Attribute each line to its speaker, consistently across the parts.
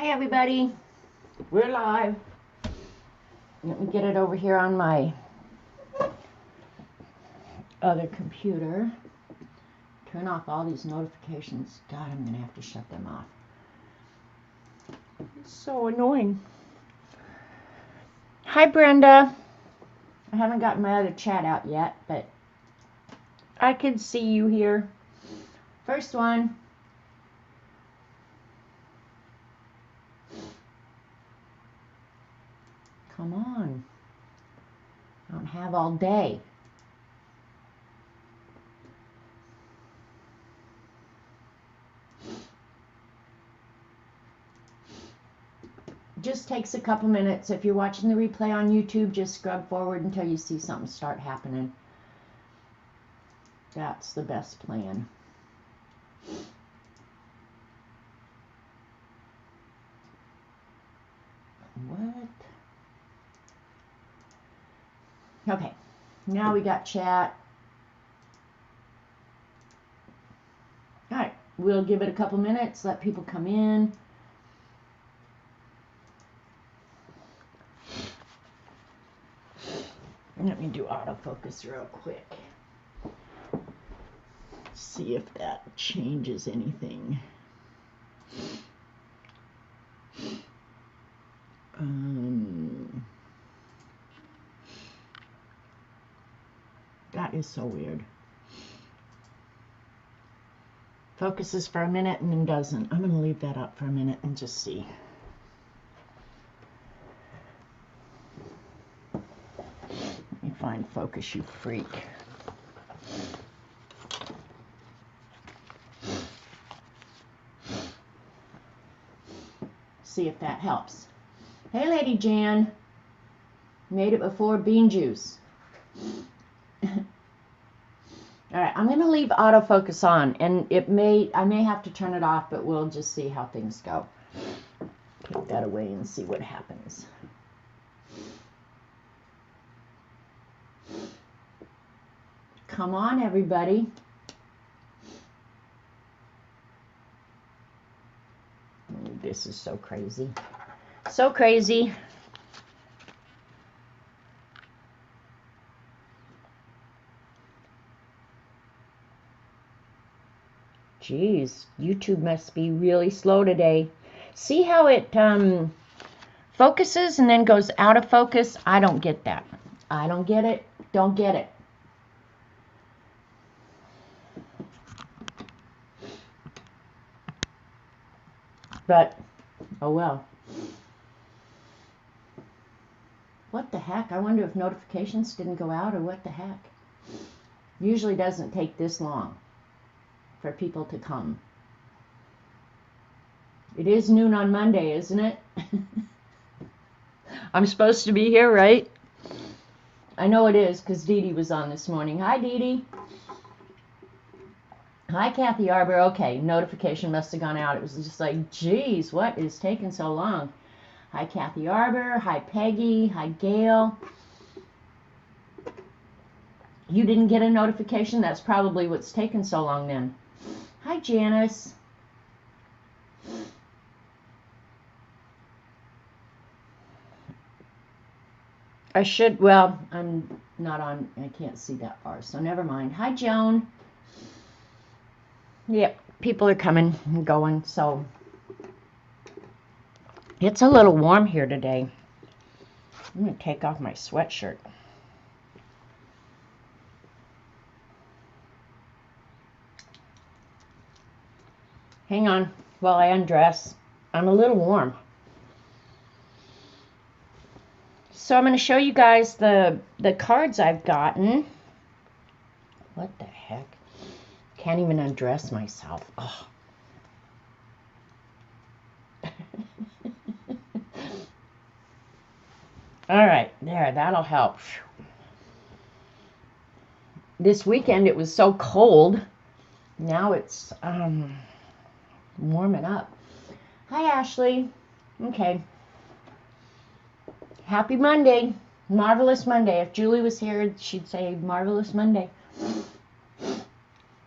Speaker 1: Hi everybody, we're live. Let me get it over here on my other computer. Turn off all these notifications. God, I'm gonna have to shut them off. It's so annoying. Hi Brenda. I haven't gotten my other chat out yet, but I can see you here. First one. Come on. I don't have all day. Just takes a couple minutes. If you're watching the replay on YouTube, just scrub forward until you see something start happening. That's the best plan. What? Okay, now we got chat. All right, we'll give it a couple minutes, let people come in. Let me do autofocus real quick. See if that changes anything. That is so weird. Focuses for a minute and then doesn't. I'm going to leave that up for a minute and just see. Let me find focus, you freak. See if that helps. Hey, Lady Jan. Made it before bean juice. All right, I'm going to leave autofocus on, and I may have to turn it off, but we'll just see how things go. Take that away and see what happens. Come on, everybody. This is so crazy. So crazy. Jeez, YouTube must be really slow today. See how it focuses and then goes out of focus? I don't get that. I don't get it. Don't get it. But, oh well. What the heck? I wonder if notifications didn't go out or what the heck. Usually doesn't take this long for people to come. It is noon on Monday, isn't it? I'm supposed to be here, right? I know it is because Dee Dee was on this morning. Hi, Dee Dee. Hi, Kathy Arbor. Okay, notification must have gone out. It was just like, geez, what is taking so long? Hi, Kathy Arbor. Hi, Peggy. Hi, Gail. You didn't get a notification? That's probably what's taken so long then. Hi, Janice. I should, well, I'm not on, I can't see that far, so never mind. Hi, Joan. Yep, people are coming and going, so it's a little warm here today. I'm going to take off my sweatshirt. Hang on while I undress. I'm a little warm. So I'm going to show you guys the cards I've gotten. What the heck? Can't even undress myself. Oh. All right, there, that'll help. This weekend it was so cold. Now it's warming up. Hi, Ashley. Okay. Happy Monday. Marvelous Monday. If Julie was here, she'd say Marvelous Monday.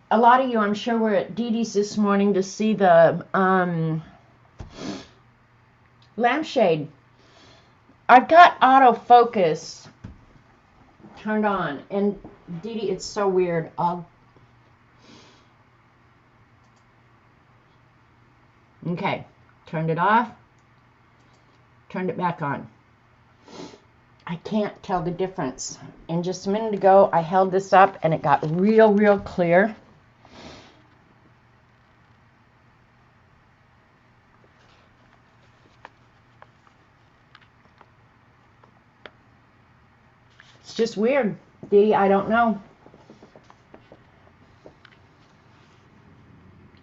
Speaker 1: A lot of you, I'm sure, were at Dee Dee's this morning to see the lampshade. I've got autofocus turned on, and Dee Dee, it's so weird. Okay, turned it off, turned it back on. I can't tell the difference. And just a minute ago, I held this up and it got real clear. It's just weird, Dee, I don't know.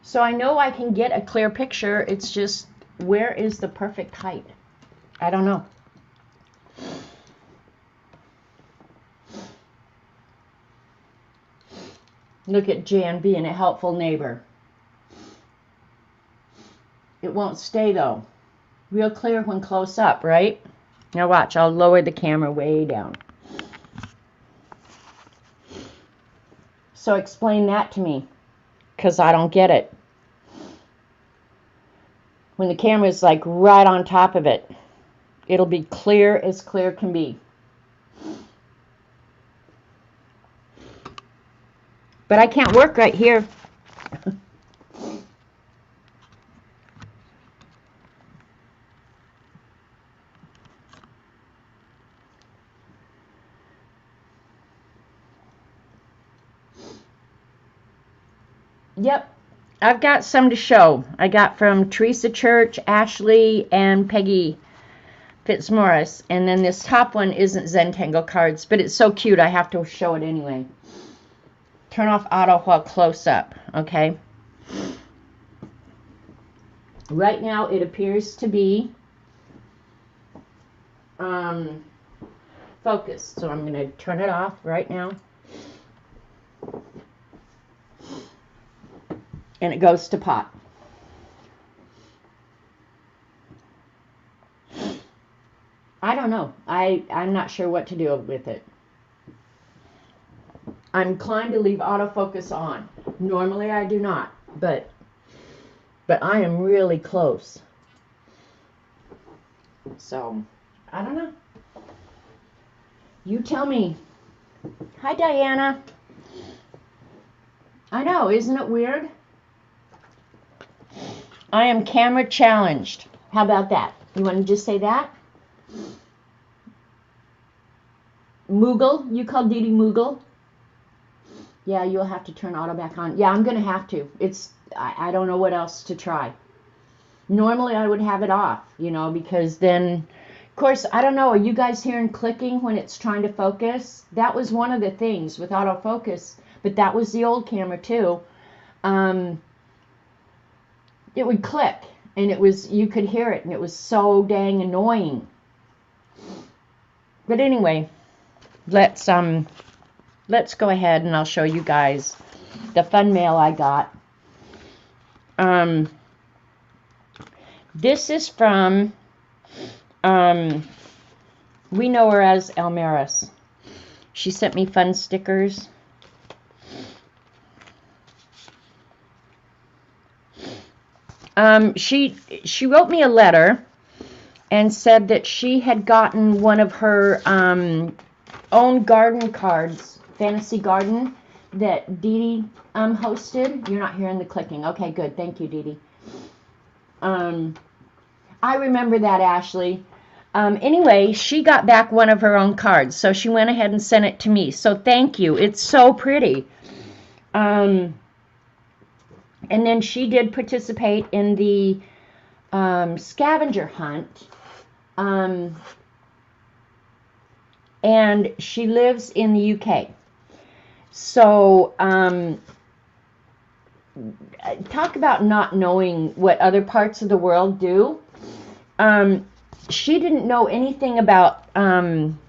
Speaker 1: So I know I can get a clear picture. It's just, where is the perfect height? I don't know. Look at Jan being a helpful neighbor. It won't stay though. Real clear when close up, right? Now watch, I'll lower the camera way down. So explain that to me, because I don't get it. When the camera is like right on top of it, it'll be clear as clear can be. But I can't work right here. Yep, I've got some to show. I got from Teresa Church, Ashley, and Peggy Fitzmaurice. And then this top one isn't Zentangle cards, but it's so cute I have to show it anyway. Turn off auto while close up, okay? Right now it appears to be focused, so I'm going to turn it off right now. And it goes to pot. I don't know. I'm not sure what to do with it. I'm inclined to leave autofocus on. Normally I do not, but I am really close. So, I don't know. You tell me. Hi, Diana. I know, isn't it weird? I am camera challenged. How about that? You want to just say that? Moogle? You call Dee Dee Moogle? Yeah, you'll have to turn auto back on. Yeah, I'm going to have to. I don't know what else to try. Normally I would have it off, you know, because then, of course, I don't know, are you guys hearing clicking when it's trying to focus? That was one of the things with autofocus, but that was the old camera too. It would click, and it was, you could hear it, and it was so dang annoying. But anyway, let's go ahead and I'll show you guys the fun mail I got. This is from, we know her as Elmaris. She sent me fun stickers. She wrote me a letter and said that she had gotten one of her own garden cards, Fantasy Garden, that Dee Dee hosted. You're not hearing the clicking. Okay, good. Thank you, Dee Dee. I remember that, Ashley. Anyway, she got back one of her own cards, so she went ahead and sent it to me. So thank you. It's so pretty. And then she did participate in the scavenger hunt. And she lives in the UK. So, talk about not knowing what other parts of the world do. She didn't know anything about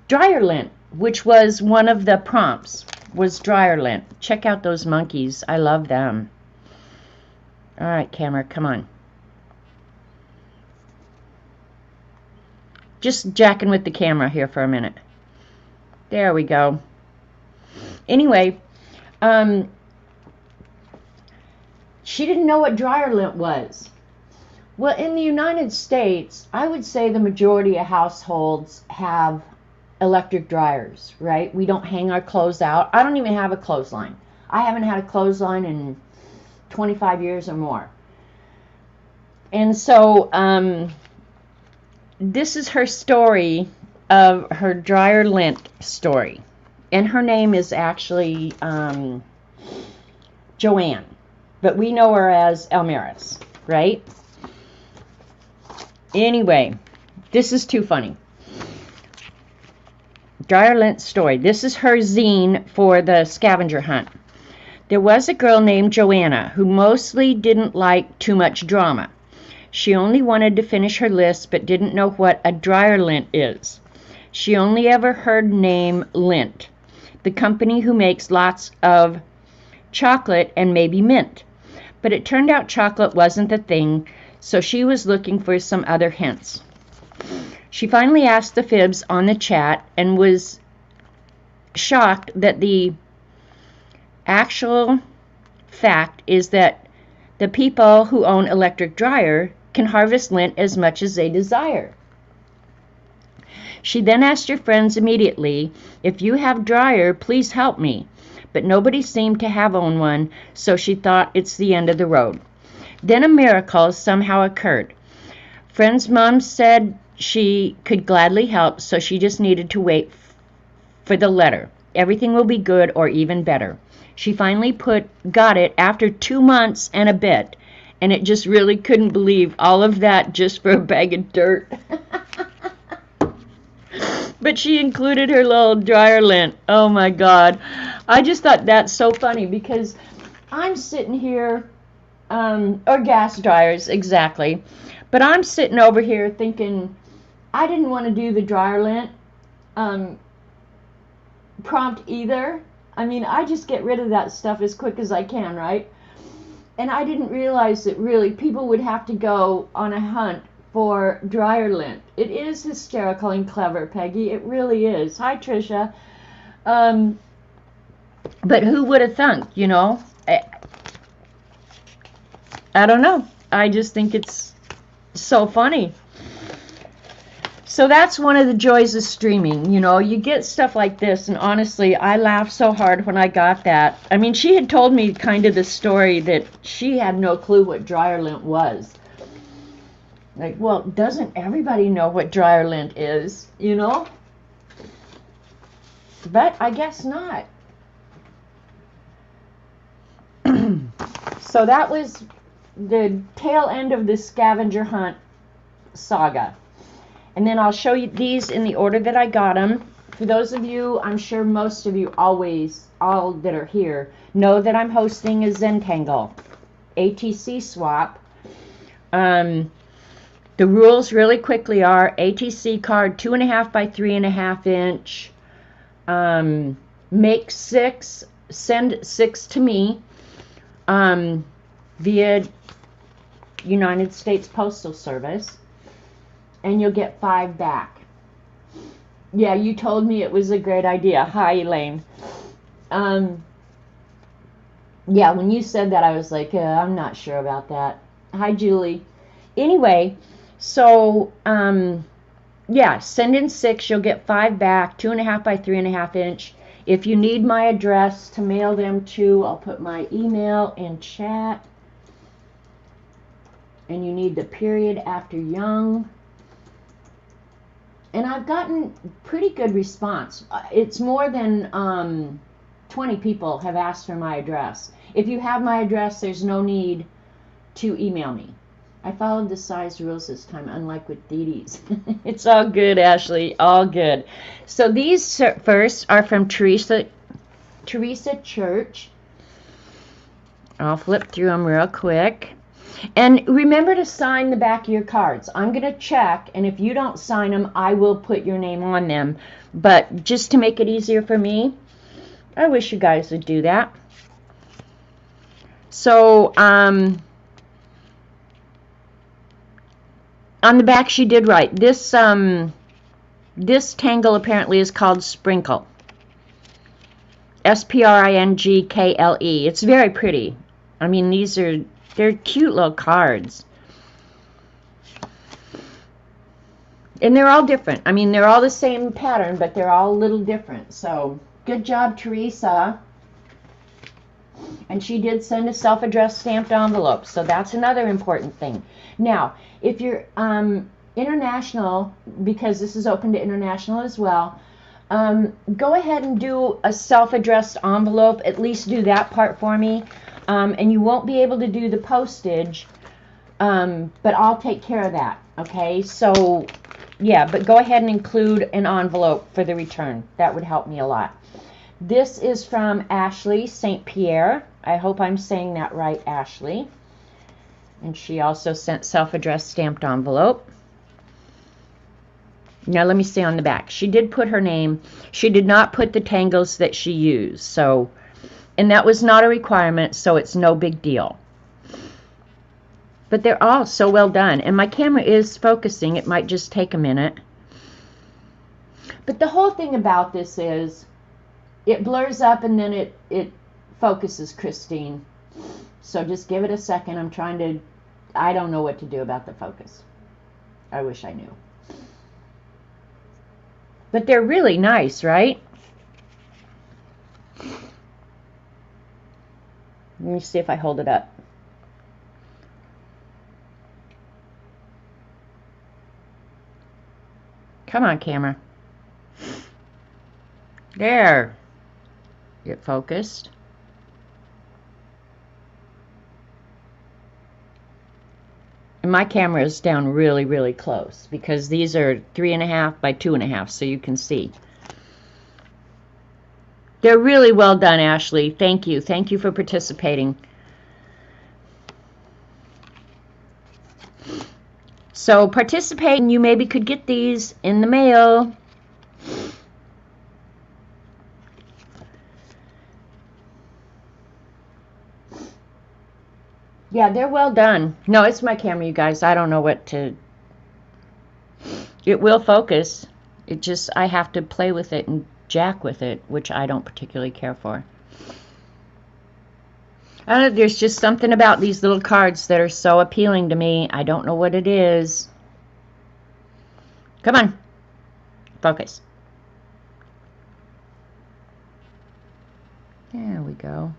Speaker 1: dryer lint, which was one of the prompts, was dryer lint. Check out those monkeys. I love them. All right, camera, come on. Just jacking with the camera here for a minute. There we go. Anyway, she didn't know what dryer lint was. Well, in the United States, I would say the majority of households have electric dryers, right? We don't hang our clothes out. I don't even have a clothesline. I haven't had a clothesline in 25 years or more. And so this is her story of her dryer lint story. And her name is actually Joanne, but we know her as Elmaris, right? Anyway, this is too funny. Dryer lint story. This is her zine for the scavenger hunt. There was a girl named Joanna who mostly didn't like too much drama. She only wanted to finish her list but didn't know what a dryer lint is. She only ever heard name Lint, the company who makes lots of chocolate and maybe mint. But it turned out chocolate wasn't the thing, so she was looking for some other hints. She finally asked the fibs on the chat and was shocked that the actual fact is that the people who own electric dryer can harvest lint as much as they desire. She then asked her friends immediately, if you have dryer, please help me. But nobody seemed to have owned one, so she thought it's the end of the road. Then a miracle somehow occurred. Friend's mom said she could gladly help, so she just needed to wait for the letter. Everything will be good or even better. She finally got it after 2 months and a bit, and it just really couldn't believe all of that just for a bag of dirt. But she included her little dryer lint. Oh my God. I just thought that's so funny because I'm sitting here, or gas dryers, exactly. But I'm sitting over here thinking, I didn't want to do the dryer lint prompt either. I mean, I just get rid of that stuff as quick as I can, right? And I didn't realize that really people would have to go on a hunt for dryer lint. It is hysterical and clever, Peggy. It really is. Hi, Tricia. But who would have thunk, you know? I don't know. I just think it's so funny. So that's one of the joys of streaming. You know, you get stuff like this, and honestly, I laughed so hard when I got that. I mean, she had told me kind of the story that she had no clue what dryer lint was. Like, well, doesn't everybody know what dryer lint is, you know? But I guess not. So that was the tail end of the scavenger hunt saga. And then I'll show you these in the order that I got them. For those of you, I'm sure most of you all that are here, know that I'm hosting a Zentangle ATC swap. The rules really quickly are ATC card 2.5 by 3.5 inch. Make 6, send 6 to me via United States Postal Service, and you'll get 5 back. Yeah, you told me it was a great idea. Hi, Elaine. Yeah, when you said that, I was like, I'm not sure about that. Hi, Julie. Anyway, so, yeah, send in 6. You'll get 5 back, 2.5 by 3.5 inch. If you need my address to mail them to, I'll put my email in chat. And you need the period after young. And I've gotten pretty good response. It's more than 20 people have asked for my address. If you have my address, there's no need to email me. I followed the size rules this time, unlike with Dee Dee's. It's all good, Ashley, all good. So these first are from Teresa Church. I'll flip through them real quick. And remember to sign the back of your cards. I'm going to check, and if you don't sign them, I will put your name on them. But just to make it easier for me, I wish you guys would do that. So, on the back she did write, this tangle apparently is called Sprinkle. S-P-R-I-N-G-K-L-E. It's very pretty. I mean, they're cute little cards. And they're all different. I mean, they're all the same pattern, but they're all a little different. So, good job, Teresa. And she did send a self-addressed stamped envelope. So that's another important thing. Now, if you're international, because this is open to international as well, go ahead and do a self-addressed envelope. At least do that part for me. And you won't be able to do the postage, but I'll take care of that. Okay, so yeah, but go ahead and include an envelope for the return. That would help me a lot. This is from Ashley St. Pierre. I hope I'm saying that right, Ashley. And she also sent self-addressed stamped envelope. Now let me see on the back. She did put her name. She did not put the tangles that she used. So, and that was not a requirement, so it's no big deal. But they're all so well done. And my camera is focusing. It might just take a minute. But the whole thing about this is it blurs up and then it focuses, Christine. So just give it a second. I'm trying to, I don't know what to do about the focus. I wish I knew. But they're really nice, right? Let me see if I hold it up. Come on, camera. There. Get focused. And my camera is down really, really close because these are 3.5 by 2.5, so you can see. They're really well done, Ashley. Thank you. Thank you for participating. So participate, and you maybe could get these in the mail. Yeah, they're well done. No, it's my camera, you guys. I don't know what to... It will focus. It just, I have to play with it and jack with it, which I don't particularly care for. I don't know, there's just something about these little cards that are so appealing to me. I don't know what it is. Come on. Focus. There we go.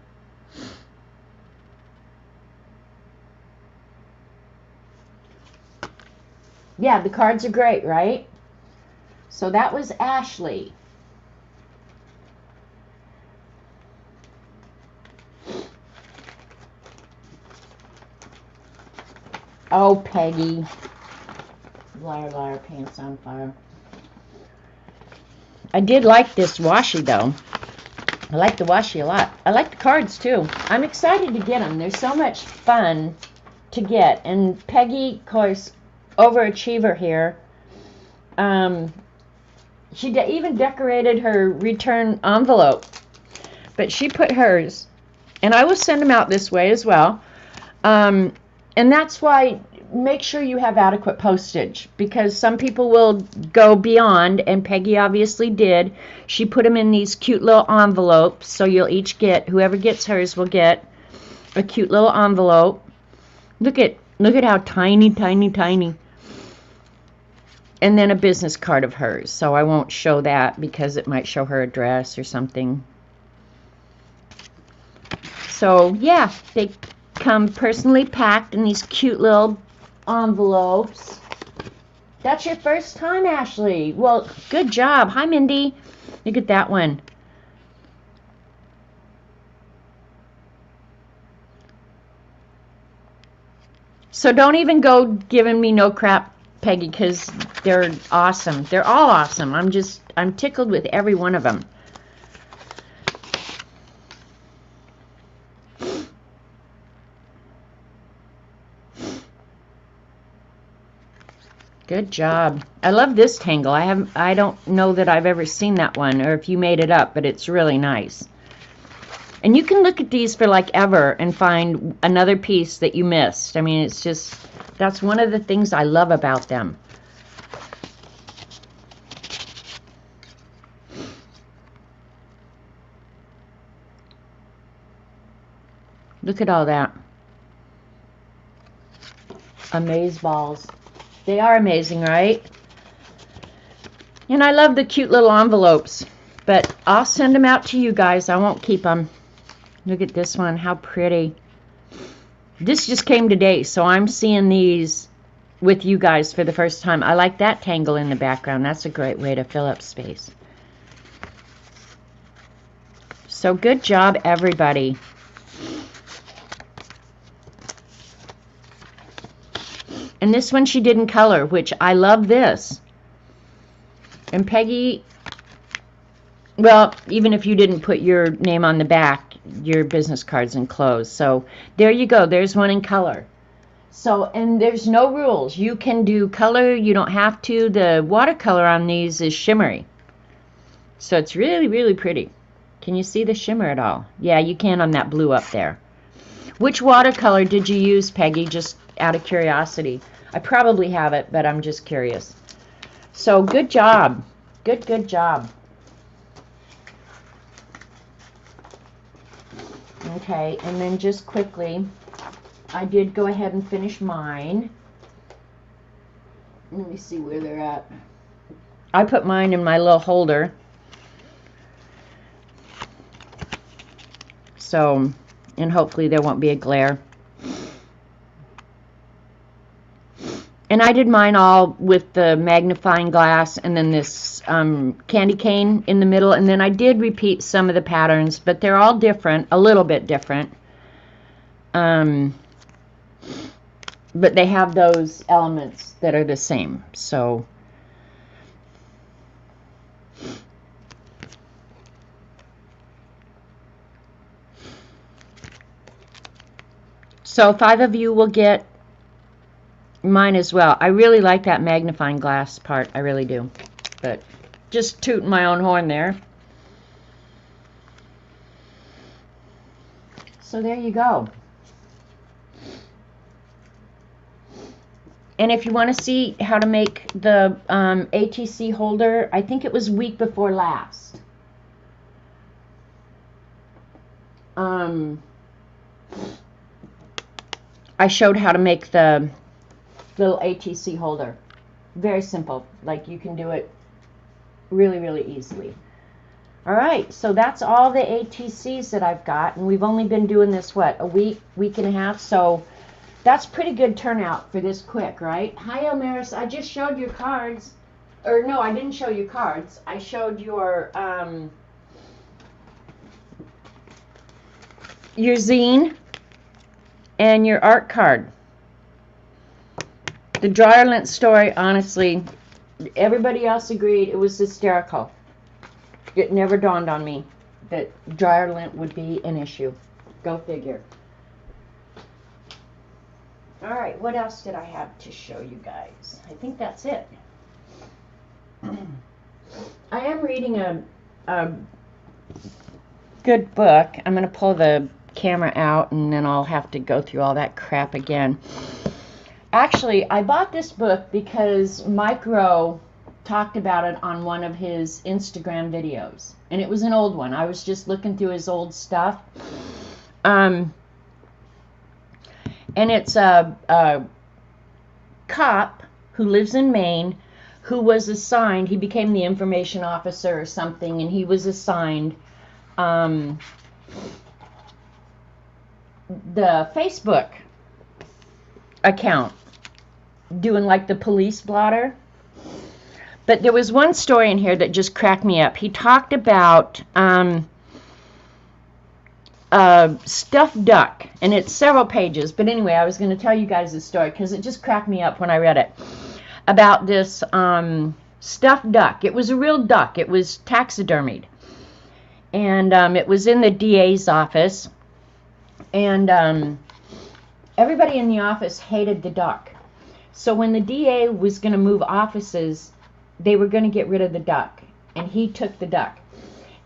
Speaker 1: Yeah, the cards are great, right? So that was Ashley. Oh, Peggy. Liar, liar, pants on fire. I did like this washi, though. I like the washi a lot. I like the cards, too. I'm excited to get them. They're so much fun to get. And Peggy, of course, overachiever here. She even decorated her return envelope. But she put hers. And I will send them out this way as well. And that's why make sure you have adequate postage, because some people will go beyond, and Peggy obviously did. She put them in these cute little envelopes, so you'll each get, whoever gets hers will get a cute little envelope. Look at how tiny, tiny, tiny. And then a business card of hers, so I won't show that because it might show her address or something. So yeah, they come personally packed in these cute little envelopes. That's your first time, Ashley. Well, good job. Hi, Mindy. Look at that one. So don't even go giving me no crap, Peggy, because they're awesome. They're all awesome. I'm tickled with every one of them. Good job. I love this tangle. I don't know that I've ever seen that one, or if you made it up, but it's really nice. And you can look at these for like ever and find another piece that you missed. I mean, it's just, that's one of the things I love about them. Look at all that. Amaze balls. They are amazing, right? And I love the cute little envelopes, but I'll send them out to you guys. I won't keep them. Look at this one, how pretty. This just came today, so I'm seeing these with you guys for the first time. I like that tangle in the background. That's a great way to fill up space. So good job, everybody. And this one she did in color, which I love this. And Peggy, well, even if you didn't put your name on the back, your business card's enclosed. So there you go. There's one in color. So, and there's no rules. You can do color. You don't have to. The watercolor on these is shimmery. So it's really, really pretty. Can you see the shimmer at all? Yeah, you can on that blue up there. Which watercolor did you use, Peggy? Just out of curiosity. I probably have it, but I'm just curious. So good job. Good job. Okay, and then just quickly, I did go ahead and finish mine. Let me see where they're at. I put mine in my little holder. So, and hopefully there won't be a glare. And I did mine all with the magnifying glass and then this candy cane in the middle. And then I did repeat some of the patterns, but they're all different, a little bit different. But they have those elements that are the same. So So 5 of you will get mine as well. I really like that magnifying glass part. I really do. But just tooting my own horn there. So there you go. And if you want to see how to make the ATC holder, I think it was week before last. I showed how to make the little ATC holder. Very simple. Like, you can do it really, really easily. All right, so that's all the ATCs that I've got, and we've only been doing this, what, a week and a half, so that's pretty good turnout for this quick, right? Hi, Elmaris, I just showed your cards, or no, I didn't show you cards. I showed your zine and your art card. The dryer lint story, honestly, everybody else agreed it was hysterical. It never dawned on me that dryer lint would be an issue. Go figure. All right, what else did I have to show you guys? I think that's it. I am reading a good book. I'm going to pull the camera out and then I'll have to go through all that crap again. Actually, I bought this book because Mike Rowe talked about it on one of his Instagram videos, and it was an old one. I was just looking through his old stuff, and it's a cop who lives in Maine who was assigned, he became the information officer or something, and he was assigned the Facebook account, doing like the police blotter. But there was one story in here that just cracked me up. He talked about a stuffed duck, and it's several pages. But anyway, I was going to tell you guys this story because it just cracked me up when I read it. About this stuffed duck. It was a real duck. It was taxidermied. And it was in the DA's office. And everybody in the office hated the duck. So when the DA was going to move offices, they were going to get rid of the duck, and he took the duck.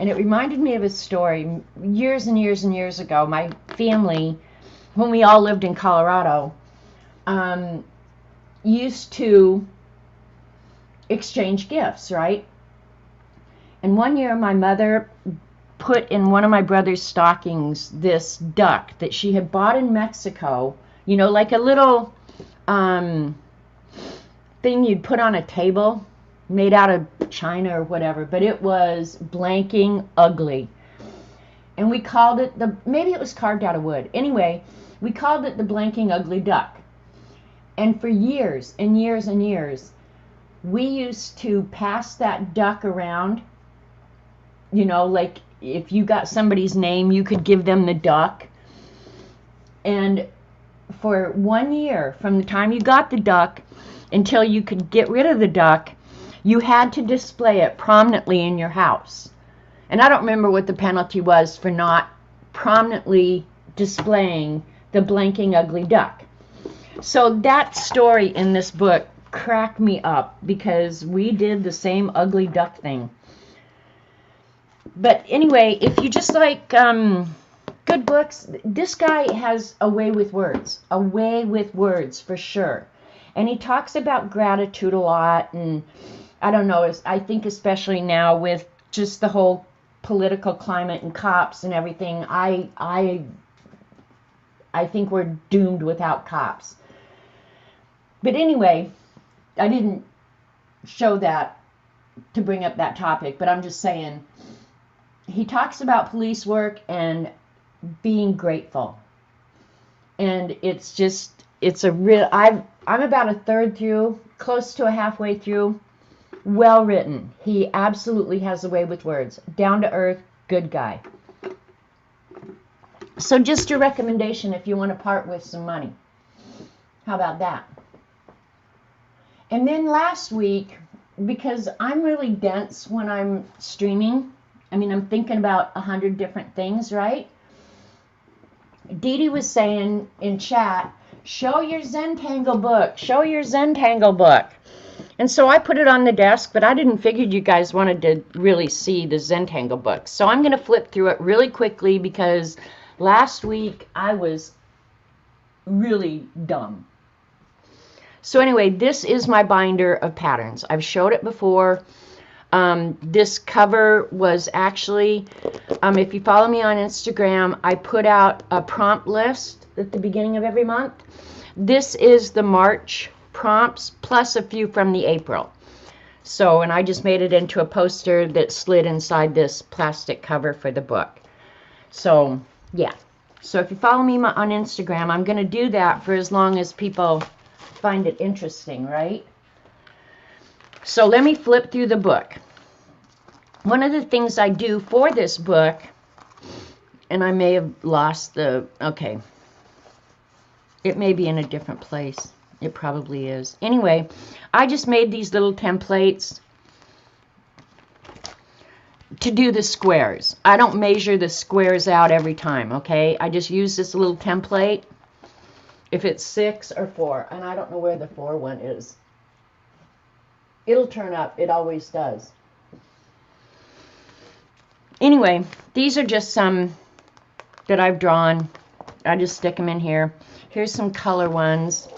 Speaker 1: And it reminded me of a story years and years and years ago. My family, when we all lived in Colorado, used to exchange gifts, right? And one year my mother put in one of my brother's stockings this duck that she had bought in Mexico, you know, like a little thing you'd put on a table. made out of China or whatever, but it was blanking ugly. And we called it maybe it was carved out of wood. Anyway, we called it the blanking ugly duck. And for years and years and years, we used to pass that duck around. You know, like if you got somebody's name, you could give them the duck. And for 1 year, from the time you got the duck until you could get rid of the duck, you had to display it prominently in your house. And I don't remember what the penalty was for not prominently displaying the blanking ugly duck. So that story in this book cracked me up because we did the same ugly duck thing. But anyway, if you just like good books, this guy has a way with words. A way with words for sure. And he talks about gratitude a lot. And I don't know, I think especially now with just the whole political climate and cops and everything, I think we're doomed without cops. But anyway, I didn't show that to bring up that topic, but I'm just saying, he talks about police work and being grateful. And it's just, it's a real, I'm about a third through, close to a halfway through. Well written. He absolutely has a way with words. Down to earth, good guy. So just a recommendation if you want to part with some money. How about that? And then last week, because I'm really dense when I'm streaming, I mean, I'm thinking about 100 different things, right? Dee Dee was saying in chat, show your Zentangle book. Show your Zentangle book. And so I put it on the desk, but I didn't figure you guys wanted to really see the Zentangle book. So I'm going to flip through it really quickly because last week I was really dumb. So anyway, this is my binder of patterns. I've showed it before. This cover was actually, if you follow me on Instagram, I put out a prompt list at the beginning of every month. This is the March prompts plus a few from the April. So, and I just made it into a poster that slid inside this plastic cover for the book. So, yeah. So if you follow me on Instagram, I'm going to do that for as long as people find it interesting, right? So let me flip through the book. One of the things I do for this book, and I may have lost the, okay, it may be in a different place. It probably is. Anyway, I just made these little templates to do the squares. I don't measure the squares out every time, okay? I just use this little template if it's 6 or 4, and I don't know where the 4 one is. It'll turn up. It always does. Anyway, these are just some that I've drawn. I just stick them in here. Here's some color ones.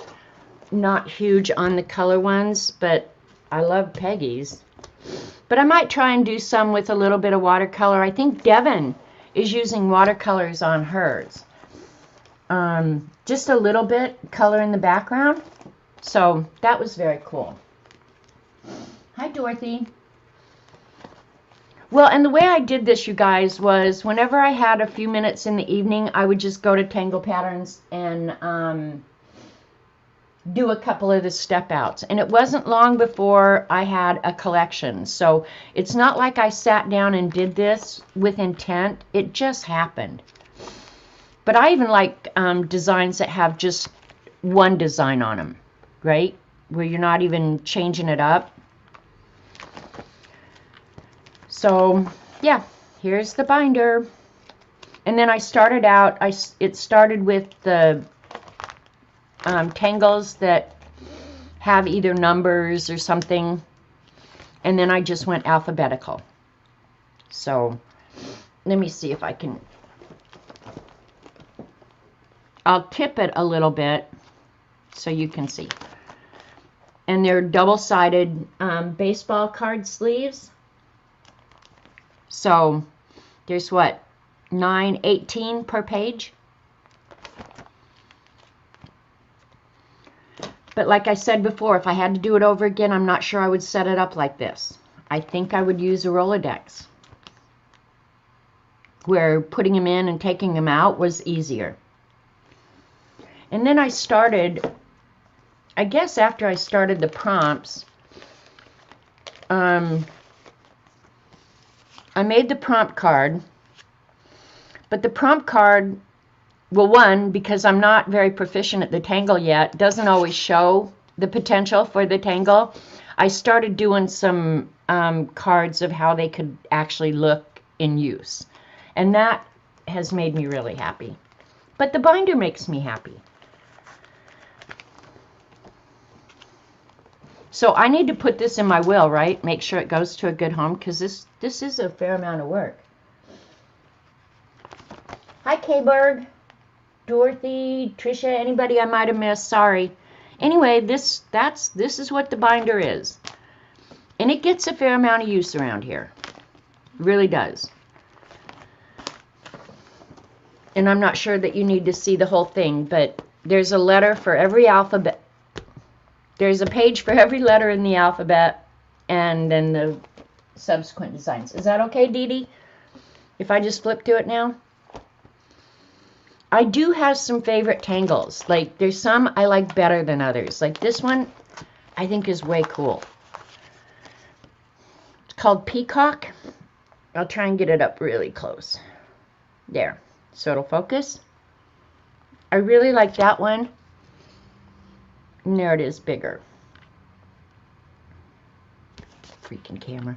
Speaker 1: Not huge on the color ones, but I love Peggy's. But I might try and do some with a little bit of watercolor. I think Devin is using watercolors on hers. Just a little bit color in the background. So that was very cool. Hi, Dorothy. Well, and the way I did this, you guys, was whenever I had a few minutes in the evening, I would just go to Tangle Patterns and do a couple of the step outs. And it wasn't long before I had a collection. So it's not like I sat down and did this with intent. It just happened. But I even like designs that have just one design on them, right? Where you're not even changing it up. So, yeah, here's the binder. And then I started out, it started with the tangles that have either numbers or something, and then I just went alphabetical. So let me see if I can, I'll tip it a little bit so you can see. And they're double-sided baseball card sleeves. So there's what, 9, 18 per page. But like I said before, if I had to do it over again, I'm not sure I would set it up like this. I think I would use a Rolodex, where putting them in and taking them out was easier. And then I started, I guess after I started the prompts, I made the prompt card. But the prompt card, well, one, because I'm not very proficient at the Tangle yet, doesn't always show the potential for the Tangle. I started doing some cards of how they could actually look in use. And that has made me really happy. But the binder makes me happy. So I need to put this in my will, right? Make sure it goes to a good home, because this is a fair amount of work. Hi, K-Berg, Dorothy, Trisha, anybody I might have missed, sorry. Anyway, this is what the binder is. And it gets a fair amount of use around here. It really does. And I'm not sure that you need to see the whole thing, but there's a letter for every alphabet. There's a page for every letter in the alphabet, and then the subsequent designs. Is that okay, Dee Dee? If I just flip to it now? I do have some favorite tangles. Like, there's some I like better than others. Like this one, I think is way cool. It's called Peacock. I'll try and get it up really close. There. So it'll focus. I really like that one. And there it is, bigger. Freaking camera.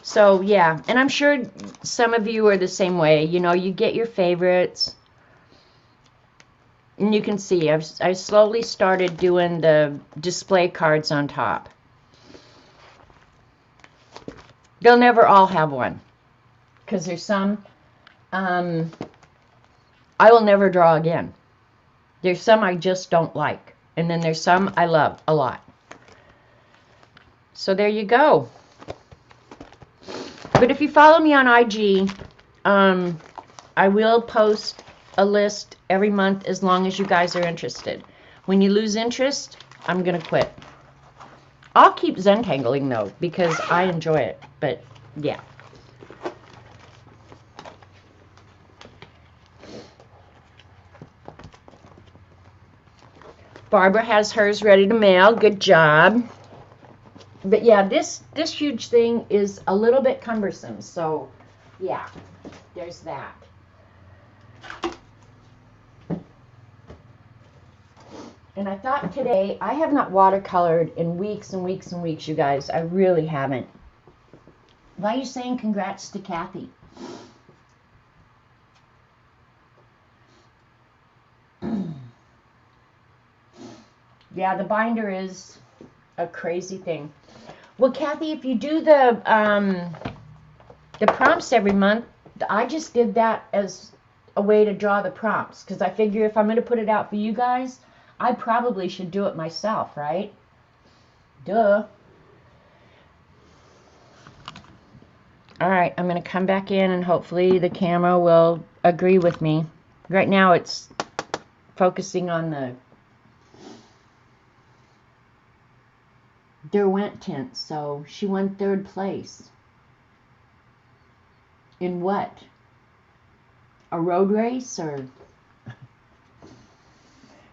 Speaker 1: So, yeah. And I'm sure some of you are the same way. You know, you get your favorites. And you can see, I slowly started doing the display cards on top. They'll never all have one. Because there's some I will never draw again. There's some I just don't like. And then there's some I love a lot. So there you go. But if you follow me on IG, I will post a list every month as long as you guys are interested. When you lose interest, I'm going to quit. I'll keep Zentangling though, because I enjoy it. But yeah. Barbara has hers ready to mail. Good job. But yeah, this huge thing is a little bit cumbersome. So yeah, there's that. And I thought today, I have not watercolored in weeks and weeks and weeks, you guys. I really haven't. Why are you saying congrats to Kathy? Yeah, the binder is a crazy thing. Well, Kathy, if you do the prompts every month, I just did that as a way to draw the prompts, because I figure if I'm going to put it out for you guys, I probably should do it myself, right? Duh. All right, I'm going to come back in, and hopefully the camera will agree with me. Right now it's focusing on the Derwent tint, so she won 3rd place. In what? A road race or?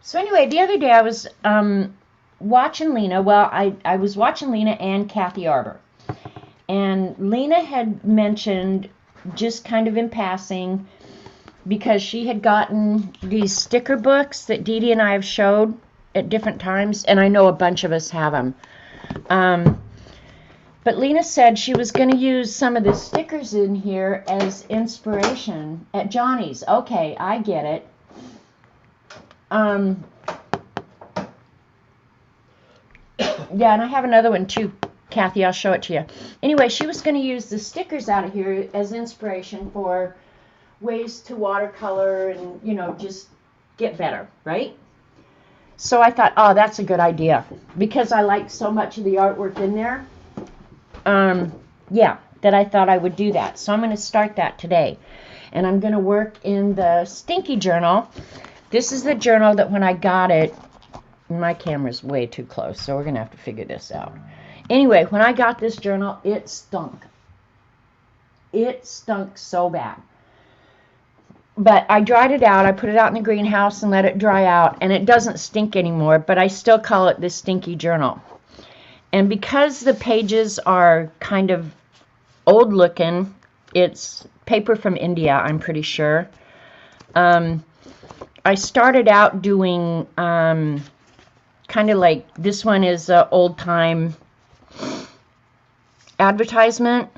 Speaker 1: So anyway, the other day I was watching Lena. Well, I was watching Lena and Kathy Arbor. And Lena had mentioned, just kind of in passing, because she had gotten these sticker books that Dee Dee and I have showed at different times, and I know a bunch of us have them. But Lena said she was going to use some of the stickers in here as inspiration at Johnny's. Okay, I get it. Yeah, and I have another one too, Kathy. I'll show it to you. Anyway, she was going to use the stickers out of here as inspiration for ways to watercolor and, you know, just get better, right? So I thought, oh, that's a good idea, because I like so much of the artwork in there. Yeah, that I thought I would do that. So I'm going to start that today. And I'm going to work in the Stinky journal. This is the journal that when I got it, my camera's way too close, so we're going to have to figure this out. Anyway, when I got this journal, it stunk. It stunk so bad. But I dried it out. I put it out in the greenhouse and let it dry out, and it doesn't stink anymore, but I still call it the Stinky journal. And because the pages are kind of old looking, it's paper from India, I'm pretty sure. I started out doing kind of like, this one is an old time advertisement.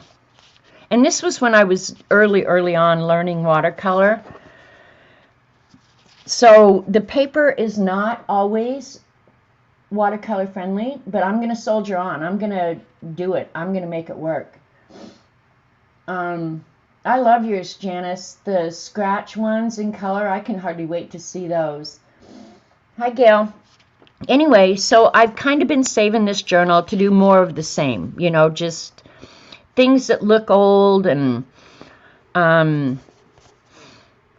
Speaker 1: And this was when I was early on learning watercolor. So the paper is not always watercolor friendly, but I'm going to soldier on. I'm going to do it. I'm going to make it work. I love yours, Janice. The scratch ones in color, I can hardly wait to see those. Hi, Gail. Anyway, so I've kind of been saving this journal to do more of the same, you know, just things that look old and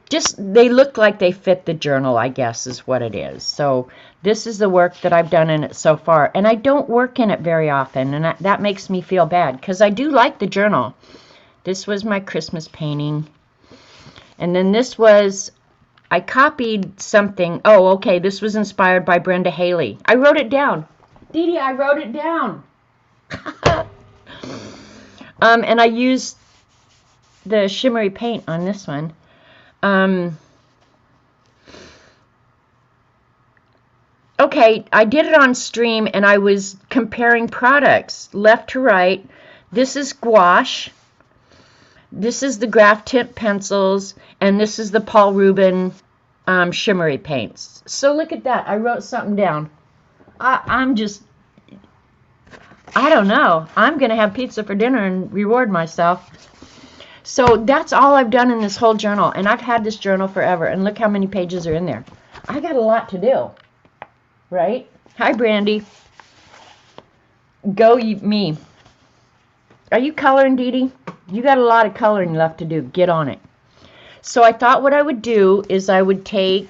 Speaker 1: just they look like they fit the journal, I guess is what it is. So this is the work that I've done in it so far. And I don't work in it very often, and that makes me feel bad because I do like the journal. This was my Christmas painting. And then this was, I copied something. Oh, okay, this was inspired by Brenda Haley. I wrote it down. Dee Dee, I wrote it down. And I used the shimmery paint on this one. Okay, I did it on stream, and I was comparing products left to right. This is gouache. This is the graph tint pencils, and this is the Paul Rubin shimmery paints. So look at that. I wrote something down. I'm just, I don't know. I'm going to have pizza for dinner and reward myself. So that's all I've done in this whole journal, and I've had this journal forever, and look how many pages are in there. I got a lot to do, right? Hi, Brandy. Go me. Are you coloring, Dee Dee? You got a lot of coloring left to do. Get on it. So I thought what I would do is I would take,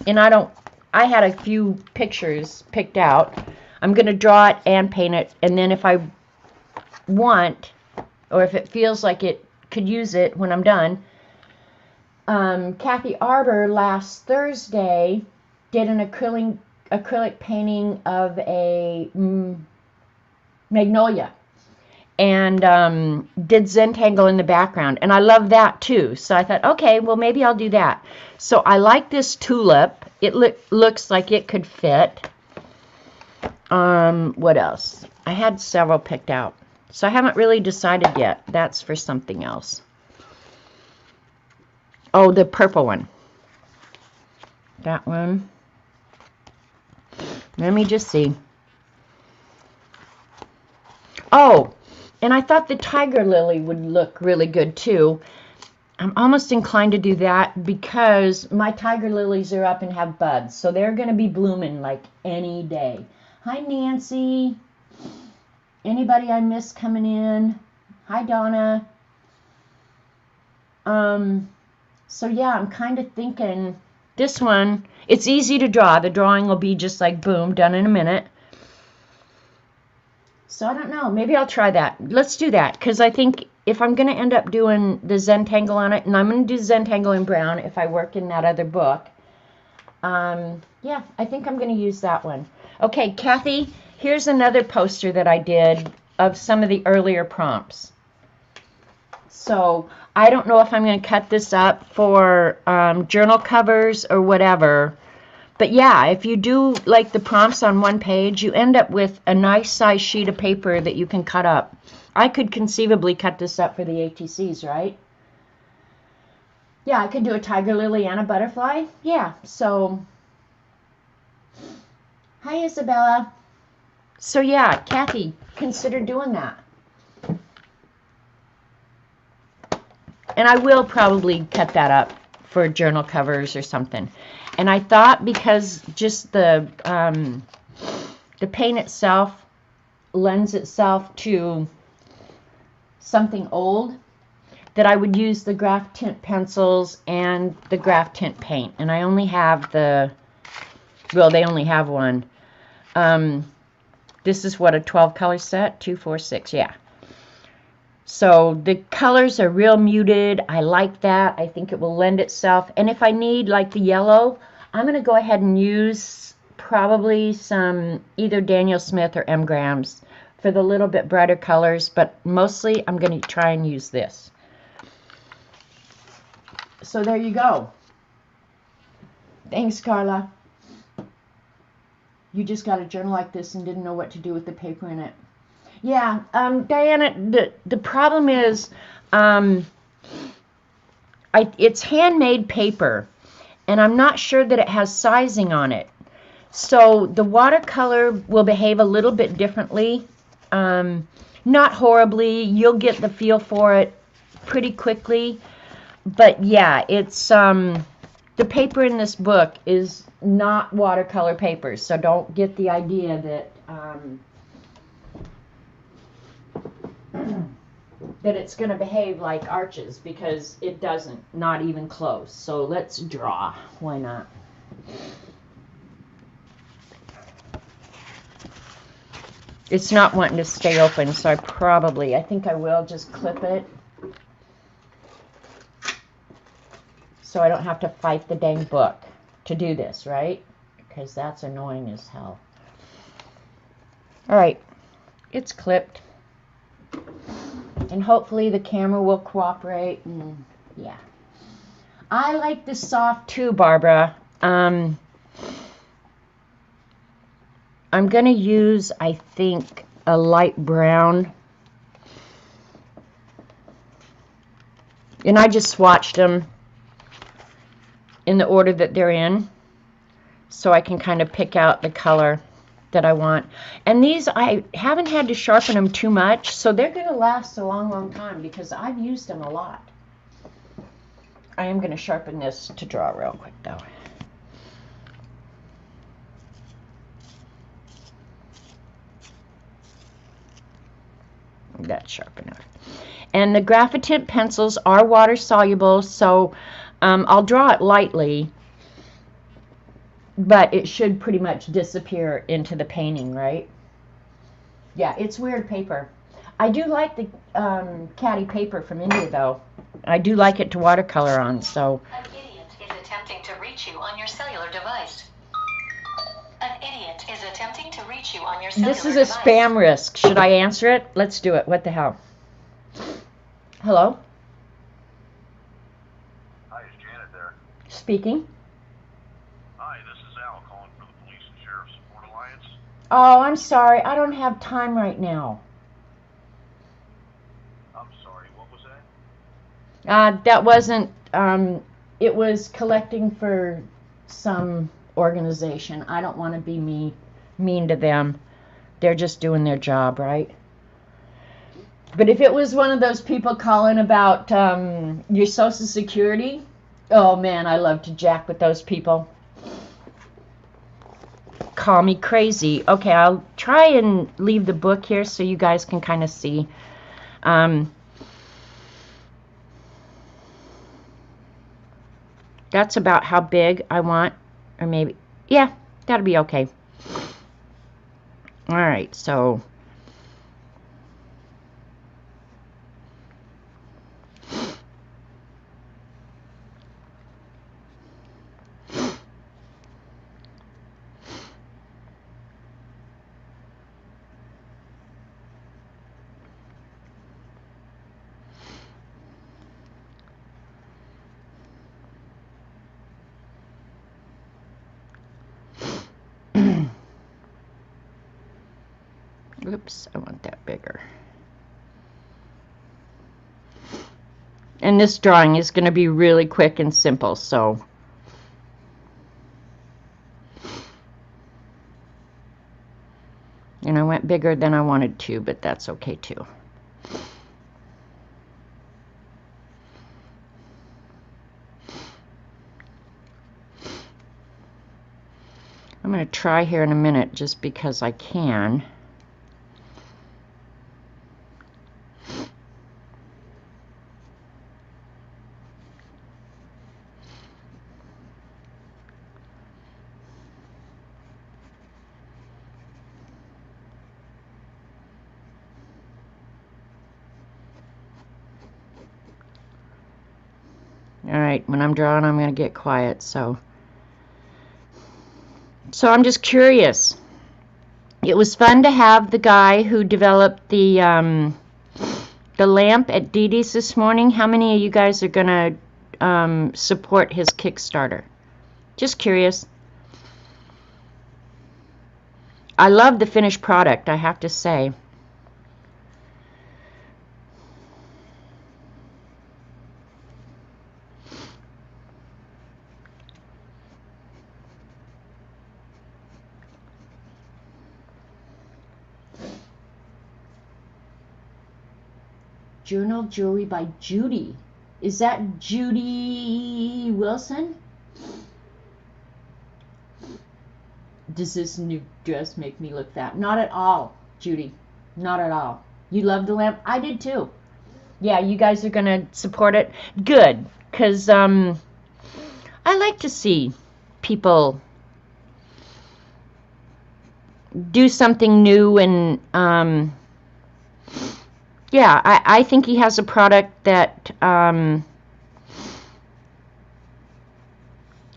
Speaker 1: and I had a few pictures picked out. I'm going to draw it and paint it, and then if I want, or if it feels like it could use it when I'm done. Kathy Arbor last Thursday did an acrylic painting of a magnolia, and did Zentangle in the background, and I love that too. So I thought, okay, well maybe I'll do that. So I like this tulip. It looks like it could fit. What else? I had several picked out, so I haven't really decided yet. That's for something else. Oh, the purple one. That one. Let me just see. Oh, and I thought the tiger lily would look really good too. I'm almost inclined to do that because my tiger lilies are up and have buds, so they're going to be blooming like any day. Hi, Nancy. Anybody I miss coming in? Hi, Donna. So yeah, I'm kind of thinking this one, it's easy to draw. The drawing will be just like boom, done in a minute. So I don't know. Maybe I'll try that. Let's do that, because I think if I'm going to end up doing the Zentangle on it, and I'm going to do Zentangle in brown if I work in that other book, yeah, I think I'm going to use that one. Okay, Kathy, here's another poster that I did of some of the earlier prompts. So I don't know if I'm going to cut this up for journal covers or whatever. But yeah, if you do like the prompts on one page, you end up with a nice size sheet of paper that you can cut up. I could conceivably cut this up for the ATCs, right? Yeah, I could do a tiger lily and a butterfly. Yeah, so hi, Isabella. So yeah, Kathy, consider doing that. And I will probably cut that up for journal covers or something. And I thought because just the paint itself lends itself to something old, that I would use the graph tint pencils and the graph tint paint. And I only have the, well, they only have one. This is what, a 12 color set? 2, 4, 6, yeah. So the colors are real muted. I like that. I think it will lend itself. And if I need like the yellow, I'm going to go ahead and use probably some either Daniel Smith or M. Graham's for the little bit brighter colors, but mostly I'm going to try and use this. So there you go. Thanks, Carla. You just got a journal like this and didn't know what to do with the paper in it. Yeah, Diana, the problem is it's handmade paper, and I'm not sure that it has sizing on it. So the watercolor will behave a little bit differently. Not horribly. You'll get the feel for it pretty quickly. But yeah, it's the paper in this book is not watercolor paper, so don't get the idea that that it's going to behave like arches, because it doesn't, not even close. So let's draw. Why not? It's not wanting to stay open, so I think I will just clip it so I don't have to fight the dang book to do this, right? Because that's annoying as hell. All right, it's clipped. And hopefully the camera will cooperate. And yeah, I like this soft too, Barbara. I'm going to use, I think, a light brown. And I just swatched them in the order that they're in, so I can kind of pick out the color that I want. And these, I haven't had to sharpen them too much, so they're going to last a long, long time because I've used them a lot. I am going to sharpen this to draw real quick, though. That's sharp enough. And the graphitin pencils are water soluble, so I'll draw it lightly, but it should pretty much disappear into the painting, right? Yeah, it's weird paper. I do like the caddy paper from India, though. I do like it to watercolor on, so.
Speaker 2: An idiot is attempting to reach you on your cellular device. An idiot is attempting to reach you on your cellular device.
Speaker 1: This is a spam risk. Should I answer it? Let's do it. What the hell? Hello?
Speaker 3: Hi, is Janet there?
Speaker 1: Speaking.
Speaker 3: Hi, this is Al calling for the Police and Sheriff Support Alliance.
Speaker 1: Oh, I'm sorry. I don't have time right now.
Speaker 3: I'm sorry, what was that?
Speaker 1: That wasn't, it was collecting for some organization. I don't want to be mean to them. They're just doing their job, right? But if it was one of those people calling about your Social Security, oh man, I love to jack with those people. Call me crazy. Okay, I'll try and leave the book here so you guys can kind of see. That's about how big I want, or maybe, yeah, that'll be okay. All right, so oops, I want that bigger. And this drawing is going to be really quick and simple, so. And I went bigger than I wanted to, but that's okay too. I'm going to try here in a minute just because I can. Alright, when I'm drawing, I'm going to get quiet, so I'm just curious. It was fun to have the guy who developed the lamp at Dee Dee's this morning. How many of you guys are going to support his Kickstarter? Just curious. I love the finished product, I have to say. Journal Jewelry by Judy. Is that Judy Wilson? Does this new dress make me look fat? Not at all, Judy. Not at all. You love the lamp? I did too. Yeah, you guys are going to support it? Good, because I like to see people do something new, and yeah, I think he has a product that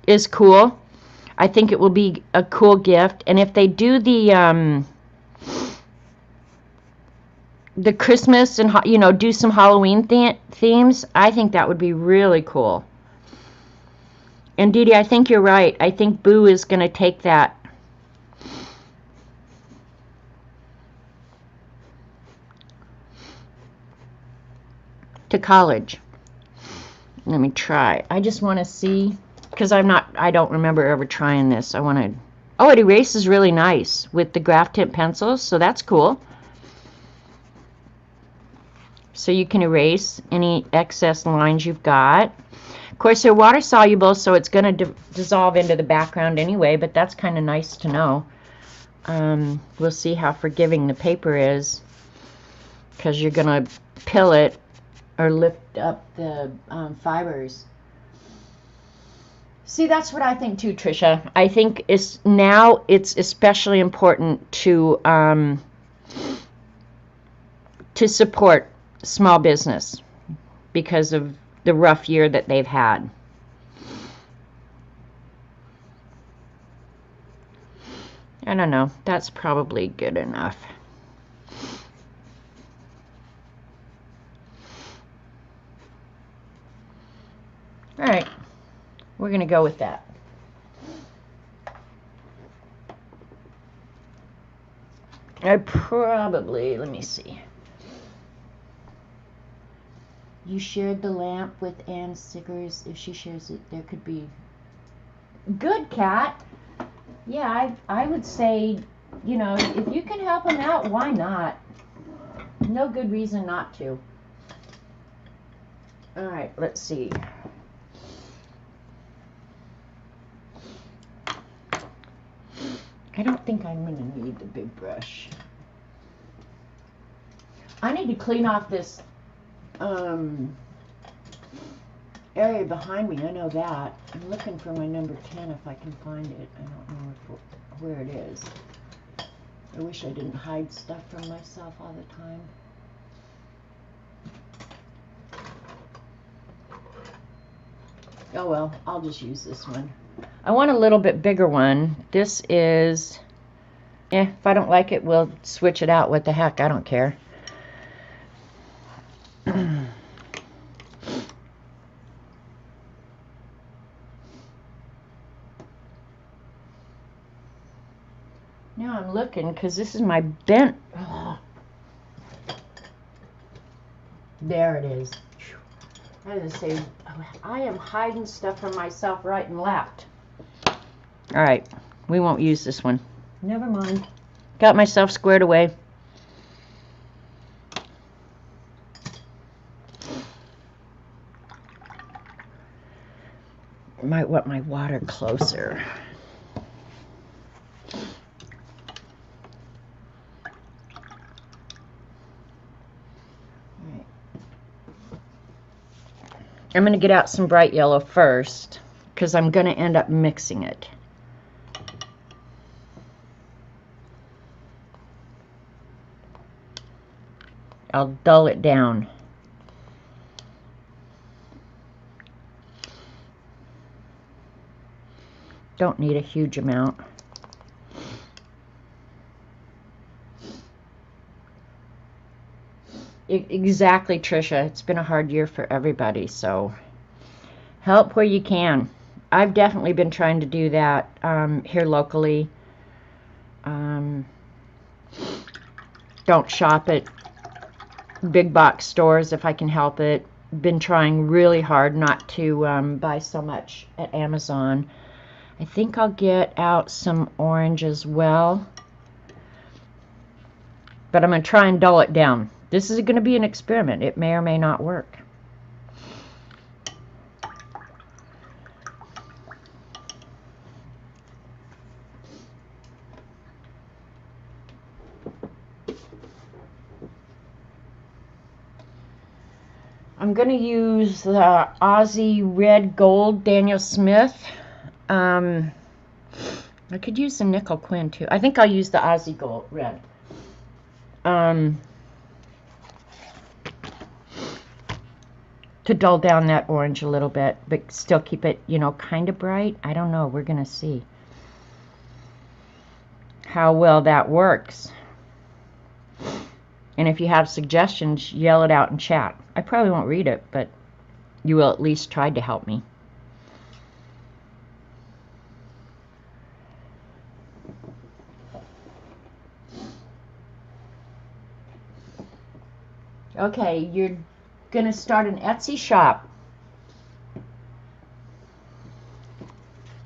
Speaker 1: is cool. I think it will be a cool gift, and if they do the Christmas and, you know, do some Halloween themes, I think that would be really cool. And Dee Dee, I think you're right. I think Boo is going to take that. To college. Let me try. I just want to see, because I don't remember ever trying this. I want to, oh, it erases really nice with the graph tint pencils, so that's cool. So you can erase any excess lines you've got. Of course, they're water soluble, so it's going to dissolve into the background anyway, but that's kind of nice to know. We'll see how forgiving the paper is, because you're going to pill it or lift up the fibers. See, that's what I think too, Tricia. I think it's especially important to support small business because of the rough year that they've had. I don't know. That's probably good enough. All right, we're going to go with that. I probably, let me see. You shared the lamp with Ann Siggers. If she shares it, there could be... Good, Kat. Yeah, I would say, you know, if you can help them out, why not? No good reason not to. All right, let's see. I don't think I'm going to need the big brush. I need to clean off this area behind me. I know that. I'm looking for my number 10 if I can find it. I don't know where it is. I wish I didn't hide stuff from myself all the time. Oh well, I'll just use this one. I want a little bit bigger one. This is, if I don't like it, we'll switch it out. What the heck, I don't care. Now I'm looking, because this is my bent. Oh. There it is. I was going to say, I am hiding stuff from myself right and left. All right, we won't use this one. Never mind. Got myself squared away. Might want my water closer. I'm going to get out some bright yellow first, because I'm going to end up mixing it. I'll dull it down. Don't need a huge amount. Exactly, Trisha. It's been a hard year for everybody, so help where you can. I've definitely been trying to do that here locally. Don't shop at big box stores if I can help it. Been trying really hard not to buy so much at Amazon. I think I'll get out some orange as well, but I'm going to try and dull it down. This is going to be an experiment. It may or may not work. I'm going to use the Aussie Red Gold Daniel Smith. I could use the Nickel Quinn too. I think I'll use the Aussie Gold Red. To dull down that orange a little bit, but still keep it, you know, kind of bright. I don't know. We're going to see how well that works. And if you have suggestions, yell it out in chat. I probably won't read it, but you will at least try to help me. Okay, you're going to start an Etsy shop.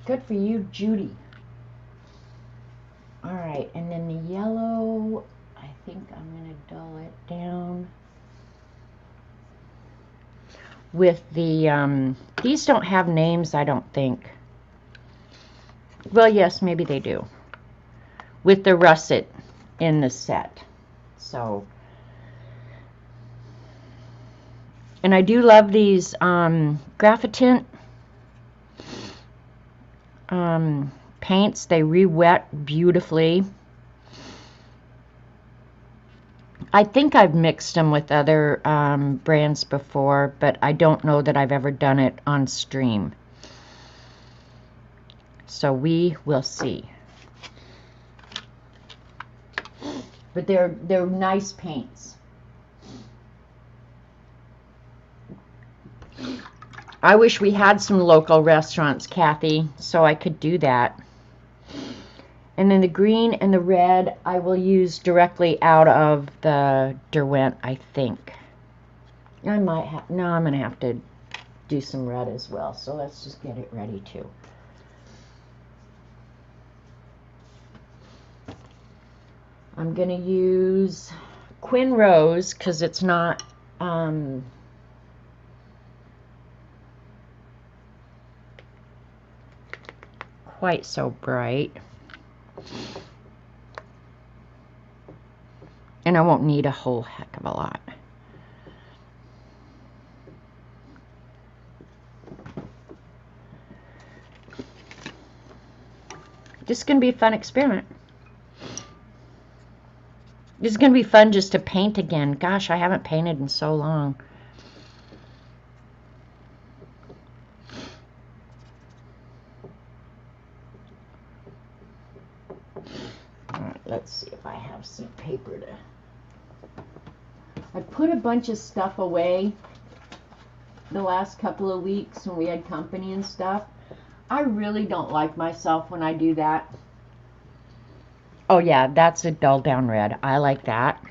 Speaker 1: Good for you, Judy. All right, and then the yellow, I think I'm going to dull it down with the, these don't have names, I don't think. Well, yes, maybe they do. With the russet in the set. So, and I do love these Graphitint paints. They re-wet beautifully. I think I've mixed them with other brands before, but I don't know that I've ever done it on stream. So we will see. But they're nice paints. I wish we had some local restaurants, Kathy, so I could do that. And then the green and the red I will use directly out of the Derwent, I think. I might have, no, I'm going to have to do some red as well, so let's just get it ready too. I'm going to use Quinn Rose because it's not quite so bright. And I won't need a whole heck of a lot. This is going to be a fun experiment. This is going to be fun just to paint again. Gosh, I haven't painted in so long. Alright, let's see if I have some paper to... I put a bunch of stuff away the last couple of weeks when we had company and stuff. I really don't like myself when I do that. Oh yeah, that's a dull down red. I like that.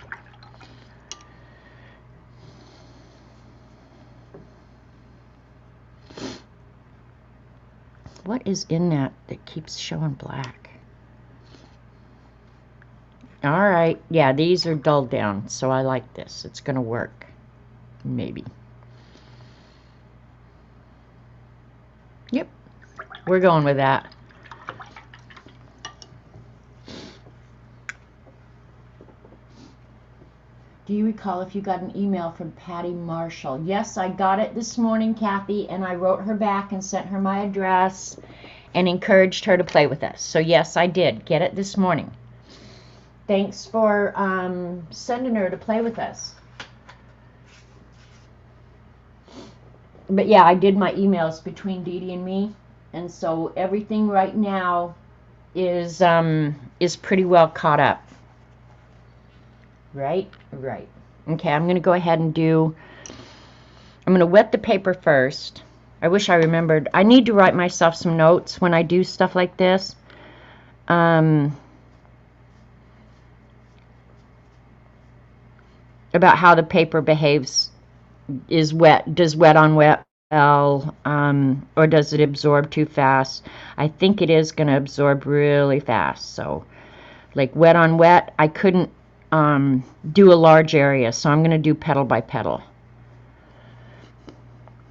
Speaker 1: What is in that keeps showing black? Alright, yeah, these are dulled down, so I like this. It's going to work. Maybe. Yep, we're going with that. Do you recall if you got an email from Patty Marshall? Yes, I got it this morning, Kathy, and I wrote her back and sent her my address and encouraged her to play with us. So yes, I did get it this morning. Thanks for sending her to play with us. But yeah, I did my emails between Dee Dee and me. And so everything right now is pretty well caught up. Right? Right. Okay, I'm going to go ahead and I'm going to wet the paper first. I wish I remembered. I need to write myself some notes when I do stuff like this. About how the paper behaves. Is wet, does wet on wet well, or does it absorb too fast? I think it is going to absorb really fast. So like wet on wet, I couldn't do a large area, so I'm going to do petal by petal.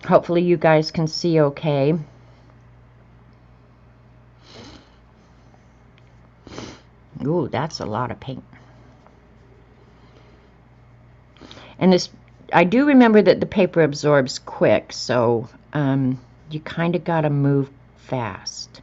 Speaker 1: Hopefully you guys can see okay. Ooh, that's a lot of paint. And this, I do remember that the paper absorbs quick, so you kind of got to move fast.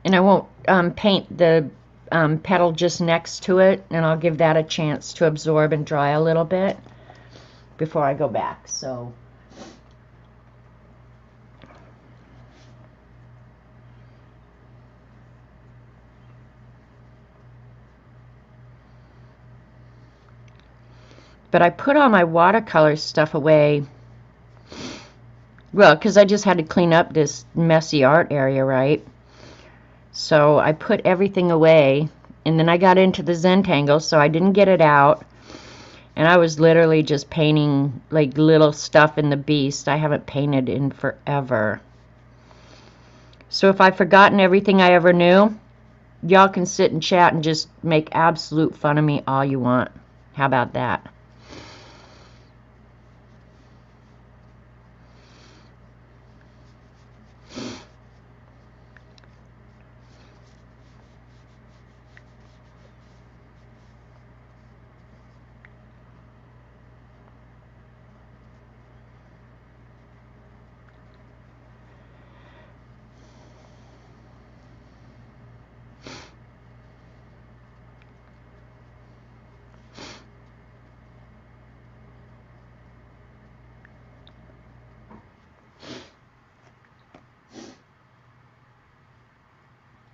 Speaker 1: And I won't paint the petal just next to it, and I'll give that a chance to absorb and dry a little bit before I go back. So but I put all my watercolor stuff away, well, because I just had to clean up this messy art area, right? So I put everything away, and then I got into the Zentangle, so I didn't get it out. And I was literally just painting like little stuff in the beast. I haven't painted in forever. So if I've forgotten everything I ever knew, y'all can sit and chat and just make absolute fun of me all you want. How about that?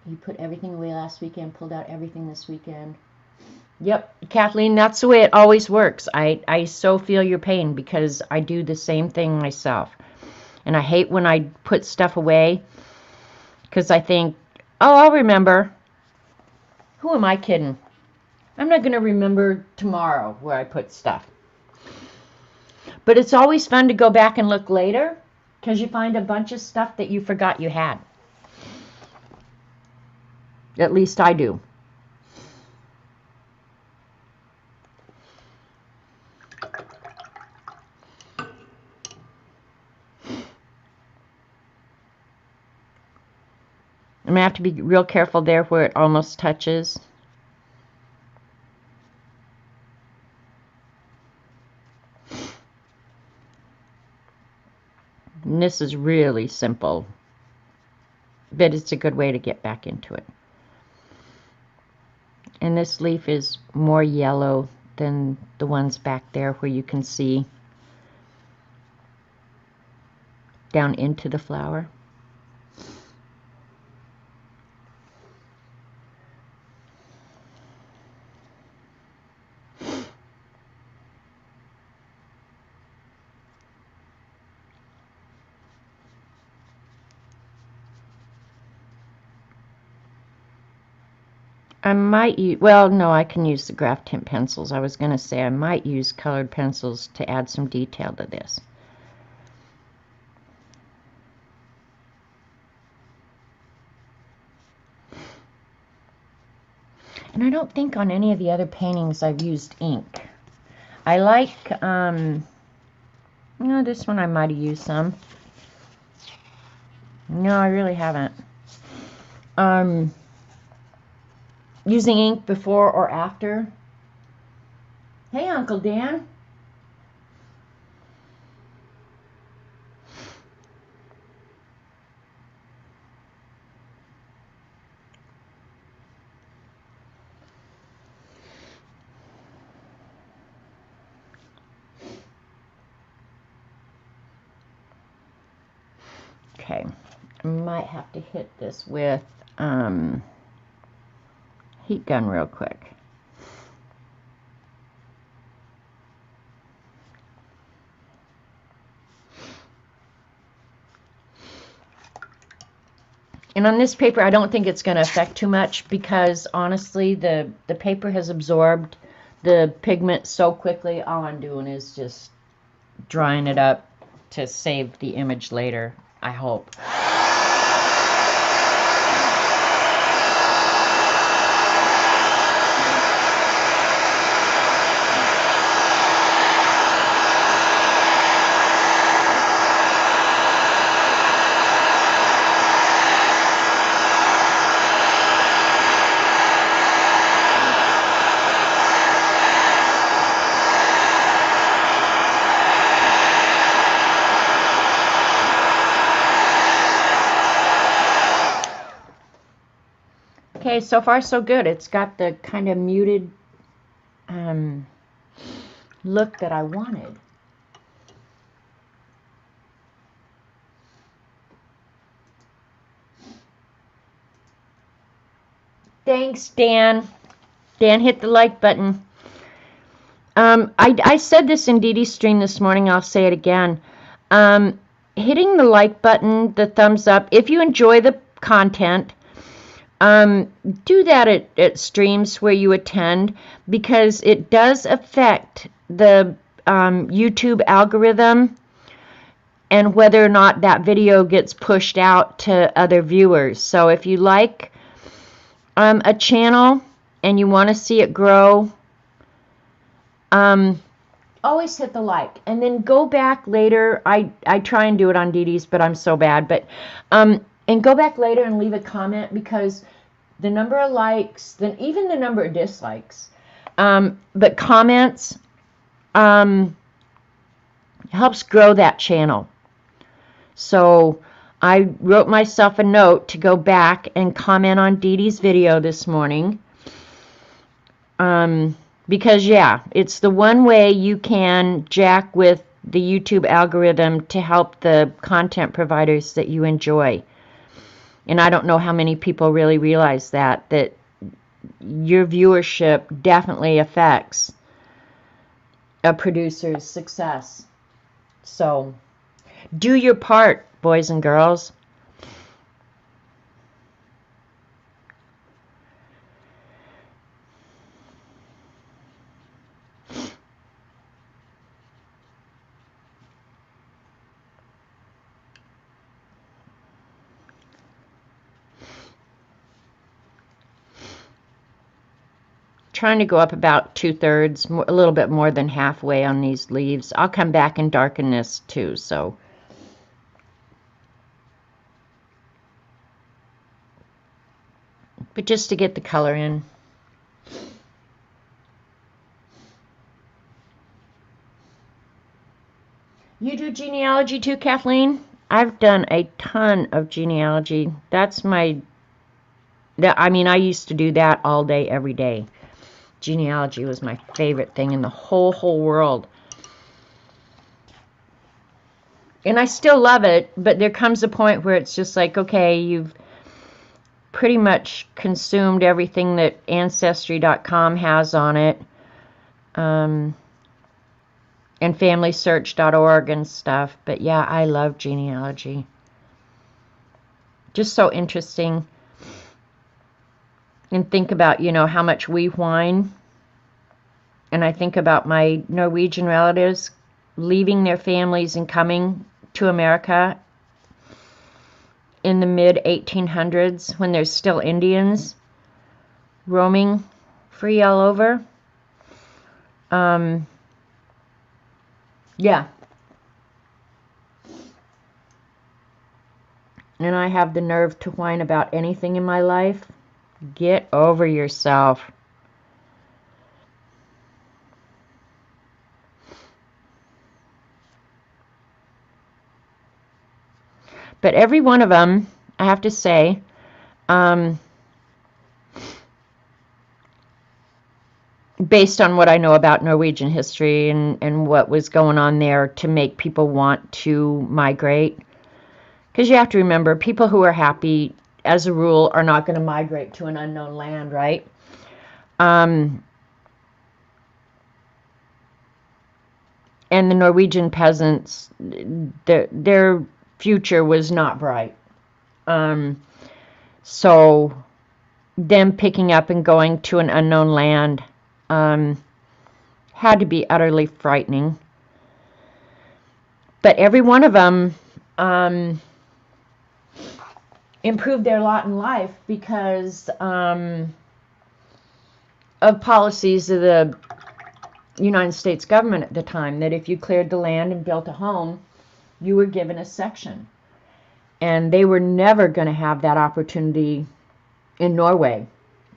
Speaker 1: You put everything away last weekend, pulled out everything this weekend. Yep, Kathleen, that's the way it always works. I so feel your pain because I do the same thing myself. And I hate when I put stuff away because I think, oh, I'll remember. Who am I kidding? I'm not going to remember tomorrow where I put stuff. But it's always fun to go back and look later because you find a bunch of stuff that you forgot you had. At least I do. I'm going to have to be real careful there where it almost touches. And this is really simple, but it's a good way to get back into it. And this leaf is more yellow than the ones back there where you can see down into the flower. I might use, well, no, I can use the graph tint pencils. I was going to say I might use colored pencils to add some detail to this. And I don't think on any of the other paintings I've used ink. I like, no, this one I might have used some. No, I really haven't. Using ink before or after. Hey, Uncle Dan. Okay, I might have to hit this with heat gun real quick. And on this paper, I don't think it's going to affect too much because honestly, the paper has absorbed the pigment so quickly. All I'm doing is just drying it up to save the image later, I hope. Okay, so far so good. It's got the kind of muted look that I wanted. Thanks, Dan. Dan hit the like button. I said this in Dee Dee's stream this morning. I'll say it again. Hitting the like button, the thumbs up, if you enjoy the content, do that at streams where you attend, because it does affect the YouTube algorithm and whether or not that video gets pushed out to other viewers. So if you like a channel and you want to see it grow, always hit the like, and then go back later. I try and do it on Dee Dee's, but I'm so bad. But and go back later and leave a comment, because the number of likes, then even the number of dislikes, but comments helps grow that channel. So I wrote myself a note to go back and comment on Dee Dee's video this morning. Because, yeah, it's the one way you can jack with the YouTube algorithm to help the content providers that you enjoy. And I don't know how many people really realize that your viewership definitely affects a producer's success. So, do your part, boys and girls. Trying to go up about 2/3, a little bit more than halfway on these leaves. I'll come back and darken this too, so. But just to get the color in. You do genealogy too, Kathleen? I've done a ton of genealogy. That's I used to do that all day, every day. Genealogy was my favorite thing in the whole world. And I still love it, but there comes a point where it's just like, okay, you've pretty much consumed everything that Ancestry.com has on it, and FamilySearch.org and stuff. But yeah, I love genealogy. Just so interesting. and think about, you know, how much we whine. And I think about my Norwegian relatives leaving their families and coming to America in the mid-1800s when there's still Indians roaming free all over. Yeah. And I have the nerve to whine about anything in my life. Get over yourself. But every one of them, I have to say, based on what I know about Norwegian history and what was going on there to make people want to migrate. Because you have to remember, people who are happy, as a rule, are not going to migrate to an unknown land, right? And the Norwegian peasants, their future was not bright. So them picking up and going to an unknown land had to be utterly frightening. But every one of them improved their lot in life because of policies of the United States government at the time, that if you cleared the land and built a home, you were given a section. And they were never going to have that opportunity in Norway.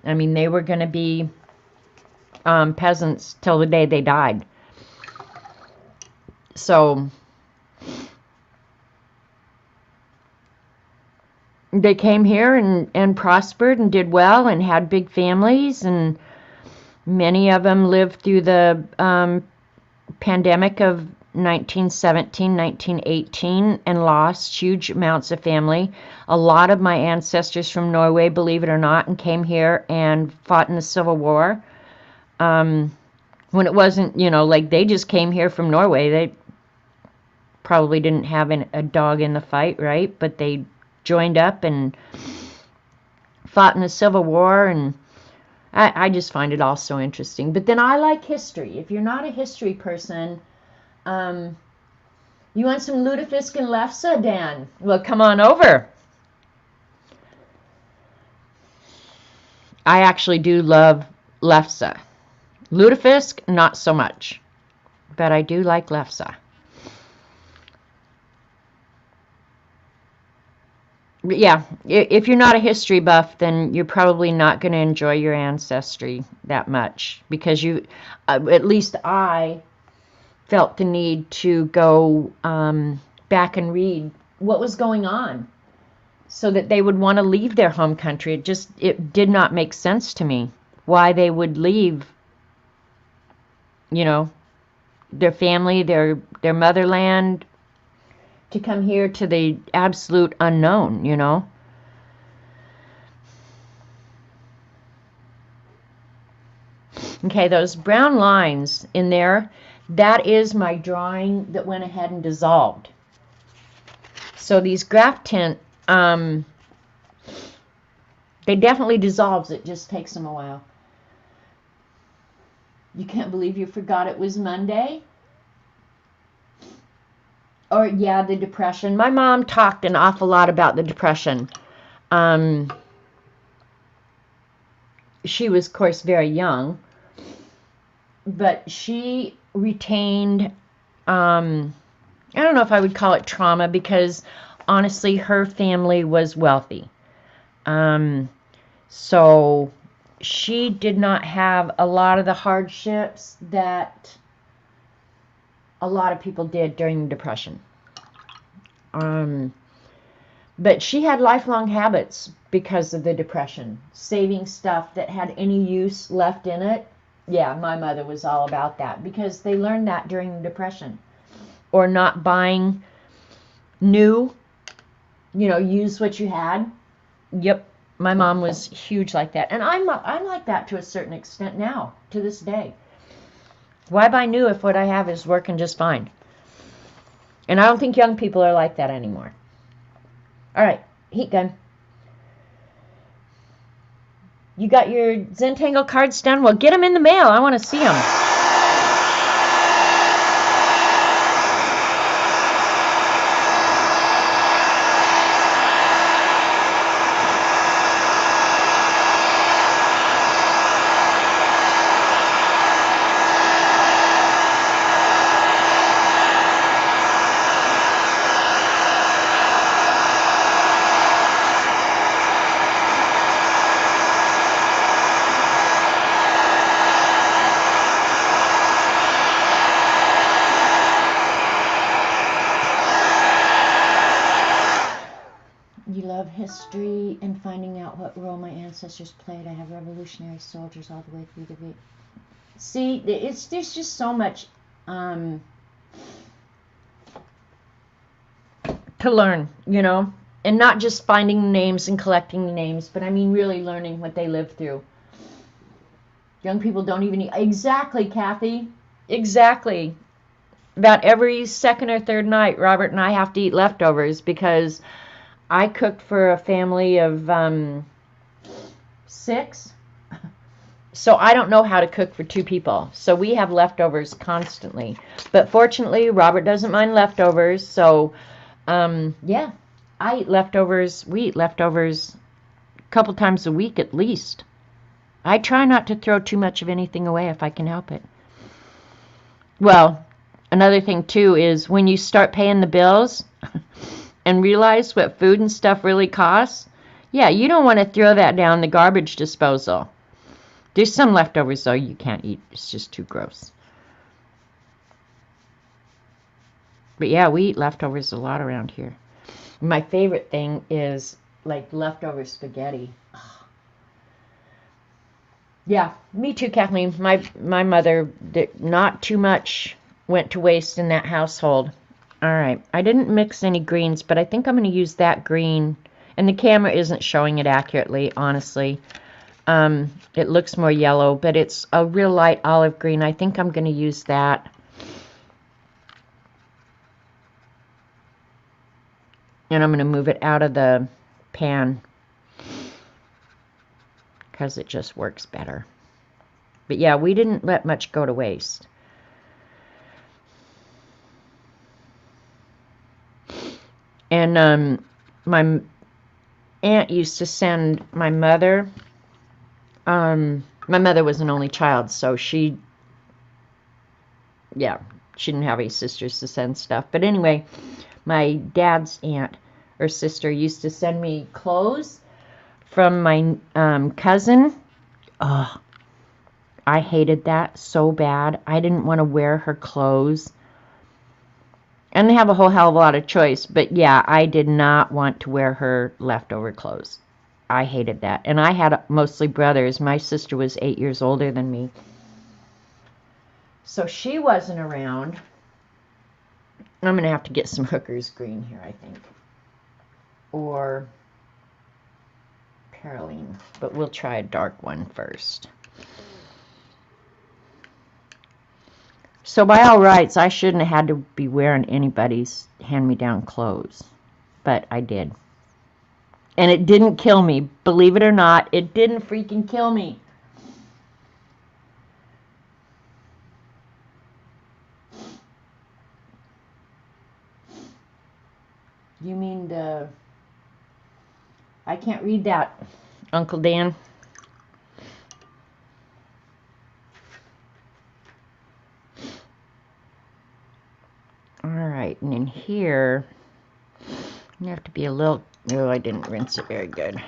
Speaker 1: I mean, they were going to be peasants till the day they died. So they came here and prospered and did well and had big families, and many of them lived through the pandemic of 1917, 1918 and lost huge amounts of family. A lot of my ancestors from Norway, believe it or not, and came here and fought in the Civil War. When it wasn't, you know, like they just came here from Norway. They probably didn't have a dog in the fight, right? But they joined up and fought in the Civil War, and I just find it all so interesting. But then I like history. If you're not a history person, you want some lutefisk and lefse, Dan? Well, come on over. I actually do love lefse. Lutefisk, not so much. But I do like lefse. Yeah, if you're not a history buff, then you're probably not going to enjoy your ancestry that much, because you, at least I, felt the need to go back and read what was going on so that they would want to leave their home country. It did not make sense to me why they would leave, you know, their family, their motherland, to come here to the absolute unknown, you know. Okay, those brown lines in there, that is my drawing that went ahead and dissolved. So these graph tint, they definitely dissolves. It just takes them a while. You can't believe you forgot it was Monday? Or, yeah, the Depression. My mom talked an awful lot about the Depression. She was, of course, very young. But she retained, I don't know if I would call it trauma, because, honestly, her family was wealthy. So she did not have a lot of the hardships that a lot of people did during the Depression. But she had lifelong habits because of the Depression. Saving stuff that had any use left in it. Yeah, my mother was all about that, because they learned that during the Depression. Or not buying new, you know, use what you had. Yep, my mom was huge like that. And I'm like that to a certain extent now, to this day. Why buy new if what I have is working just fine? And I don't think young people are like that anymore. All right, heat gun. You got your Zentangle cards done? Well, get them in the mail. I want to see them. You love history and finding out what role my ancestors played. I have revolutionary soldiers all the way through the week. See, there's just so much to learn, you know, and not just finding names and collecting the names, but I mean really learning what they lived through. Young people don't even eat. Exactly, Kathy. Exactly. About every second or third night, Robert and I have to eat leftovers because I cooked for a family of 6. So I don't know how to cook for 2 people. So we have leftovers constantly. But fortunately, Robert doesn't mind leftovers. So, yeah, I eat leftovers. We eat leftovers a couple times a week at least. I try not to throw too much of anything away if I can help it. Well, another thing, too, is when you start paying the bills and realize what food and stuff really costs, yeah, you don't want to throw that down the garbage disposal. There's some leftovers, though, you can't eat. It's just too gross. But, yeah, we eat leftovers a lot around here. My favorite thing is, like, leftover spaghetti. Yeah, me too, Kathleen. My mother, not too much went to waste in that household. All right, I didn't mix any greens, but I think I'm going to use that green. And the camera isn't showing it accurately, honestly. It looks more yellow, but it's a real light olive green. I think I'm going to use that. And I'm going to move it out of the pan because it just works better. But yeah, we didn't let much go to waste. And my aunt used to send my mother. My mother was an only child, so she didn't have any sisters to send stuff. But anyway, my dad's aunt or sister used to send me clothes from my cousin. Oh, I hated that so bad. I didn't want to wear her clothes. And they have a whole hell of a lot of choice. But yeah, I did not want to wear her leftover clothes. I hated that. And I had mostly brothers. My sister was 8 years older than me. So she wasn't around. I'm going to have to get some Hooker's green here, I think. Or Paroline. But we'll try a dark one first. So by all rights, I shouldn't have had to be wearing anybody's hand-me-down clothes. But I did. And it didn't kill me. Believe it or not, it didn't freaking kill me. You mean the... I can't read that, Uncle Dan. Alright, and in here, you have to be a little... Oh, I didn't rinse it very good.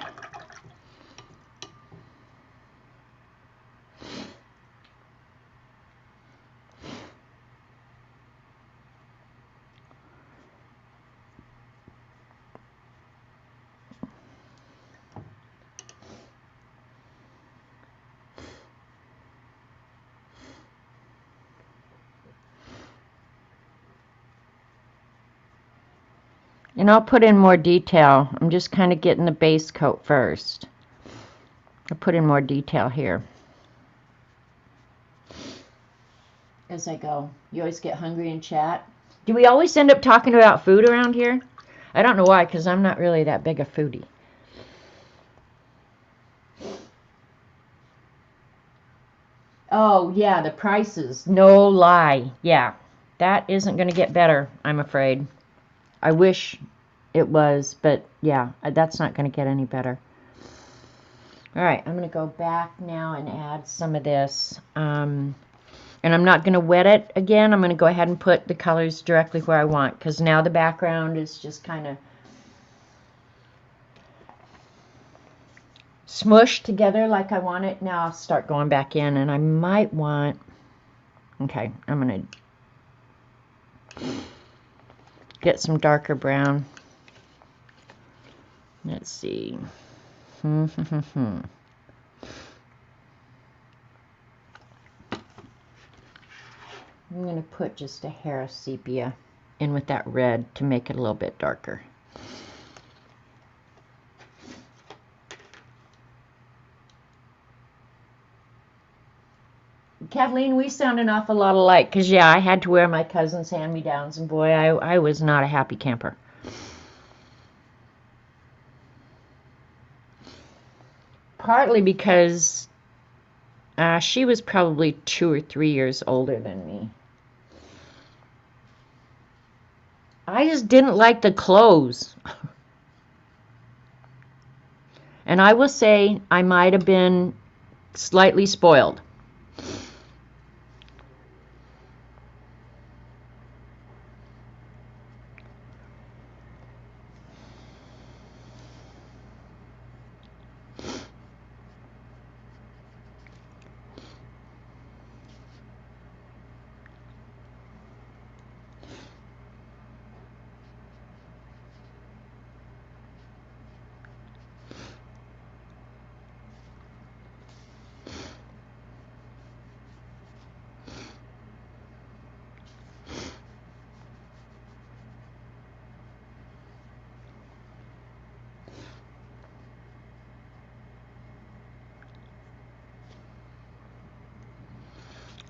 Speaker 1: And I'll put in more detail. I'm just kind of getting the base coat first. I'll put in more detail here. As I go. You always get hungry and chat. Do we always end up talking about food around here? I don't know why, because I'm not really that big a foodie. Oh, yeah, the prices. No lie. Yeah, that isn't going to get better, I'm afraid. I wish it was, but yeah, that's not going to get any better. All right, I'm going to go back now and add some of this. And I'm not going to wet it again. I'm going to go ahead and put the colors directly where I want, because now the background is just kind of smushed together like I want it. Now I'll start going back in, and I might want, okay, I'm going to get some darker brown. Let's see. I'm going to put just a hair of sepia in with that red to make it a little bit darker. Kathleen, we sound an awful lot alike, because, yeah, I had to wear my cousin's hand-me-downs, and boy, I was not a happy camper. Partly because she was probably 2 or 3 years older than me. I just didn't like the clothes. And I will say I might have been slightly spoiled.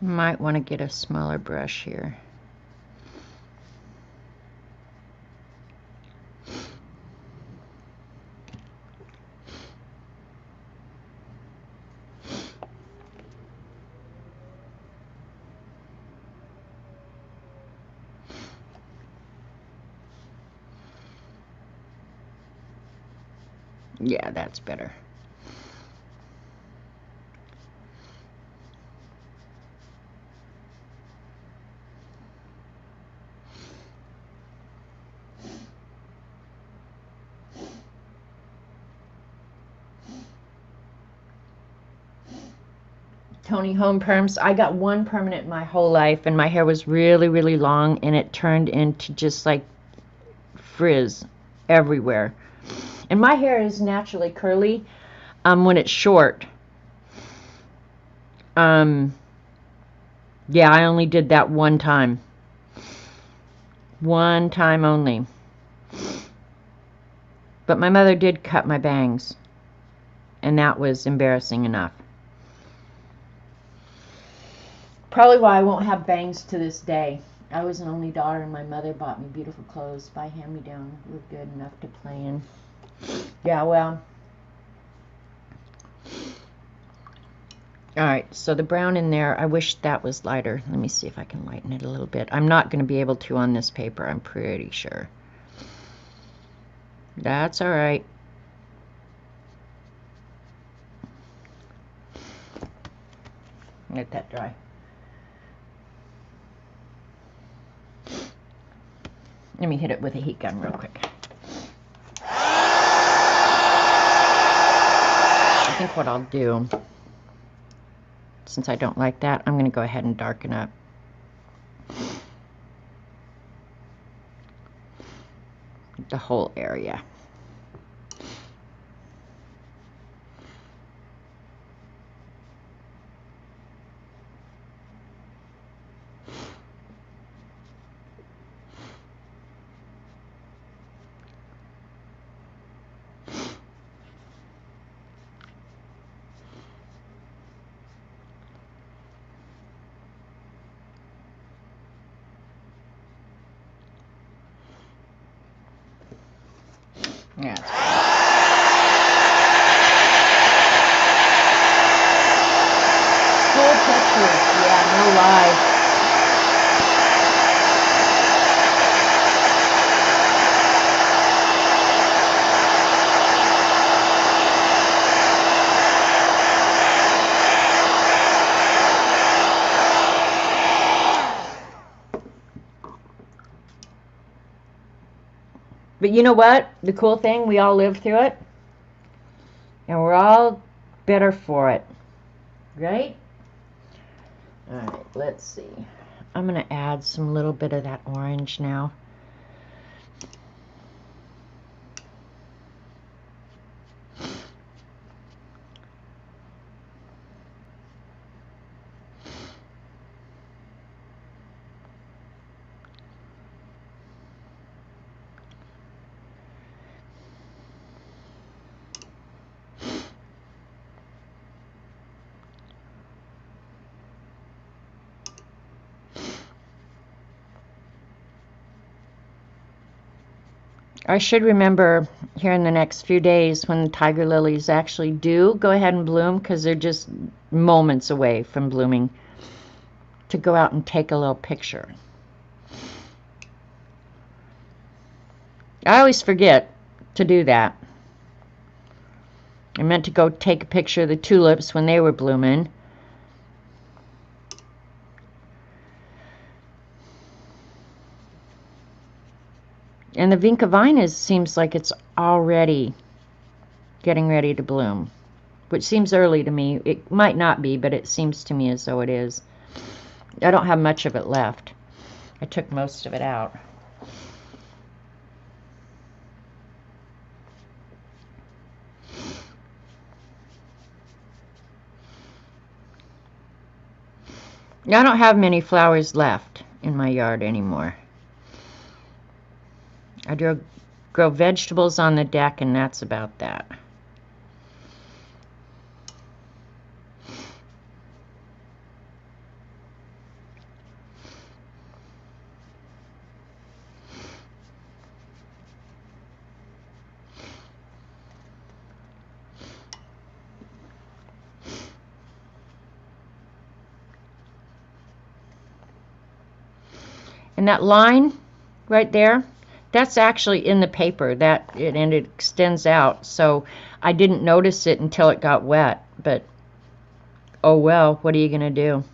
Speaker 1: Might want to get a smaller brush here. Yeah, that's better. Tony Home perms. I got one permanent my whole life, and my hair was really, really long, and it turned into just like frizz everywhere. And my hair is naturally curly when it's short. Yeah, I only did that one time. One time only. But my mother did cut my bangs, and that was embarrassing enough. Probably why I won't have bangs to this day. I was an only daughter, and my mother bought me beautiful clothes by hand-me-down. Were good enough to play in. Yeah, well. Alright, so the brown in there, I wish that was lighter. Let me see if I can lighten it a little bit. I'm not going to be able to on this paper, I'm pretty sure. That's alright. Let that dry. Let me hit it with a heat gun real quick. I think what I'll do, since I don't like that, I'm going to go ahead and darken up. The whole area. Yeah. Full picture But you know what? The cool thing, we all lived through it. And we're all better for it. Right? Alright, let's see. I'm going to add some little bit of that orange now. I should remember here in the next few days when the tiger lilies actually do go ahead and bloom, because they're just moments away from blooming, to go out and take a little picture. I always forget to do that. I meant to go take a picture of the tulips when they were blooming. And the Vinca vine seems like it's already getting ready to bloom, which seems early to me. It might not be, but it seems to me as though it is. I don't have much of it left. I took most of it out. I don't have many flowers left in my yard anymore. I grow vegetables on the deck, and that's about that. And that line right there, that's actually in the paper, and it extends out, so I didn't notice it until it got wet. But oh well, what are you gonna do?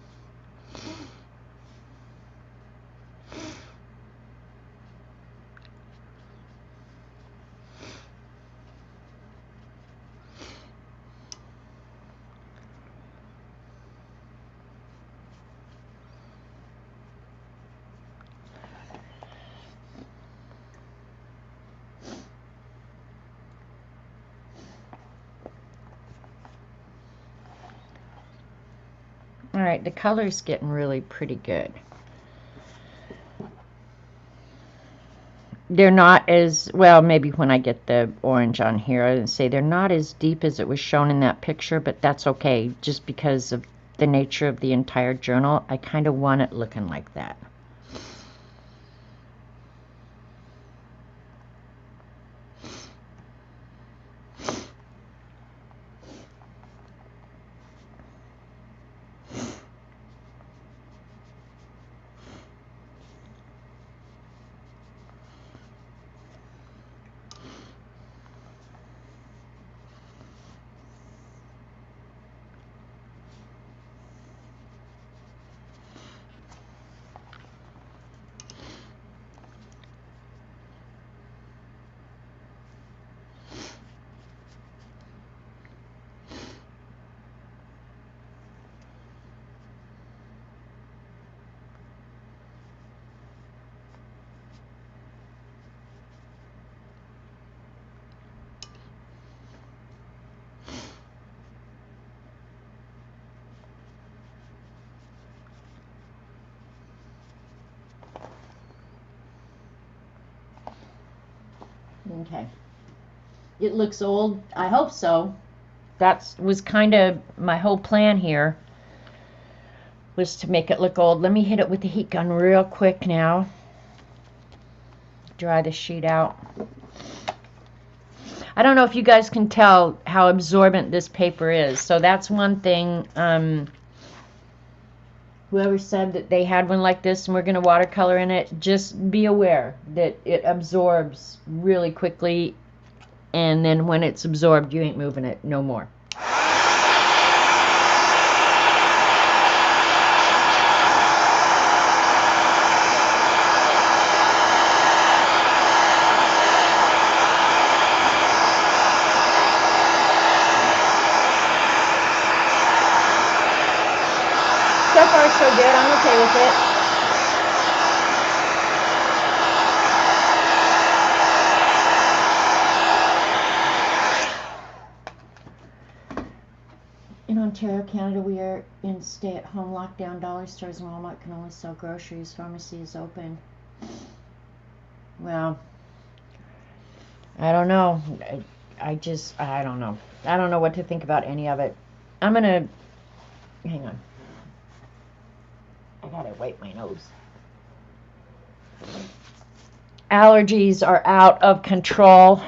Speaker 1: Alright, the color's getting really pretty good. They're not as, well, maybe when I get the orange on here, I would say they're not as deep as it was shown in that picture, but that's okay, just because of the nature of the entire journal. I kind of want it looking like that. Okay. It looks old. I hope so. That was kind of my whole plan here, was to make it look old. Let me hit it with the heat gun real quick now. Dry the sheet out. I don't know if you guys can tell how absorbent this paper is. So that's one thing. Whoever said that they had one like this and we're going to watercolor in it, just be aware that it absorbs really quickly, and then when it's absorbed, you ain't moving it no more. So far, so good. I'm okay with it. In Ontario, Canada, we are in stay-at-home lockdown. Dollar stores and Walmart can only sell groceries. Pharmacy is open. Well, I don't know. I don't know. I don't know what to think about any of it. I'm gonna, hang on. I gotta wipe my nose. Allergies are out of control.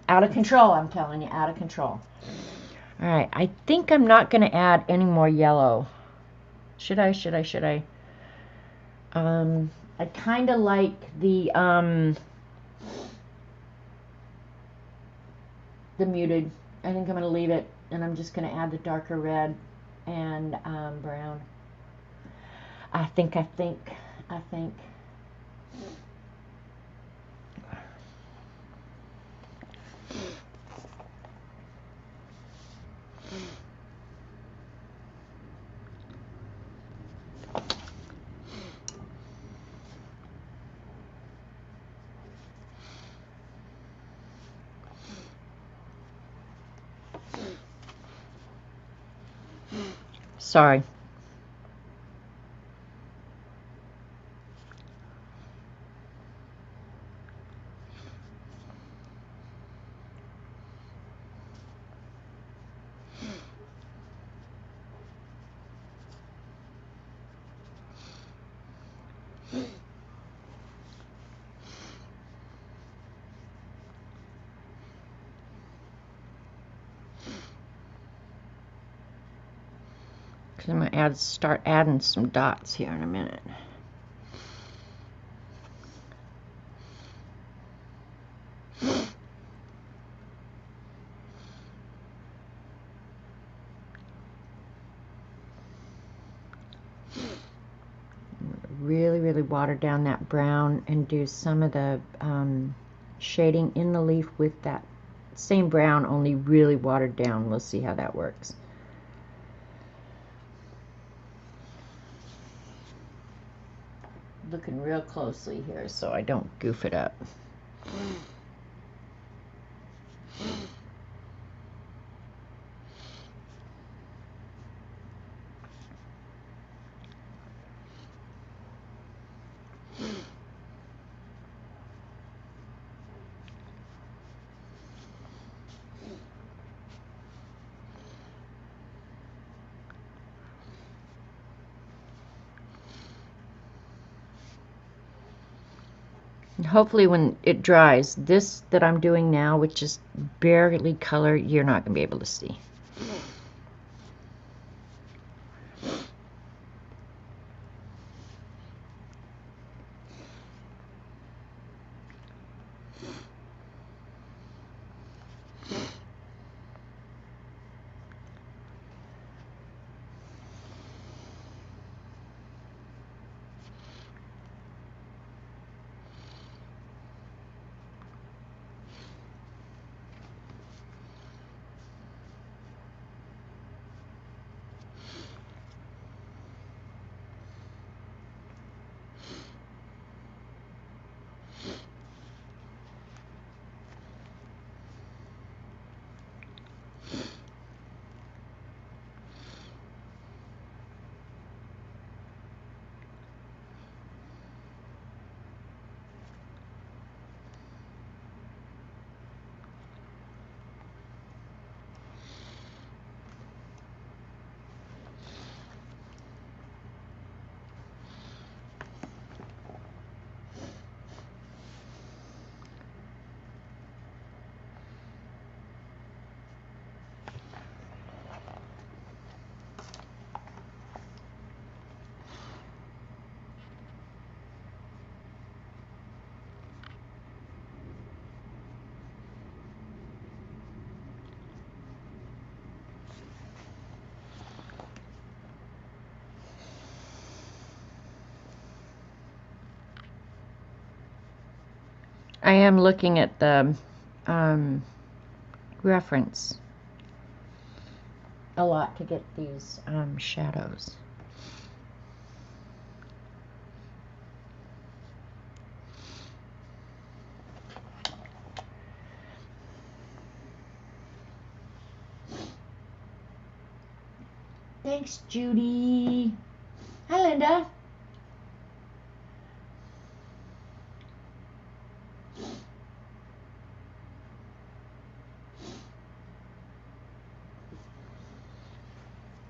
Speaker 1: Out of control, I'm telling you, out of control. All right, I think I'm not going to add any more yellow. Should I? I kind of like the muted. I think I'm going to leave it, and I'm just going to add the darker red and brown. I think. Sorry. Because I'm going to start adding some dots here in a minute. Really water down that brown and do some of the shading in the leaf with that same brown, only really watered down. We'll see how that works. Looking real closely here so I don't goof it up. Hopefully when it dries, this that I'm doing now, which is barely color, you're not going to be able to see. I am looking at the reference a lot to get these shadows. Thanks, Judy. Hi, Linda.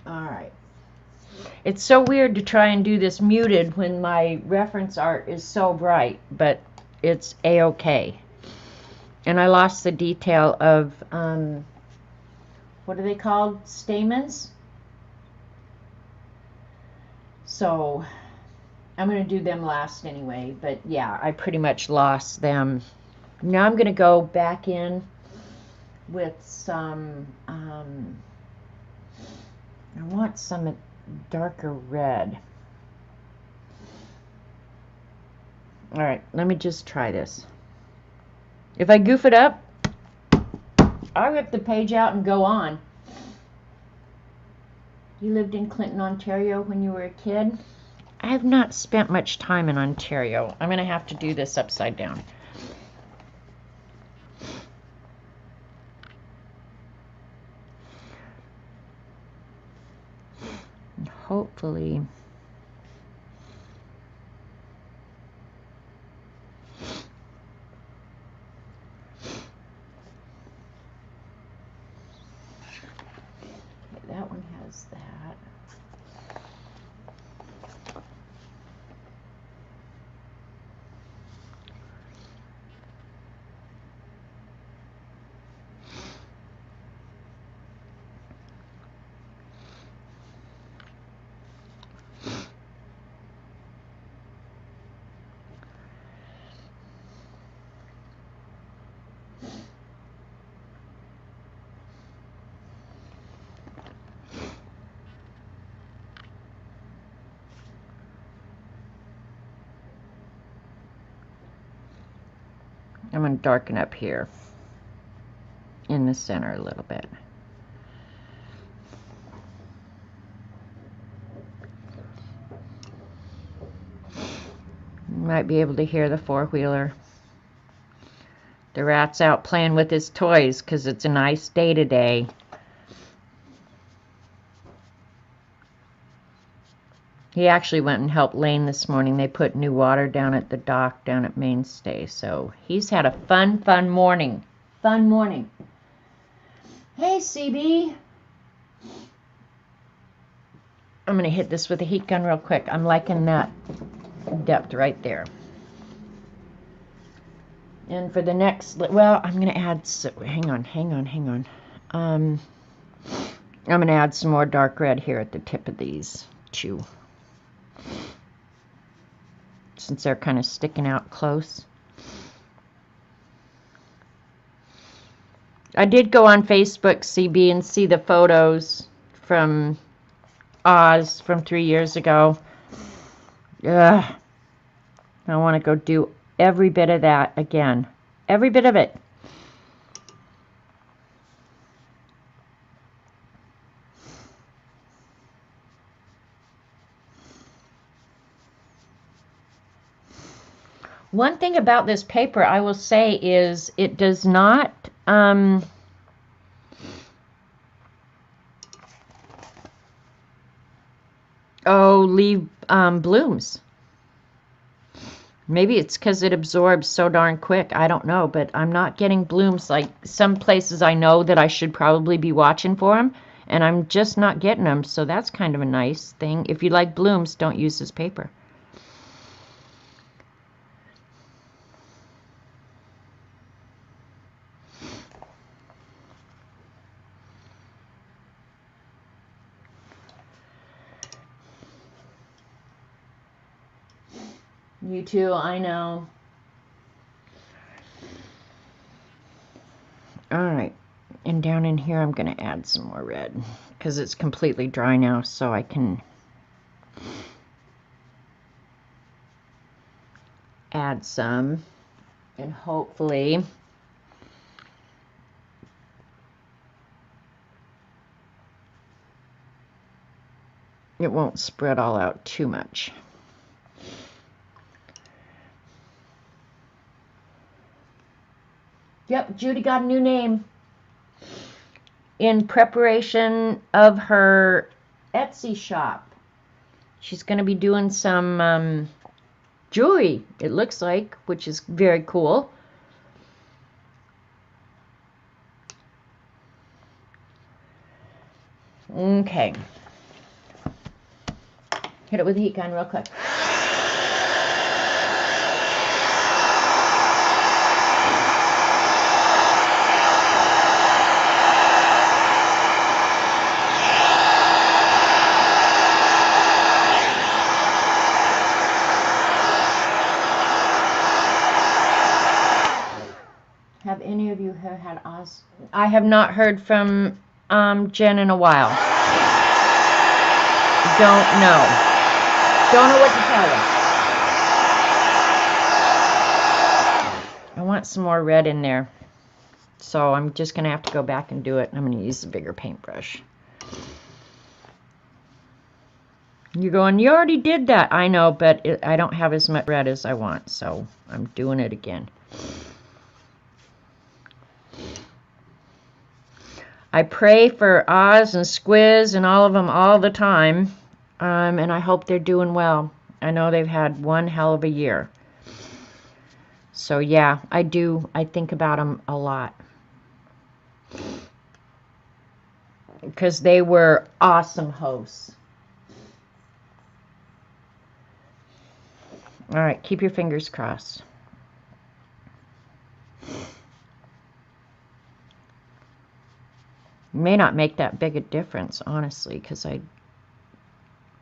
Speaker 1: All right. It's so weird to try and do this muted when my reference art is so bright, but it's a-okay. And I lost the detail of, what are they called? Stamens? So I'm going to do them last anyway, but yeah, I pretty much lost them. Now I'm going to go back in with some, I want some darker red. All right, let me just try this. If I goof it up, I'll rip the page out and go on. You lived in Clinton, Ontario when you were a kid? I have not spent much time in Ontario. I'm going to have to do this upside down. And hopefully... that one has that. I'm going to darken up here in the center a little bit. You might be able to hear the four-wheeler. The rat's out playing with his toys because it's a nice day today. He actually went and helped Lane this morning. They put new water down at the dock down at Mainstay. So he's had a fun morning. Fun morning. Hey, CB. I'm going to hit this with a heat gun real quick. I'm liking that depth right there. And for the next, well, I'm going to add, hang on. I'm going to add some more dark red here at the tip of these two, since they're kind of sticking out close. I did go on Facebook, CB, and see the photos from Oz from 3 years ago. Ugh. I want to go do every bit of that again. Every bit of it. One thing about this paper I will say is it does not leave blooms. Maybe it's because it absorbs so darn quick. I don't know, but I'm not getting blooms like some places I know that I should probably be watching for them, and I'm just not getting them, so that's kind of a nice thing. If you like blooms, don't use this paper. You too, I know. Alright, and down in here I'm going to add some more red because it's completely dry now, so I can add some, and hopefully it won't spread all out too much. Yep, Judy got a new name. In preparation of her Etsy shop. She's going to be doing some jewelry, it looks like, which is very cool. Okay. Hit it with the heat gun real quick. Have any of you had Oz? I have not heard from Jen in a while. Don't know. Don't know what to tell you. I want some more red in there. So I'm just going to have to go back and do it. I'm going to use a bigger paintbrush. You're going, you already did that. I know, but I don't have as much red as I want. So I'm doing it again. I pray for Oz and Squiz and all of them all the time, and I hope they're doing well. I know they've had one hell of a year. So yeah, I do. I think about them a lot. Because they were awesome hosts. All right, keep your fingers crossed. May not make that big a difference, honestly, because I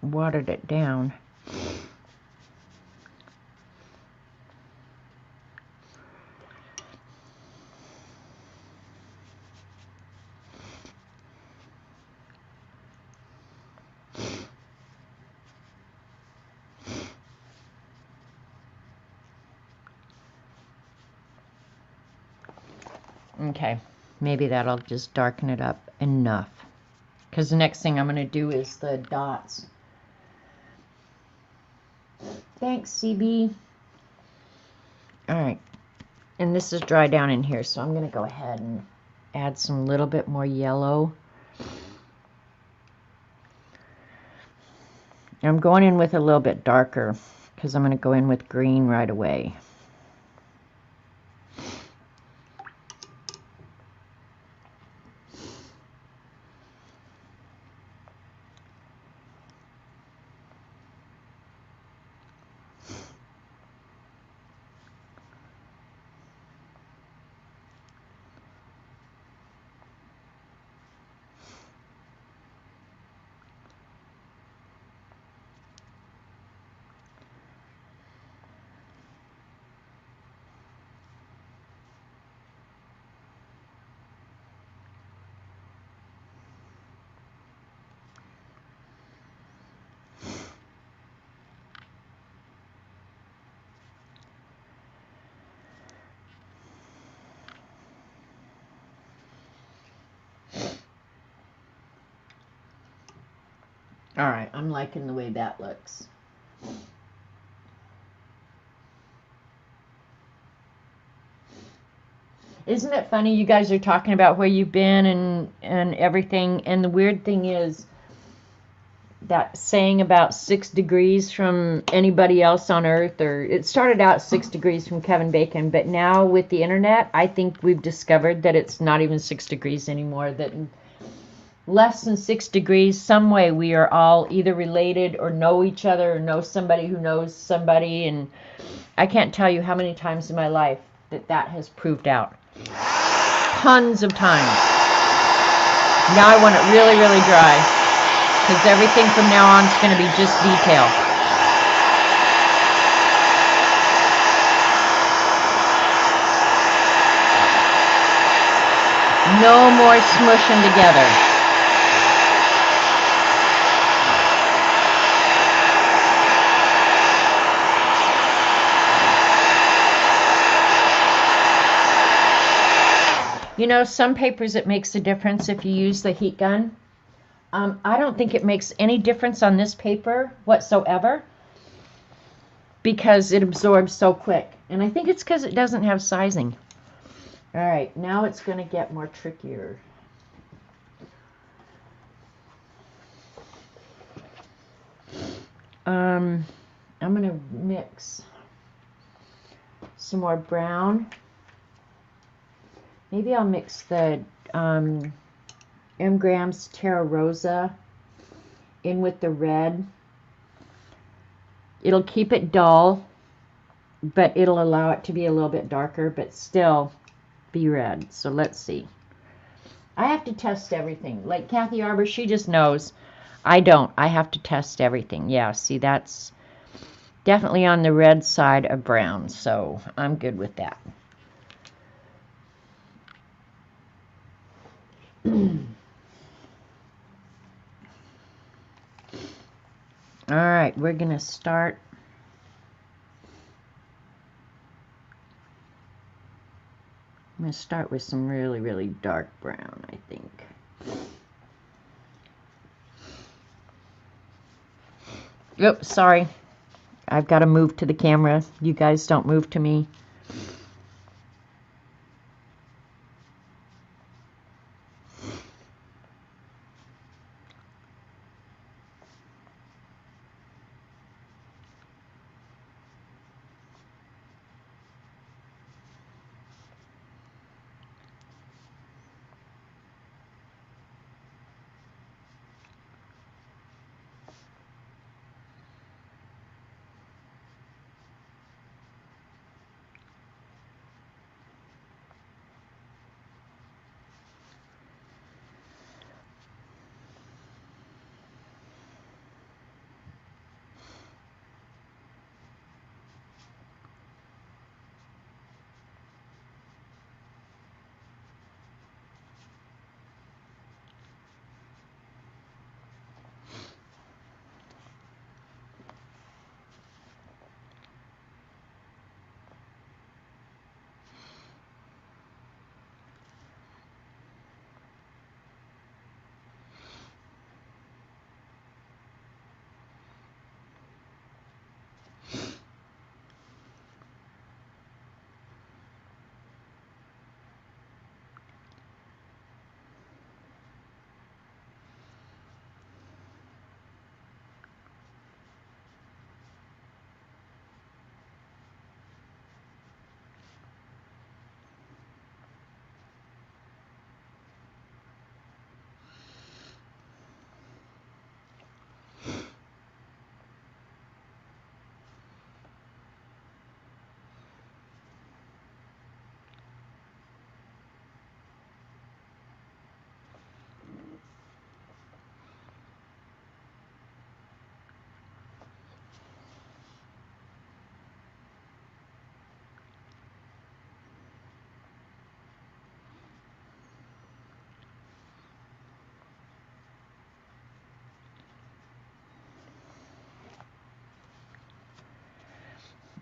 Speaker 1: watered it down. Okay, maybe that'll just darken it up enough. Because the next thing I'm going to do is the dots. Thanks, CB. Alright, and this is dry down in here, so I'm going to go ahead and add some little bit more yellow. I'm going in with a little bit darker because I'm going to go in with green right away. Alright, I'm liking the way that looks. Isn't it funny you guys are talking about where you've been and everything, and the weird thing is that saying about 6 degrees from anybody else on earth, or it started out 6 degrees from Kevin Bacon, but now with the internet I think we've discovered that it's not even 6 degrees anymore, that less than 6 degrees, some way we are all either related or know each other or know somebody who knows somebody, and I can't tell you how many times in my life that has proved out. Tons of times. Now I want it really, really dry, because everything from now on is going to be just detail. No more smushing together. You know, some papers it makes a difference if you use the heat gun. I don't think it makes any difference on this paper whatsoever because it absorbs so quick. And I think it's because it doesn't have sizing. All right, now it's going to get more trickier. I'm going to mix some more brown. Maybe I'll mix the M. Graham's Terra Rosa in with the red. It'll keep it dull, but it'll allow it to be a little bit darker, but still be red. So let's see. I have to test everything. Like Kathy Arbor, she just knows. I don't. I have to test everything. Yeah, see, that's definitely on the red side of brown, so I'm good with that. All right, we're going to start. I'm going to start with some really, really dark brown, I think. Yep, sorry. I've got to move to the camera. You guys don't move to me.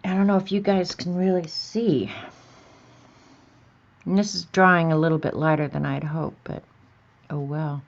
Speaker 1: I don't know if you guys can really see. And this is drawing a little bit lighter than I'd hoped, but oh well.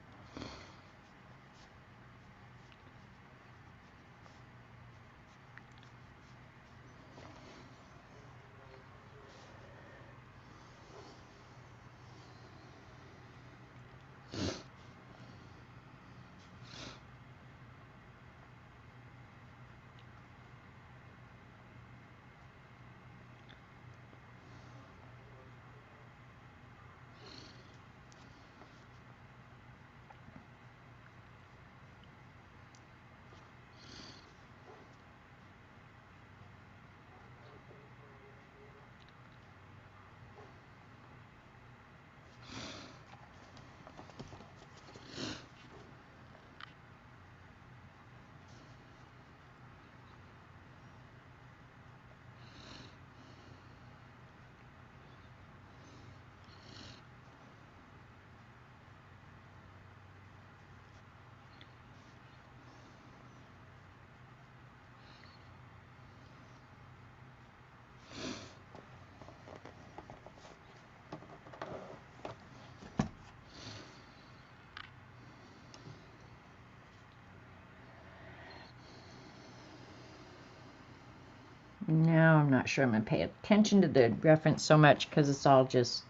Speaker 1: Now I'm not sure I'm going to pay attention to the reference so much because it's all just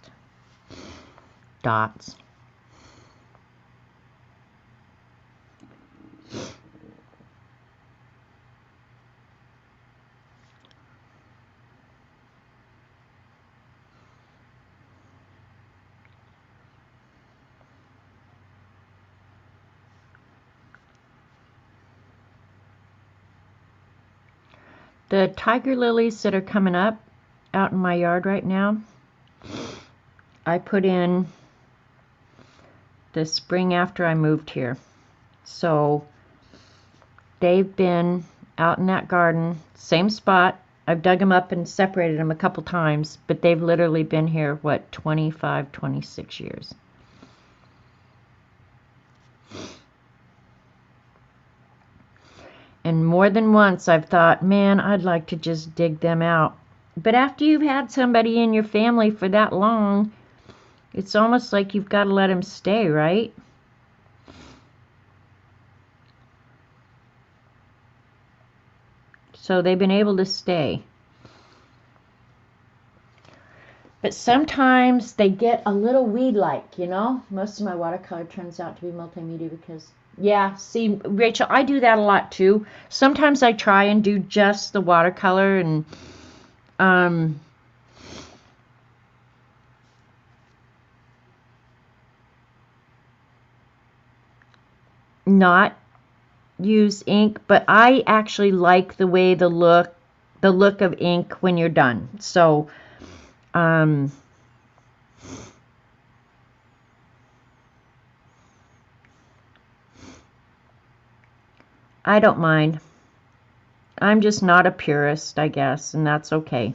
Speaker 1: dots. the tiger lilies that are coming up out in my yard right now, I put in the spring after I moved here. So they've been out in that garden, same spot. I've dug them up and separated them a couple times, but they've literally been here, what, 25, 26 years. And more than once I've thought, man, I'd like to just dig them out. But after you've had somebody in your family for that long, it's almost like you've got to let them stay, right? So they've been able to stay. But sometimes they get a little weed-like, you know? Most of my watercolor turns out to be multimedia because, yeah, see, Rachel, I do that a lot too. Sometimes I try and do just the watercolor and, not use ink, but I actually like the way the look of ink when you're done. So, I don't mind. I'm just not a purist, I guess, and that's okay.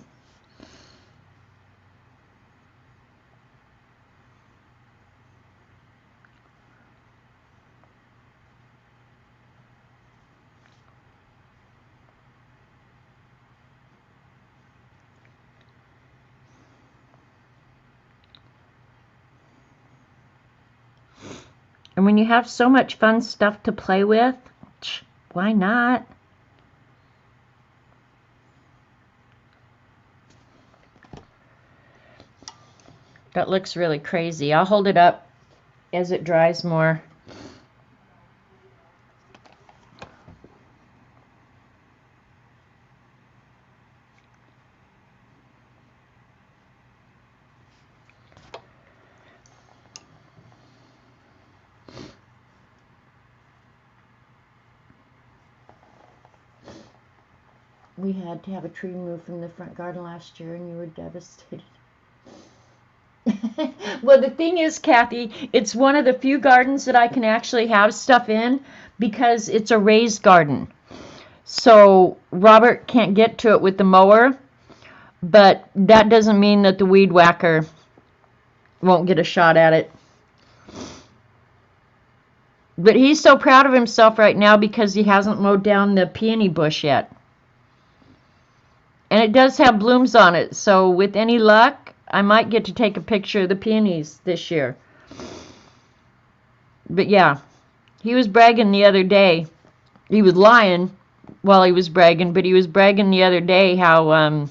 Speaker 1: And when you have so much fun stuff to play with, why not? That looks really crazy. I'll hold it up as it dries more. We had to have a tree removed from the front garden last year, and you were devastated. Well, the thing is, Kathy, it's one of the few gardens that I can actually have stuff in because it's a raised garden. So Robert can't get to it with the mower, but that doesn't mean that the weed whacker won't get a shot at it. But he's so proud of himself right now because he hasn't mowed down the peony bush yet. And it does have blooms on it, so with any luck, I might get to take a picture of the peonies this year. But yeah, he was bragging the other day. He was lying while he was bragging, but he was bragging the other day how,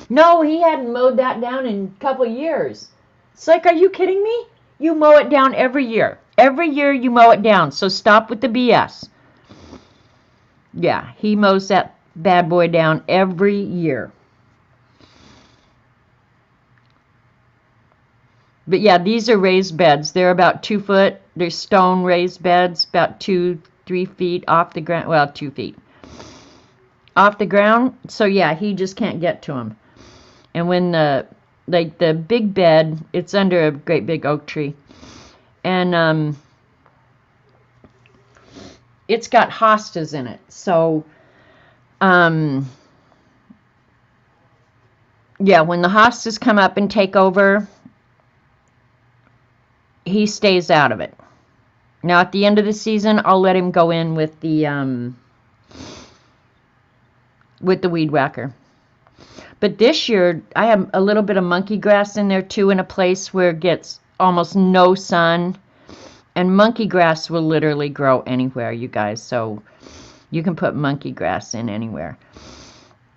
Speaker 1: no, he hadn't mowed that down in a couple years. It's like, are you kidding me? You mow it down every year. Every year you mow it down, so stop with the BS. Yeah, he mows that bad boy down every year. But yeah, these are raised beds. They're about 2 foot. They're stone raised beds, about 2-3 feet off the ground. Well, 2 feet off the ground. So yeah, he just can't get to them. And when the big bed, it's under a great big oak tree, and it's got hostas in it. So yeah, when the hostas come up and take over, he stays out of it. Now at the end of the season, I'll let him go in with the weed whacker. But this year, I have a little bit of monkey grass in there too, in a place where it gets almost no sun. And monkey grass will literally grow anywhere, you guys. So you can put monkey grass in anywhere.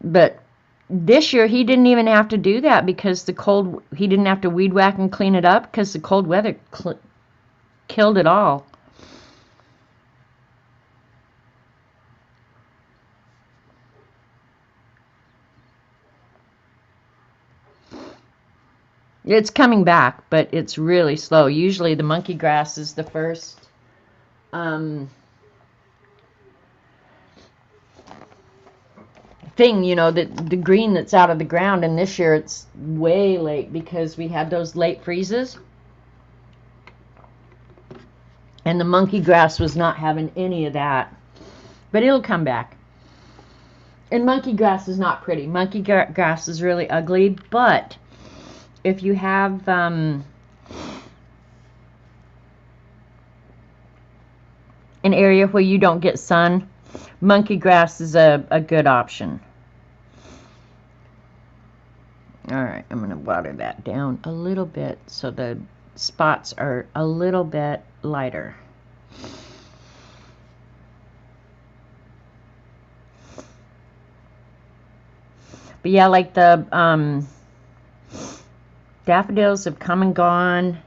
Speaker 1: But this year, he didn't even have to do that because he didn't have to weed whack and clean it up because the cold weather killed it all. It's coming back, but it's really slow. Usually the monkey grass is the first. If thing, you know, that the green that's out of the ground. And this year it's way late because we had those late freezes. And the monkey grass was not having any of that. But it'll come back. And monkey grass is not pretty. Monkey grass is really ugly. But if you have an area where you don't get sun, monkey grass is a good option. Alright, I'm going to water that down a little bit so the spots are a little bit lighter. But yeah, like the daffodils have come and gone.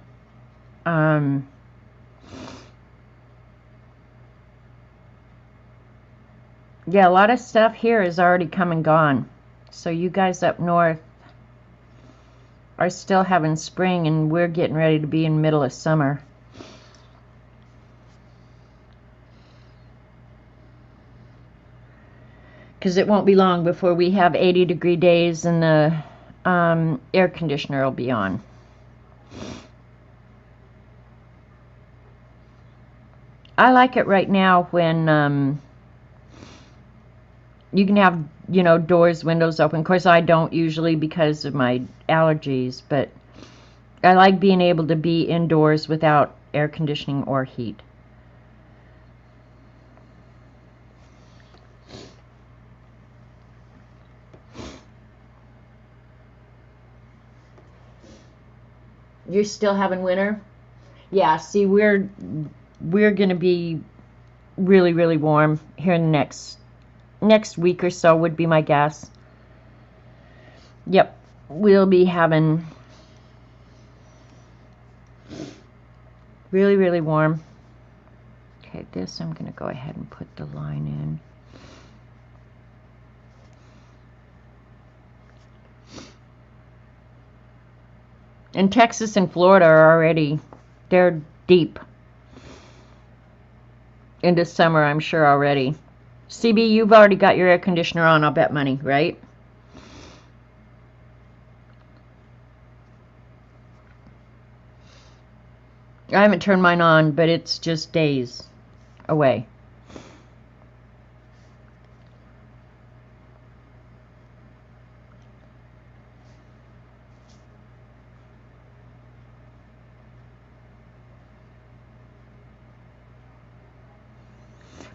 Speaker 1: Yeah, a lot of stuff here is already come and gone. So you guys up north are still having spring, and we're getting ready to be in the middle of summer. Because it won't be long before we have 80-degree days and the air conditioner will be on. I like it right now when you can have, you know, doors, windows open. Of course, I don't usually because of my allergies, but I like being able to be indoors without air conditioning or heat. You're still having winter? Yeah, see, we're going to be really, really warm here in the next week or so would be my guess. Yep, we'll be having really, really warm. Okay, this I'm going to go ahead and put the line in. And Texas and Florida are already, they're deep into summer, I'm sure, already. CB, you've already got your air conditioner on, I'll bet money, right? I haven't turned mine on, but it's just days away.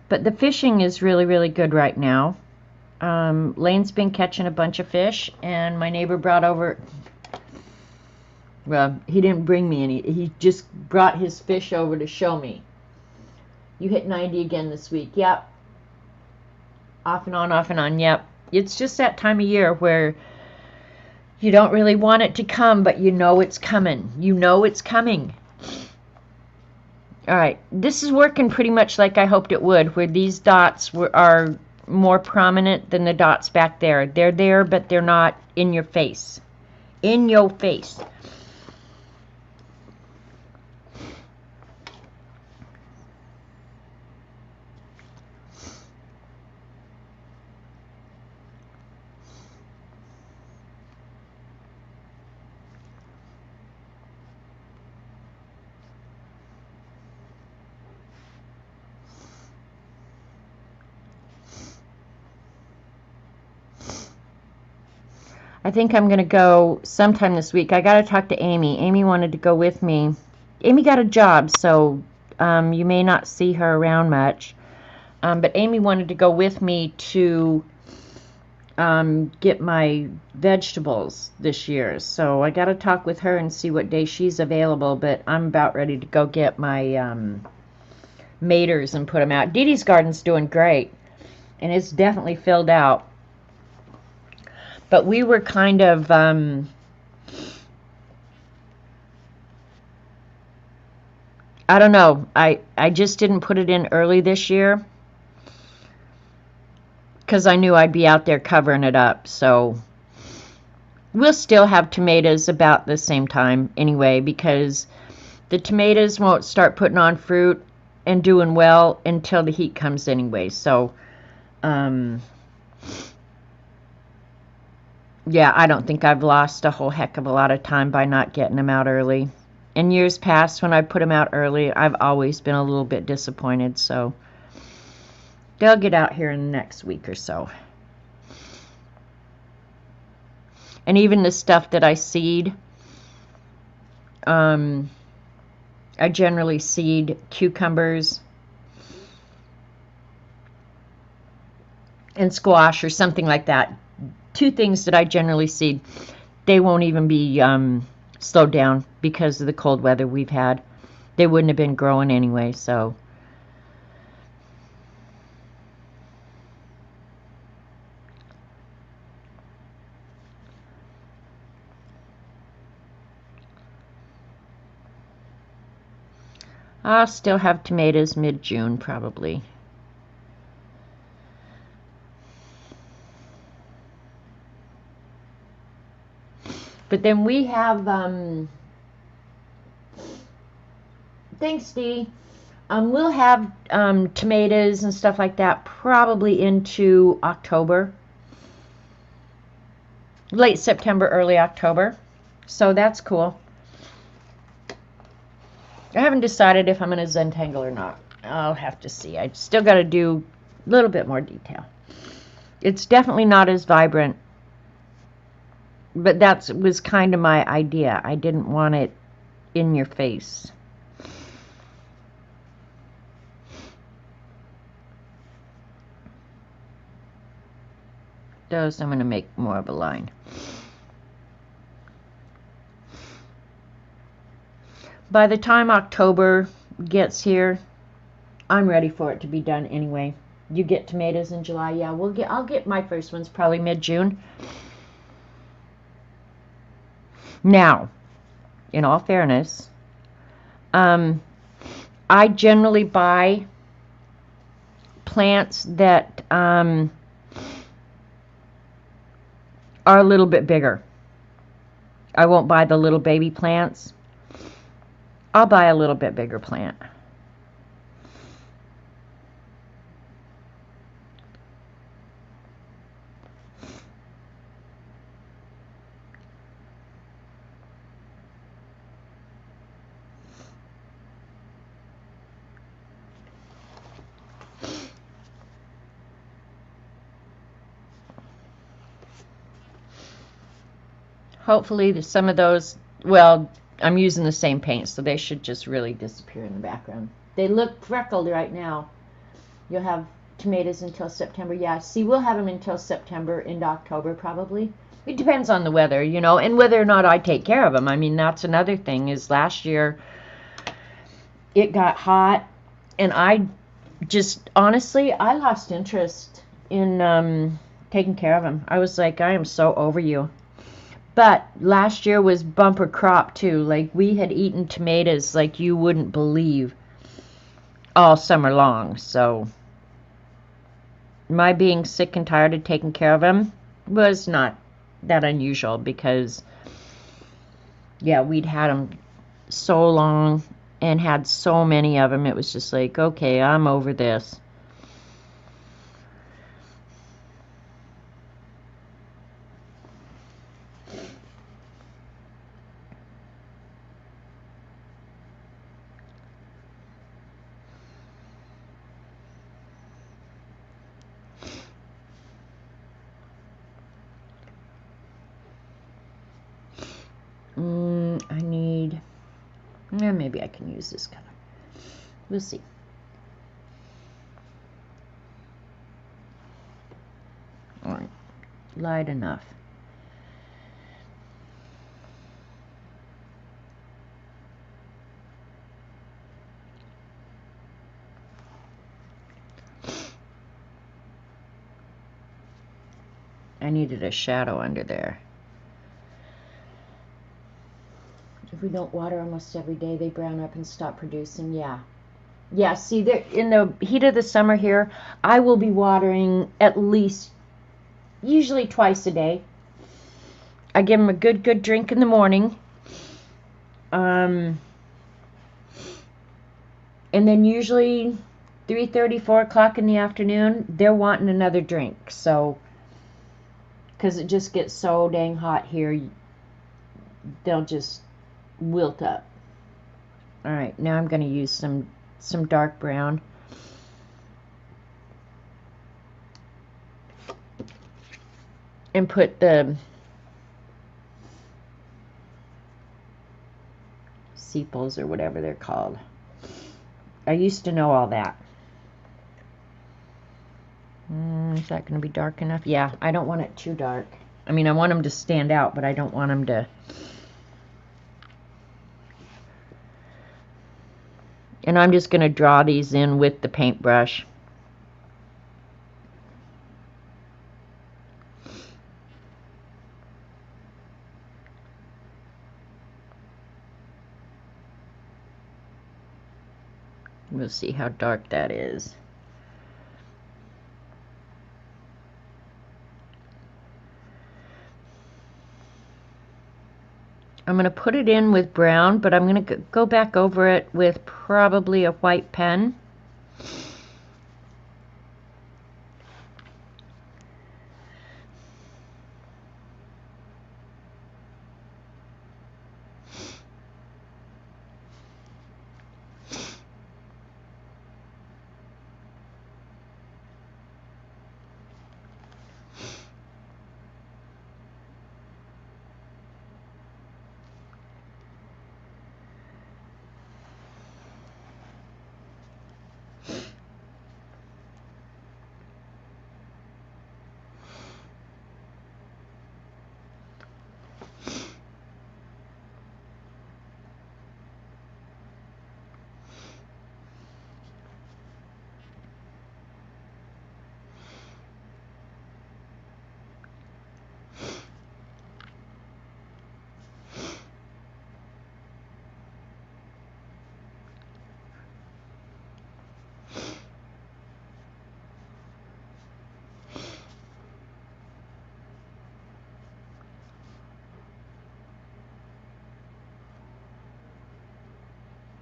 Speaker 1: But the fishing is really, really good right now. Lane's been catching a bunch of fish, and my neighbor brought over, well, he didn't bring me any, he just brought his fish over to show me. You hit 90 again this week. Yep. Off and on, yep. It's just that time of year where you don't really want it to come, but you know it's coming. You know it's coming. Alright, this is working pretty much like I hoped it would, where these dots are more prominent than the dots back there. They're there, but they're not in your face. In your face. I think I'm going to go sometime this week. I got to talk to Amy. Amy wanted to go with me. Amy got a job, so you may not see her around much. But Amy wanted to go with me to get my vegetables this year. So I got to talk with her and see what day she's available. But I'm about ready to go get my maters and put them out. Dee Dee's garden's doing great, and it's definitely filled out. But we were kind of, I don't know, I just didn't put it in early this year because I knew I'd be out there covering it up. So we'll still have tomatoes about the same time anyway, because the tomatoes won't start putting on fruit and doing well until the heat comes anyway. So, Yeah, I don't think I've lost a whole heck of a lot of time by not getting them out early. In years past, when I put them out early, I've always been a little bit disappointed, so they'll get out here in the next week or so. And even the stuff that I seed, I generally seed cucumbers and squash or something like that. Two things that I generally seed. They won't even be slowed down because of the cold weather we've had. They wouldn't have been growing anyway, so. I'll still have tomatoes mid-June probably. But then we have, thanks Dee, we'll have tomatoes and stuff like that probably into October. Late September, early October. So that's cool. I haven't decided if I'm going to Zentangle or not. I'll have to see. I still got to do a little bit more detail. It's definitely not as vibrant, but that was kind of my idea. I didn't want it in your face. Those I'm going to make more of a line. By the time October gets here, I'm ready for it to be done anyway. You get tomatoes in July, yeah. I'll get my first ones probably mid-June. Now, in all fairness, I generally buy plants that are a little bit bigger. I won't buy the little baby plants. I'll buy a little bit bigger plant. Hopefully some of those, well, I'm using the same paint, so they should just really disappear in the background. They look freckled right now. You'll have tomatoes until September. Yeah, see, we'll have them until September into October probably. It depends on the weather, you know, and whether or not I take care of them. I mean, that's another thing is last year it got hot, and I just, honestly, I lost interest in taking care of them. I was like, I am so over you. But last year was bumper crop too. Like, we had eaten tomatoes like you wouldn't believe all summer long. So my being sick and tired of taking care of them was not that unusual because, yeah, we'd had them so long and had so many of them. It was just like, okay, I'm over this. I need, maybe I can use this color. We'll see. All right, light enough. I needed a shadow under there. If we don't water almost every day, they brown up and stop producing. Yeah. Yeah, see, in the heat of the summer here, I will be watering at least, usually twice a day. I give them a good drink in the morning. And then usually 3:30, 4 o'clock in the afternoon, they're wanting another drink. So because it just gets so dang hot here, they'll just wilt up. All right, now I'm going to use some dark brown. And put the sepals or whatever they're called. I used to know all that. Is that going to be dark enough? Yeah, I don't want it too dark. I mean, I want them to stand out, but I don't want them to... And I'm just going to draw these in with the paintbrush. We'll see how dark that is. I'm going to put it in with brown, but I'm going to go back over it with probably a white pen.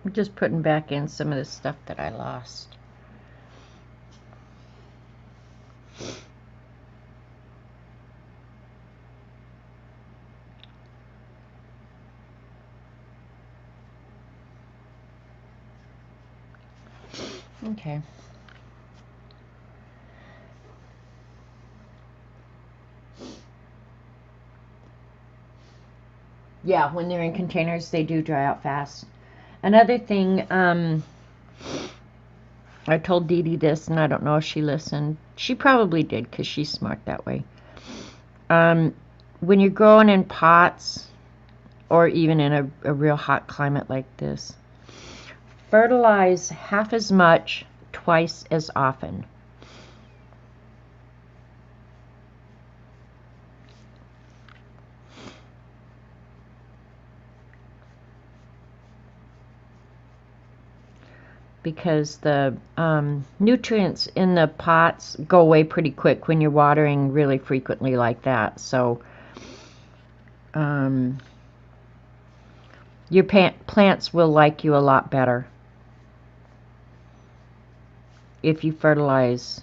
Speaker 1: I'm just putting back in some of the stuff that I lost. Okay. Yeah, when they're in containers, they do dry out fast. Another thing, I told Dee Dee this, and I don't know if she listened. She probably did, because she's smart that way. When you're growing in pots, or even in a real hot climate like this, fertilize half as much twice as often. Because the nutrients in the pots go away pretty quick when you're watering really frequently like that. So your plants will like you a lot better if you fertilize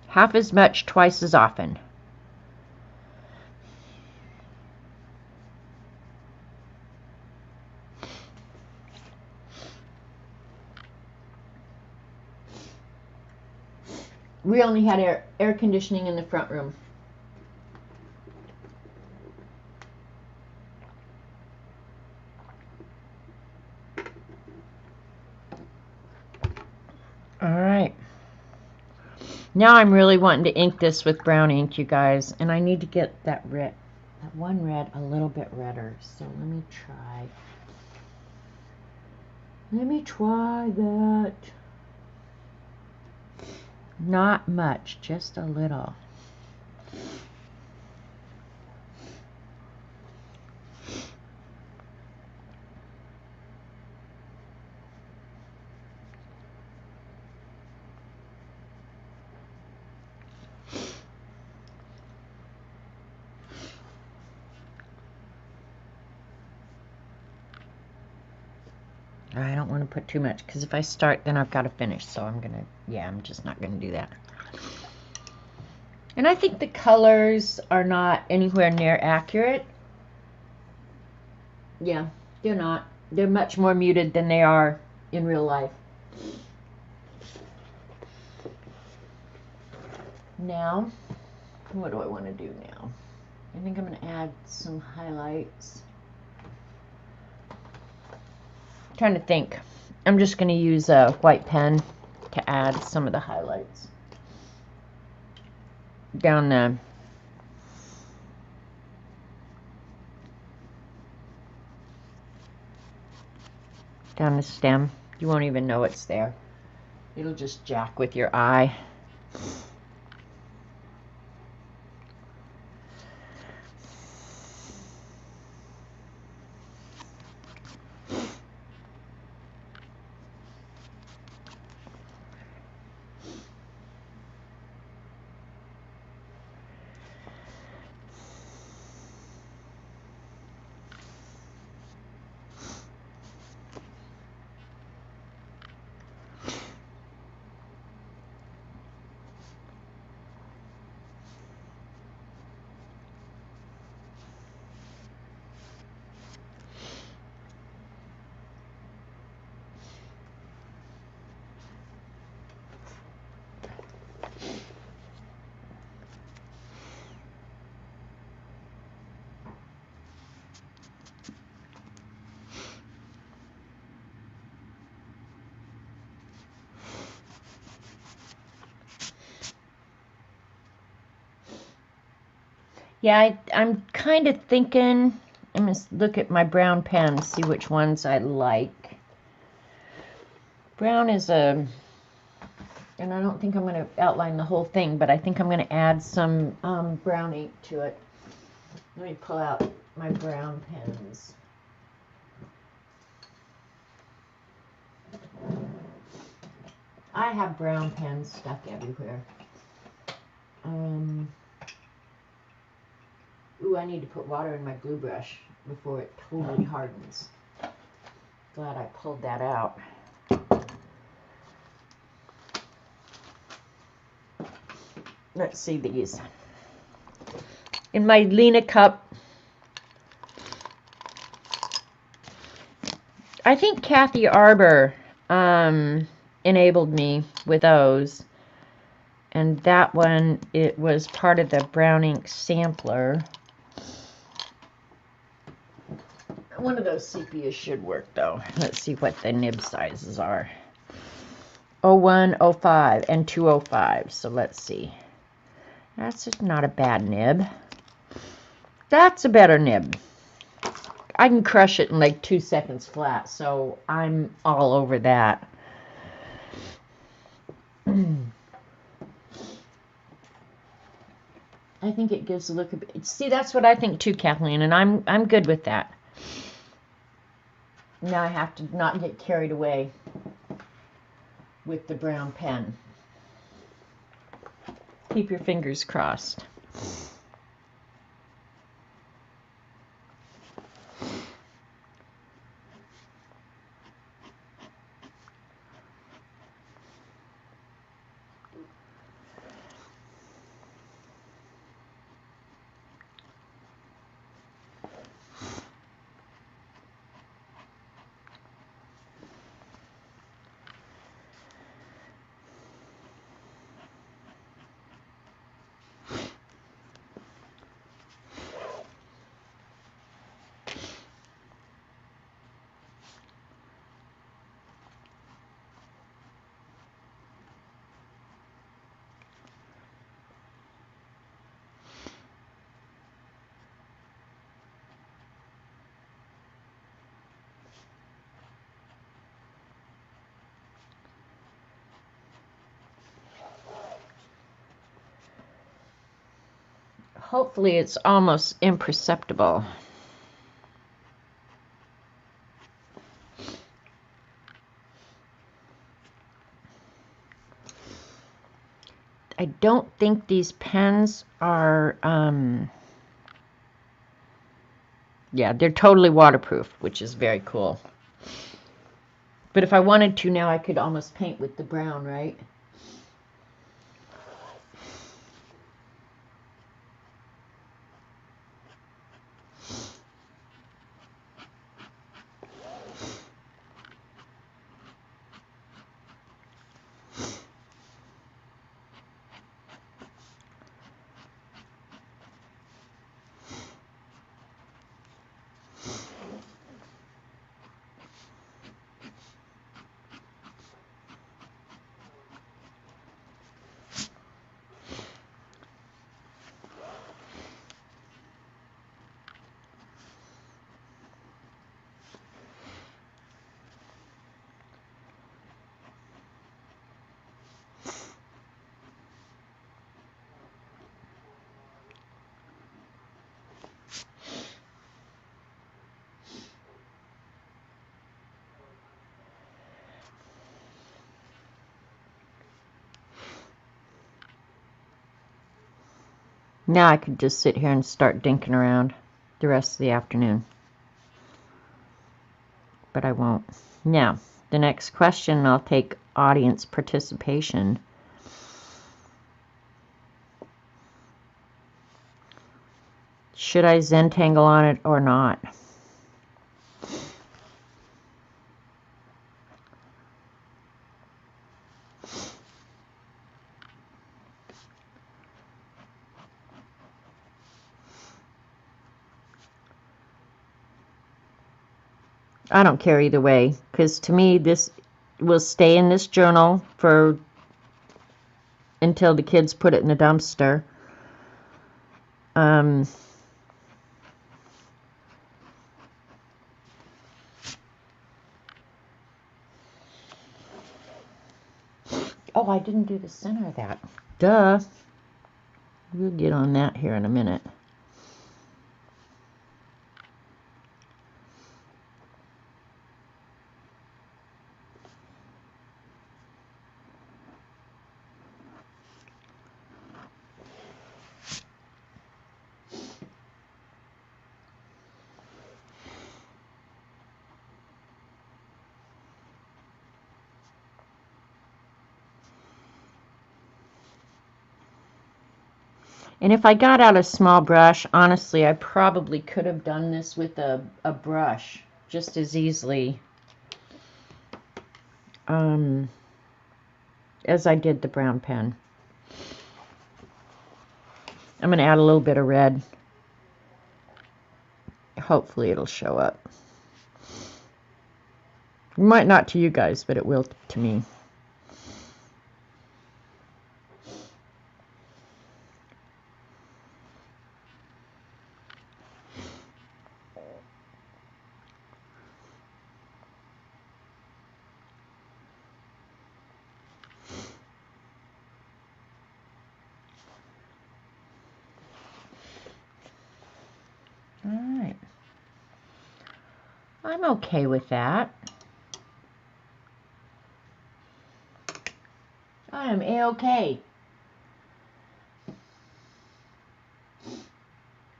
Speaker 1: half as much twice as often. We only had air conditioning in the front room. Alright. Now I'm really wanting to ink this with brown ink, you guys. And I need to get that one red a little bit redder. So let me try. Let me try that. Not much, just a little. I don't want to put too much, because if I start, then I've got to finish. So I'm just not going to do that. And I think the colors are not anywhere near accurate. Yeah, they're not. They're much more muted than they are in real life. Now, what do I want to do now? I think I'm going to add some highlights. I'm trying to think. I'm just going to use a white pen to add some of the highlights. Down the stem. You won't even know it's there. It'll just jack with your eye. Yeah, I'm kind of thinking, I'm going to look at my brown pen, see which ones I like. Brown is and I don't think I'm going to outline the whole thing, but I think I'm going to add some brown ink to it. Let me pull out my brown pens. I have brown pens stuck everywhere. Ooh, I need to put water in my glue brush before it totally hardens. Glad I pulled that out. Let's see these. In my Lena cup, I think Kathy Arbor enabled me with those. And that one, it was part of the brown ink sampler. One of those sepias should work though. Let's see what the nib sizes are. 01, 05, and 205. So let's see. That's not a bad nib. That's a better nib. I can crush it in like 2 seconds flat, so I'm all over that. I think it gives a look a bit. See, that's what I think too, Kathleen, and I'm good with that. Now I have to not get carried away with the brown pen. Keep your fingers crossed. Hopefully it's almost imperceptible. I don't think these pens are, yeah, they're totally waterproof, which is very cool. But if I wanted to now, I could almost paint with the brown, right? Now I could just sit here and start dinking around the rest of the afternoon. But I won't. Now, the next question, I'll take audience participation. Should I Zentangle on it or not? I don't care either way, because to me this will stay in this journal for until the kids put it in the dumpster. Oh, I didn't do the center of that. Duh. We'll get on that here in a minute. And if I got out a small brush, honestly, I probably could have done this with a brush just as easily as I did the brown pen. I'm going to add a little bit of red. Hopefully it'll show up. It might not to you guys, but it will to me. Alright. I'm okay with that. I am A-okay.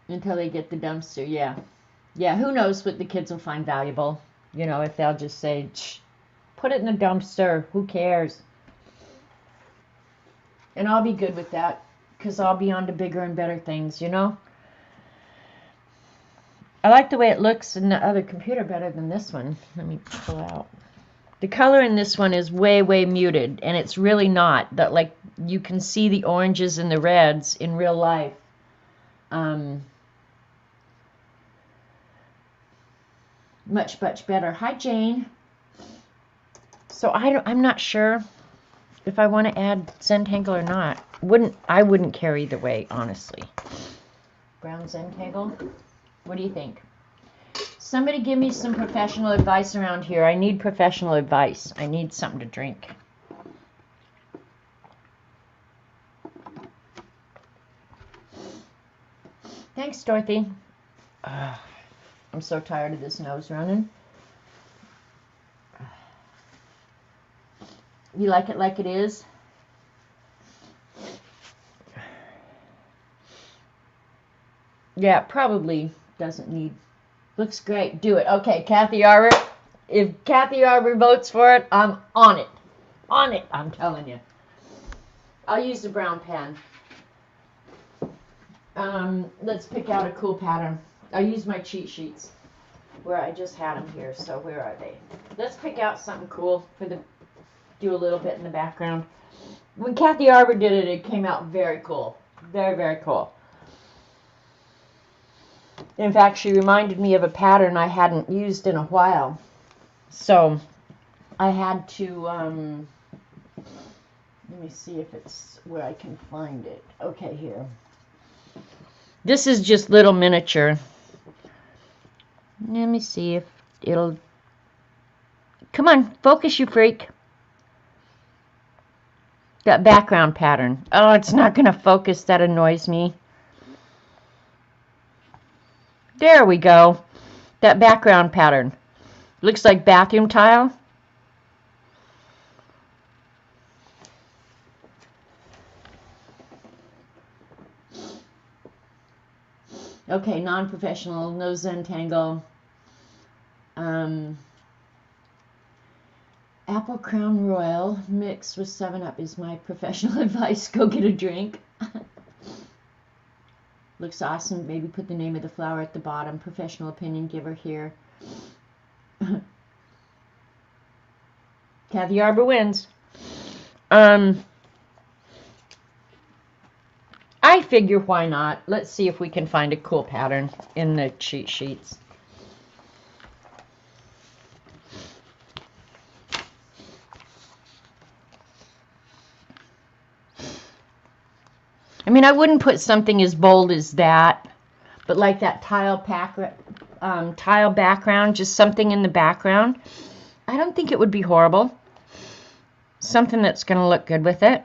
Speaker 1: Until they get the dumpster, yeah. Yeah, who knows what the kids will find valuable. You know, if they'll just say, put it in the dumpster, who cares? And I'll be good with that, because I'll be on to bigger and better things, you know? I like the way it looks in the other computer better than this one. Let me pull out. The color in this one is way, way muted, and it's really not. That, like, you can see the oranges and the reds in real life. Much, much better. Hi, Jane. So I'm not sure if I want to add Zentangle or not. I wouldn't care either way, honestly. Brown Zentangle. What do you think? Somebody give me some professional advice around here. I need professional advice. I need something to drink. Thanks, Dorothy. I'm so tired of this nose running. You like it is? Yeah, it probably doesn't need. Looks great. Do it. Okay, Kathy Arbor. If Kathy Arbor votes for it, I'm on it. On it, I'm telling you. I'll use the brown pen. Let's pick out a cool pattern. I'll use my cheat sheets where I just had them here. So where are they? Let's pick out something cool for the. Do a little bit in the background. When Kathy Arbor did it, it came out very cool. Very, very cool. In fact, she reminded me of a pattern I hadn't used in a while. So I had to, let me see if it's where I can find it. Okay, here. This is just little miniature. Let me see if it'll, come on, focus, you freak. That background pattern. Oh, it's not going to focus. That annoys me. There we go. That background pattern. Looks like bathroom tile. Okay, non-professional, no Zentangle. Apple Crown Royal mixed with 7-Up is my professional advice. Go get a drink. Looks awesome. Maybe put the name of the flower at the bottom. Professional opinion giver here. Kathy Arbor wins. I figure why not. Let's see if we can find a cool pattern in the cheat sheets. I mean, I wouldn't put something as bold as that, but like that tile background, just something in the background. I don't think it would be horrible. Something that's going to look good with it.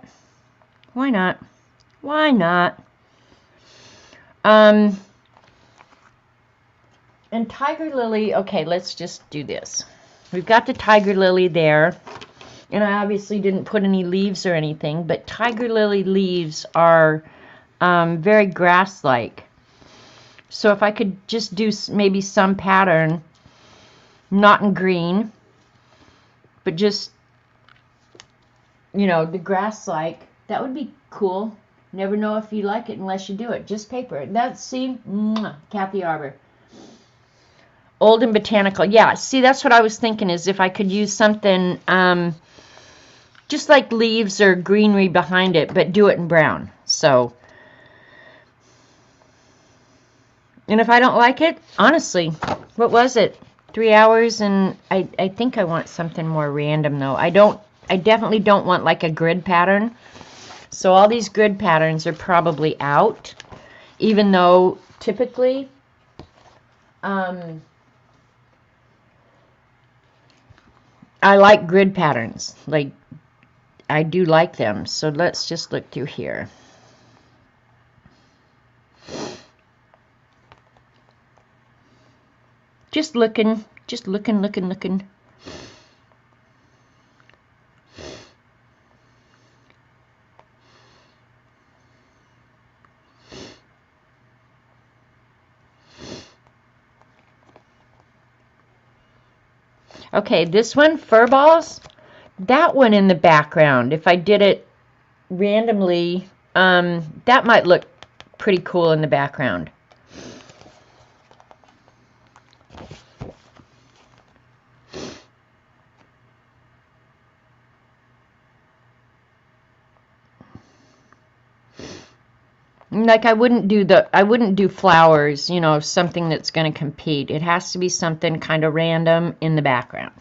Speaker 1: Why not? Why not? And Tiger Lily, okay, let's just do this. We've got the Tiger Lily there. And I obviously didn't put any leaves or anything, but Tiger Lily leaves are very grass-like. So if I could just do maybe some pattern, not in green, but just, you know, the grass-like, that would be cool. Never know if you like it unless you do it. Just paper. That's, see, Kathy Arbor. Old and Botanical. Yeah, see, that's what I was thinking, is if I could use something just like leaves or greenery behind it, but do it in brown. So, and if I don't like it, honestly, what was it? 3 hours, and I think I want something more random, though. I definitely don't want like a grid pattern. So all these grid patterns are probably out, even though typically I like grid patterns. Like, I do like them. So let's just look through here. Just looking, looking. Okay, this one, fur balls, that one in the background, if I did it randomly, that might look pretty cool in the background. Like I wouldn't do flowers, you know, something that's going to compete. It has to be something kind of random in the background.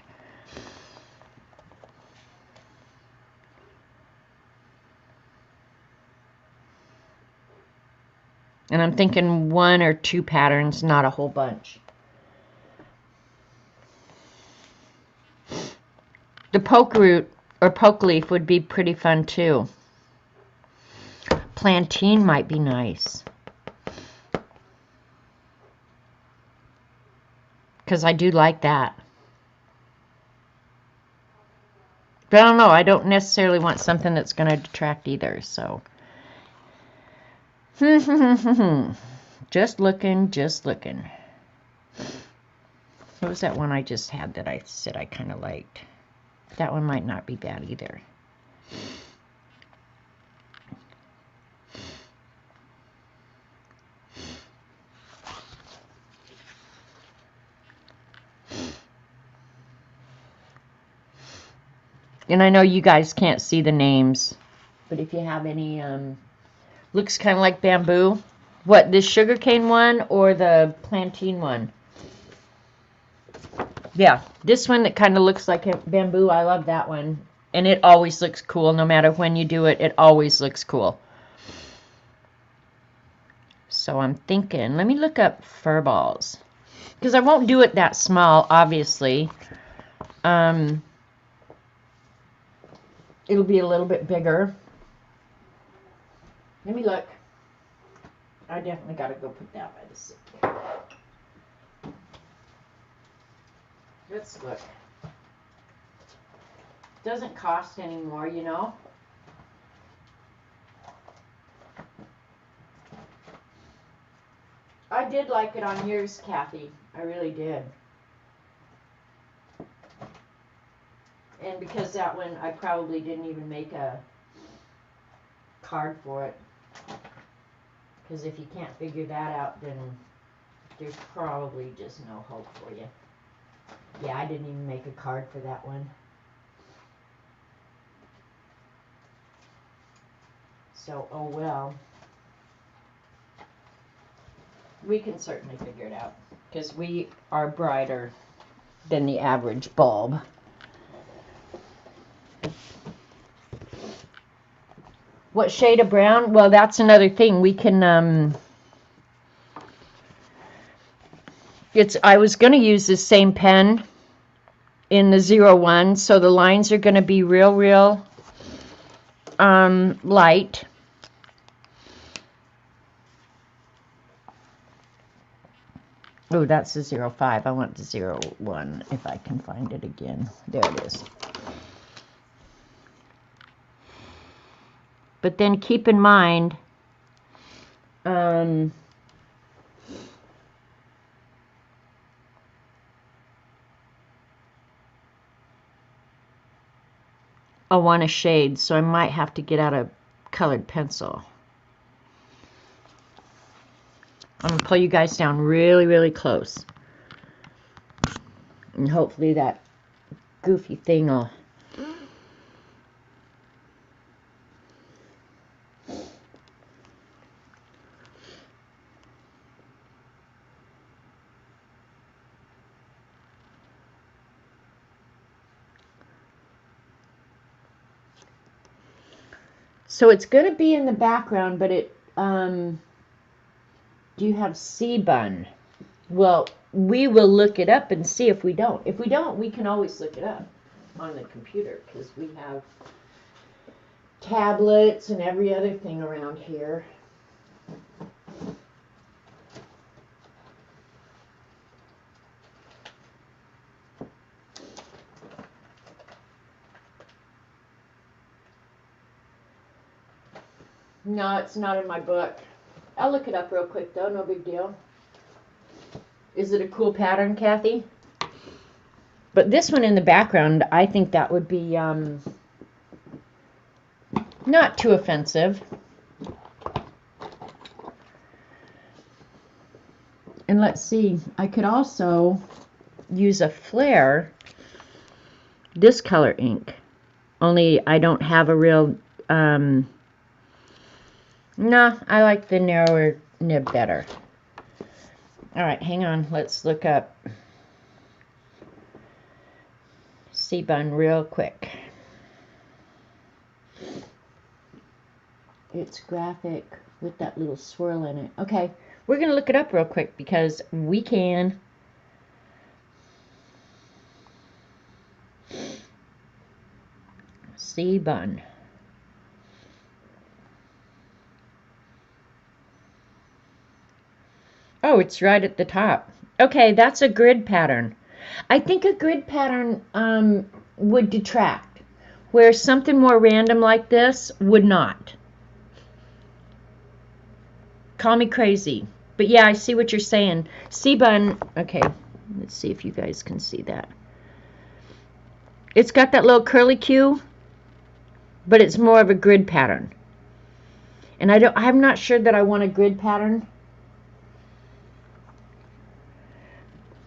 Speaker 1: And I'm thinking 1 or 2 patterns, not a whole bunch. The poke root or poke leaf would be pretty fun too. Plantain might be nice, because I do like that. But I don't know, I don't necessarily want something that's going to detract either, so. Just looking. What was that one I just had that I said I kind of liked? That one might not be bad either. And I know you guys can't see the names, but if you have any, looks kind of like bamboo. What, the sugarcane one or the plantain one? Yeah, this one that kind of looks like bamboo, I love that one. And it always looks cool, no matter when you do it, it always looks cool. So I'm thinking, let me look up fur balls, because I won't do it that small, obviously. It'll be a little bit bigger. Let me look. I definitely got to go put that by the sink. Let's look. Doesn't cost anymore, you know. I did like it on yours, Kathy. I really did. And because that one, I probably didn't even make a card for it. Because if you can't figure that out, then there's probably just no hope for you. Yeah, I didn't even make a card for that one. So, oh well. We can certainly figure it out. Because we are brighter than the average bulb. What shade of brown? Well, that's another thing. We can, I was going to use the same pen in the 01, so the lines are going to be real light. Oh, that's the 05. I want the 01 if I can find it again. There it is. But then keep in mind, I want a shade, so I might have to get out a colored pencil. I'm going to pull you guys down really close. And hopefully that goofy thing will... So it's going to be in the background, but it, do you have C-bun? Well, we will look it up and see if we don't. If we don't, we can always look it up on the computer, because we have tablets and every other thing around here. No, it's not in my book. I'll look it up real quick, though. No big deal. Is it a cool pattern, Kathy? But this one in the background, I think that would be not too offensive. And let's see, I could also use a flare, this color ink. Only I don't have a real... No, I like the narrower nib better. Alright, hang on. Let's look up C-bun real quick. It's graphic with that little swirl in it. Okay, we're going to look it up real quick because we can. C-bun. Oh, it's right at the top. Okay, that's a grid pattern. I think a grid pattern would detract, where something more random like this would not. Call me crazy. But yeah, I see what you're saying. C-bun, okay, let's see if you guys can see that. It's got that little curly Q, but it's more of a grid pattern. And I'm not sure that I want a grid pattern.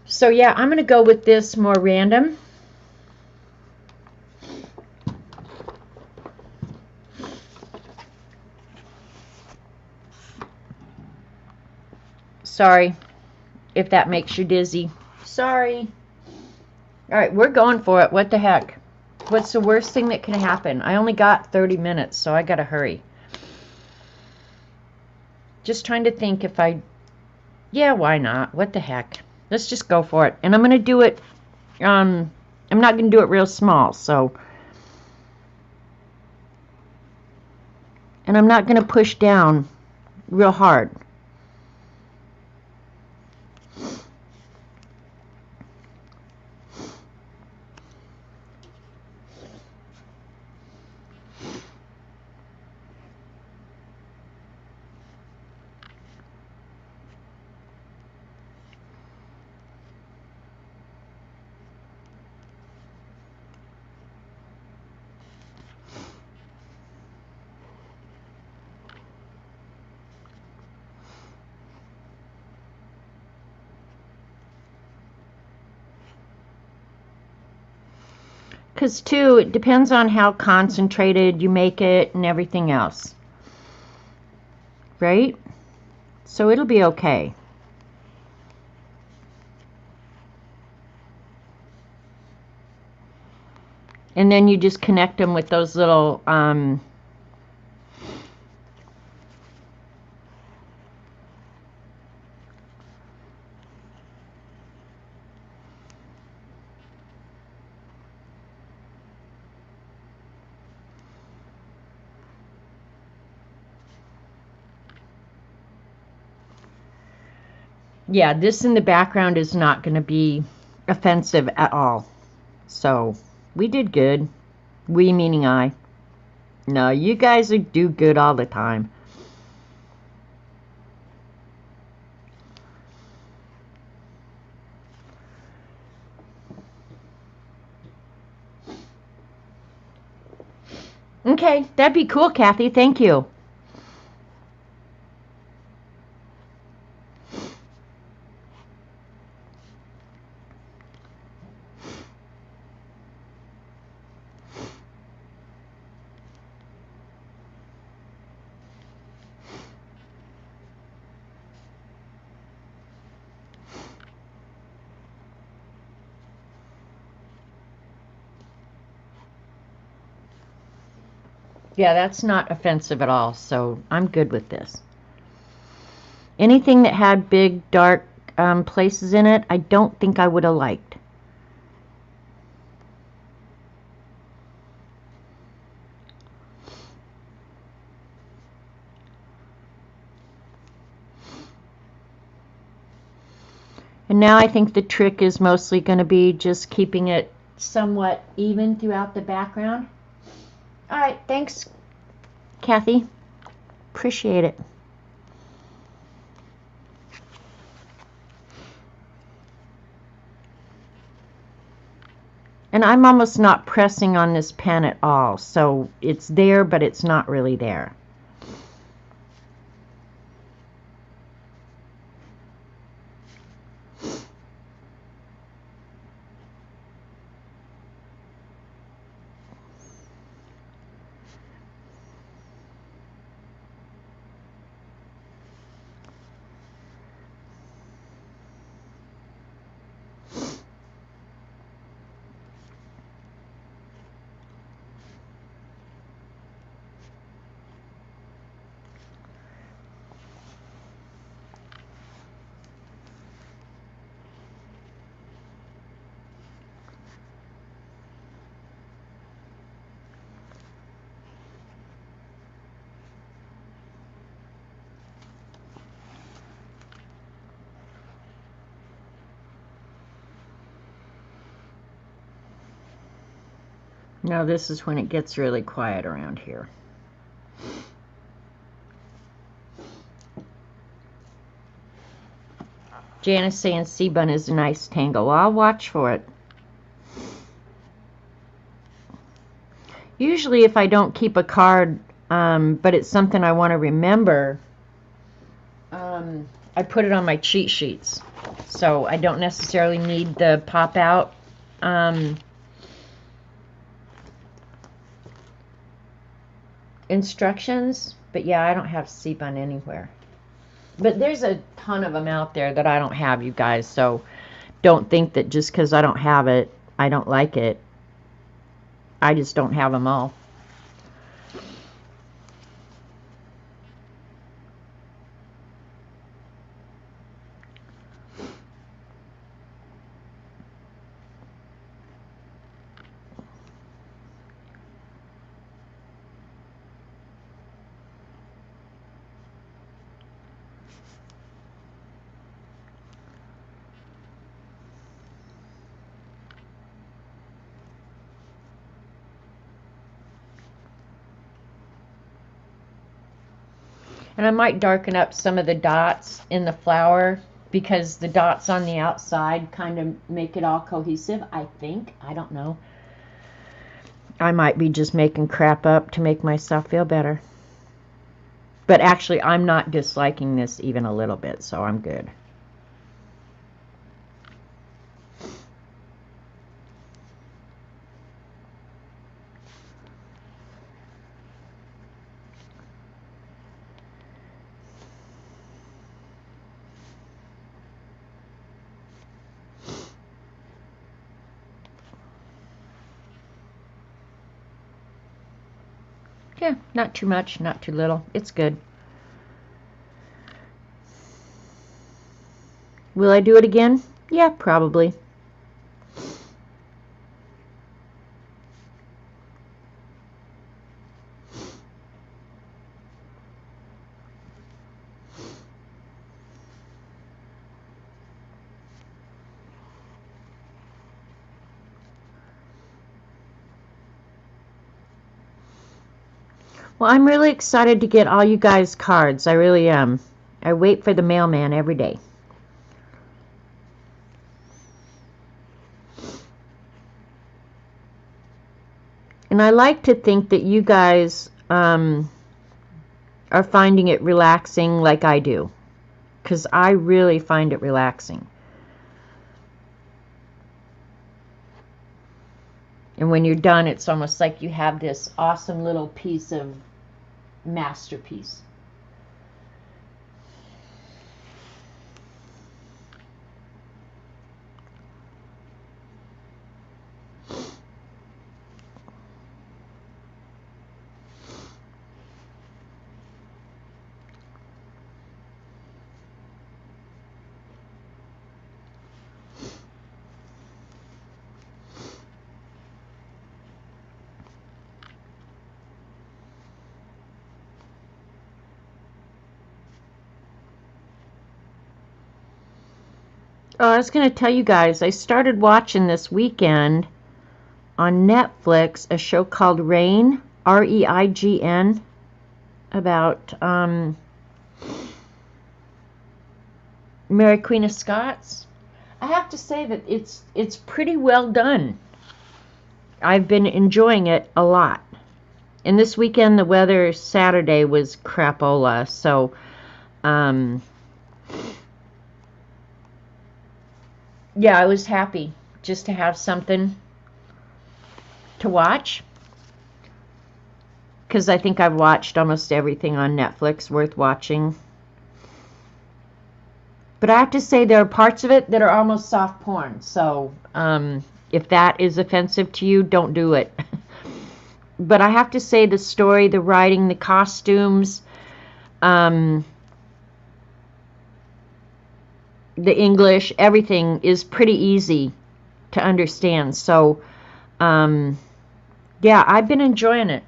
Speaker 1: So yeah, I'm going to go with this more random. Sorry if that makes you dizzy. Sorry. All right, we're going for it. What the heck? What's the worst thing that can happen? I only got 30 minutes, so I got to hurry. Just trying to think if I... Yeah, why not? What the heck? Let's just go for it. And I'm going to do it... I'm not going to do it real small, so... And I'm not going to push down real hard. because too, it depends on how concentrated you make it and everything else. Right? So it'll be okay. And then you just connect them with those little yeah, this in the background is not going to be offensive at all. So we did good. We meaning I. No, you guys do good all the time. Okay, that'd be cool, Kathy. Thank you. Yeah, that's not offensive at all, so I'm good with this. Anything that had big, dark places in it, I don't think I would have liked. And now I think the trick is mostly going to be just keeping it somewhat even throughout the background. All right, thanks, Kathy. Appreciate it. And I'm almost not pressing on this pen at all, so it's there, but it's not really there. Now this is when it gets really quiet around here. Janice saying C-bun is a nice tangle. Well, I'll watch for it. Usually if I don't keep a card, but it's something I want to remember, I put it on my cheat sheets. So I don't necessarily need the pop-out instructions. But yeah, I don't have C-bun anywhere. But there's a ton of them out there that I don't have, you guys. So don't think that just because I don't have it, I don't like it. I just don't have them all. And I might darken up some of the dots in the flower because the dots on the outside kind of make it all cohesive, I think. I don't know. I might be just making crap up to make myself feel better. But actually, I'm not disliking this even a little bit, so I'm good. Yeah, not too much, not too little. It's good. Will I do it again? Yeah, probably. Well, I'm really excited to get all you guys cards. I really am. I wait for the mailman every day. And I like to think that you guys are finding it relaxing like I do. Because I really find it relaxing. And when you're done, it's almost like you have this awesome little piece of masterpiece. Oh, I was going to tell you guys, I started watching this weekend on Netflix a show called Reign, Reign, about Mary Queen of Scots. I have to say that it's pretty well done. I've been enjoying it a lot. And this weekend, the weather Saturday was crapola, so yeah, I was happy just to have something to watch, because I think I've watched almost everything on Netflix worth watching. But I have to say there are parts of it that are almost soft porn, so if that is offensive to you, don't do it. But I have to say the story, the writing, the costumes, the English, everything is pretty easy to understand. So, yeah, I've been enjoying it.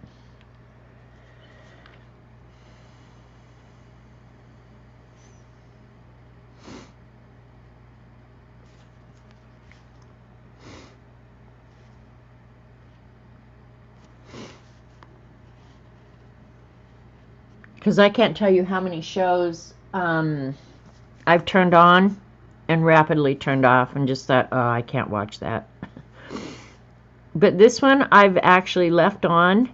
Speaker 1: Because I can't tell you how many shows I've turned on and rapidly turned off and just thought, oh, I can't watch that. But this one I've actually left on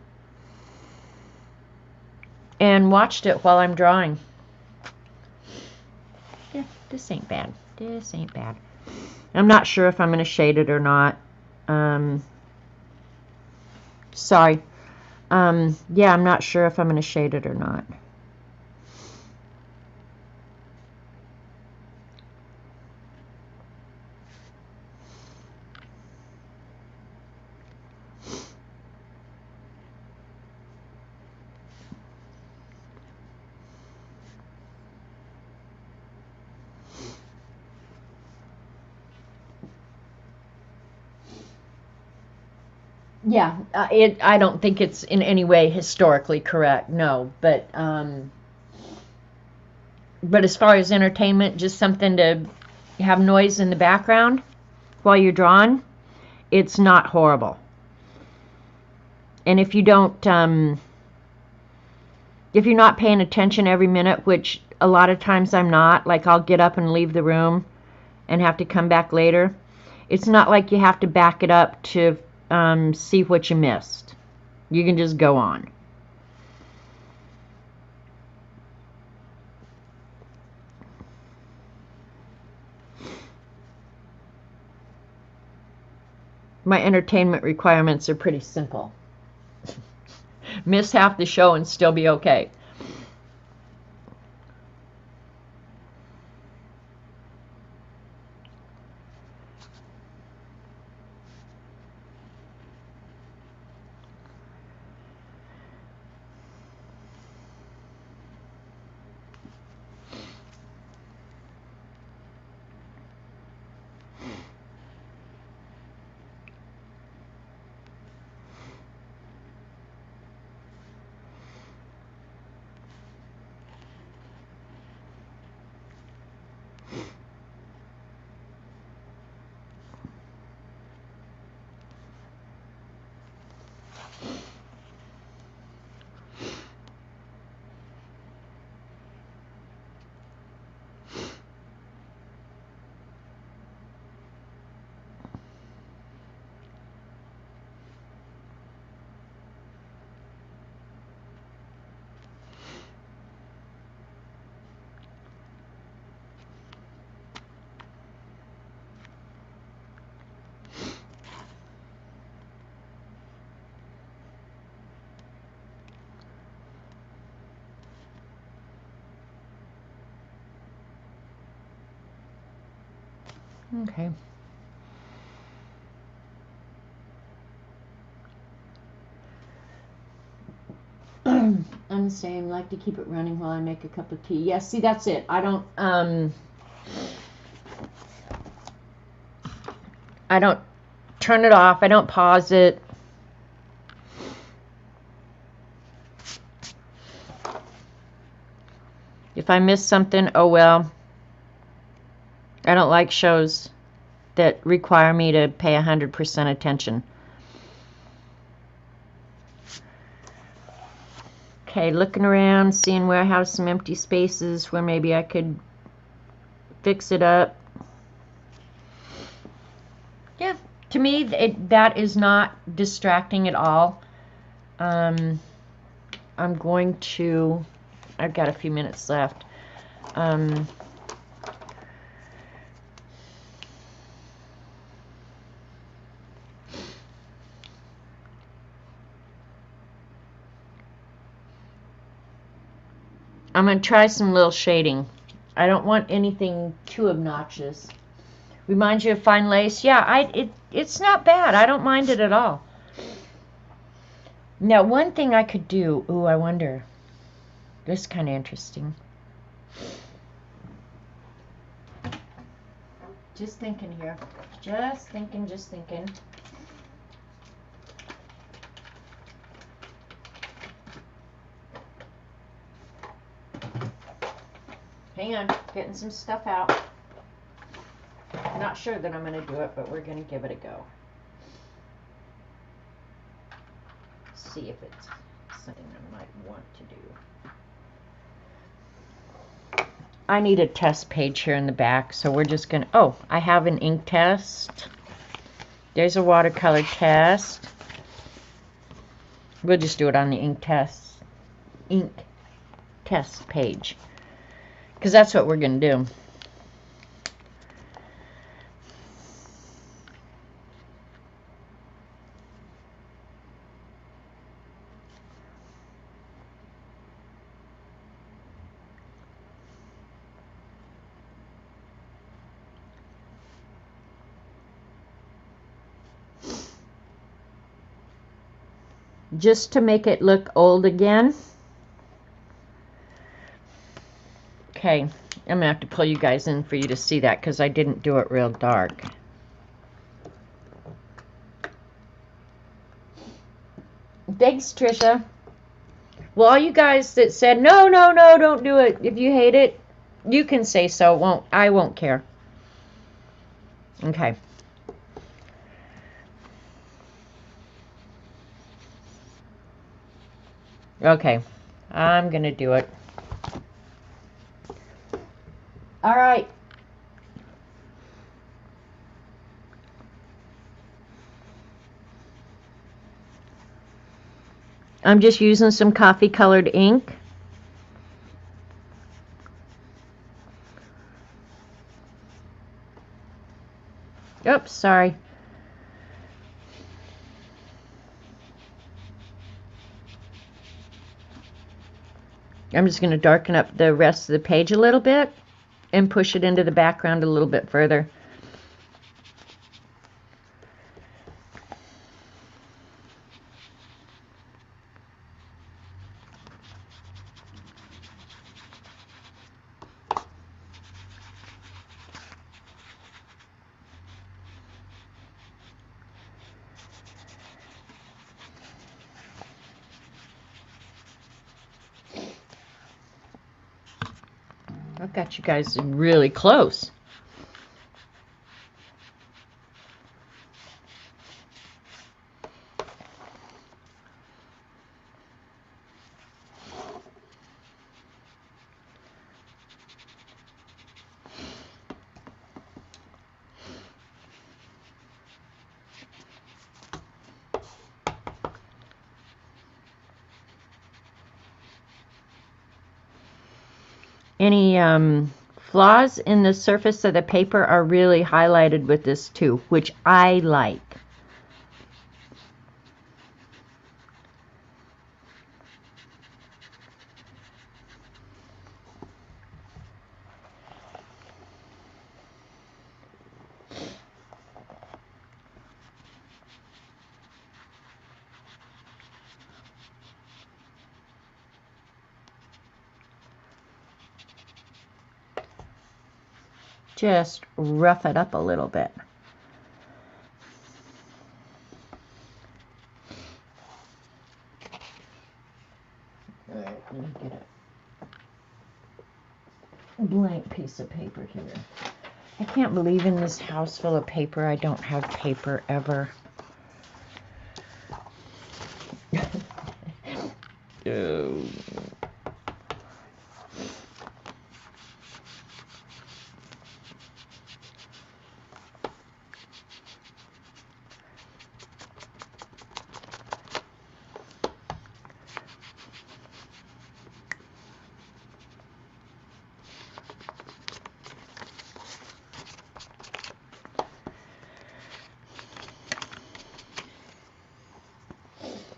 Speaker 1: and watched it while I'm drawing. Yeah, this ain't bad. This ain't bad. I'm not sure if I'm going to shade it or not. Sorry. Yeah, I'm not sure if I'm going to shade it or not. Yeah, I don't think it's in any way historically correct, no. But as far as entertainment, just something to have noise in the background while you're drawing, it's not horrible. And if you don't, if you're not paying attention every minute, which a lot of times I'm not, like I'll get up and leave the room and have to come back later, it's not like you have to back it up to see what you missed. You can just go on. My entertainment requirements are pretty simple. Miss half the show and still be okay. Okay. I'm the same. Like to keep it running while I make a cup of tea. Yeah, see, that's it. I don't turn it off. I don't pause it. If I miss something, oh well. I don't like shows that require me to pay 100% attention. Okay, looking around, seeing where I have some empty spaces where maybe I could fix it up. Yeah, to me, that is not distracting at all. I'm going to, I've got a few minutes left. I'm going to try some little shading. I don't want anything too obnoxious. Reminds you of fine lace? Yeah, it's not bad. I don't mind it at all. Now, one thing I could do, ooh, I wonder. This is kind of interesting. Just thinking here. Just thinking. Hang on, getting some stuff out. I'm not sure that I'm going to do it, but we're going to give it a go. See if it's something I might want to do. I need a test page here in the back, so we're just going to... Oh, I have an ink test. There's a watercolor test. We'll just do it on the ink test page. Because that's what we're going to do. Just to make it look old again. Okay, I'm going to have to pull you guys in for you to see that because I didn't do it real dark. Thanks, Trisha. Well, all you guys that said, no, don't do it. If you hate it, you can say so. I won't care. Okay. Okay, I'm going to do it. All right. I'm just using some coffee colored ink. Oops, sorry. I'm just going to darken up the rest of the page a little bit and push it into the background a little bit further. I've got you guys really close. Any flaws in the surface of the paper are really highlighted with this too, which I like. Just rough it up a little bit. All right, let me get a blank piece of paper here. I can't believe in this house full of paper I don't have paper ever. Oh.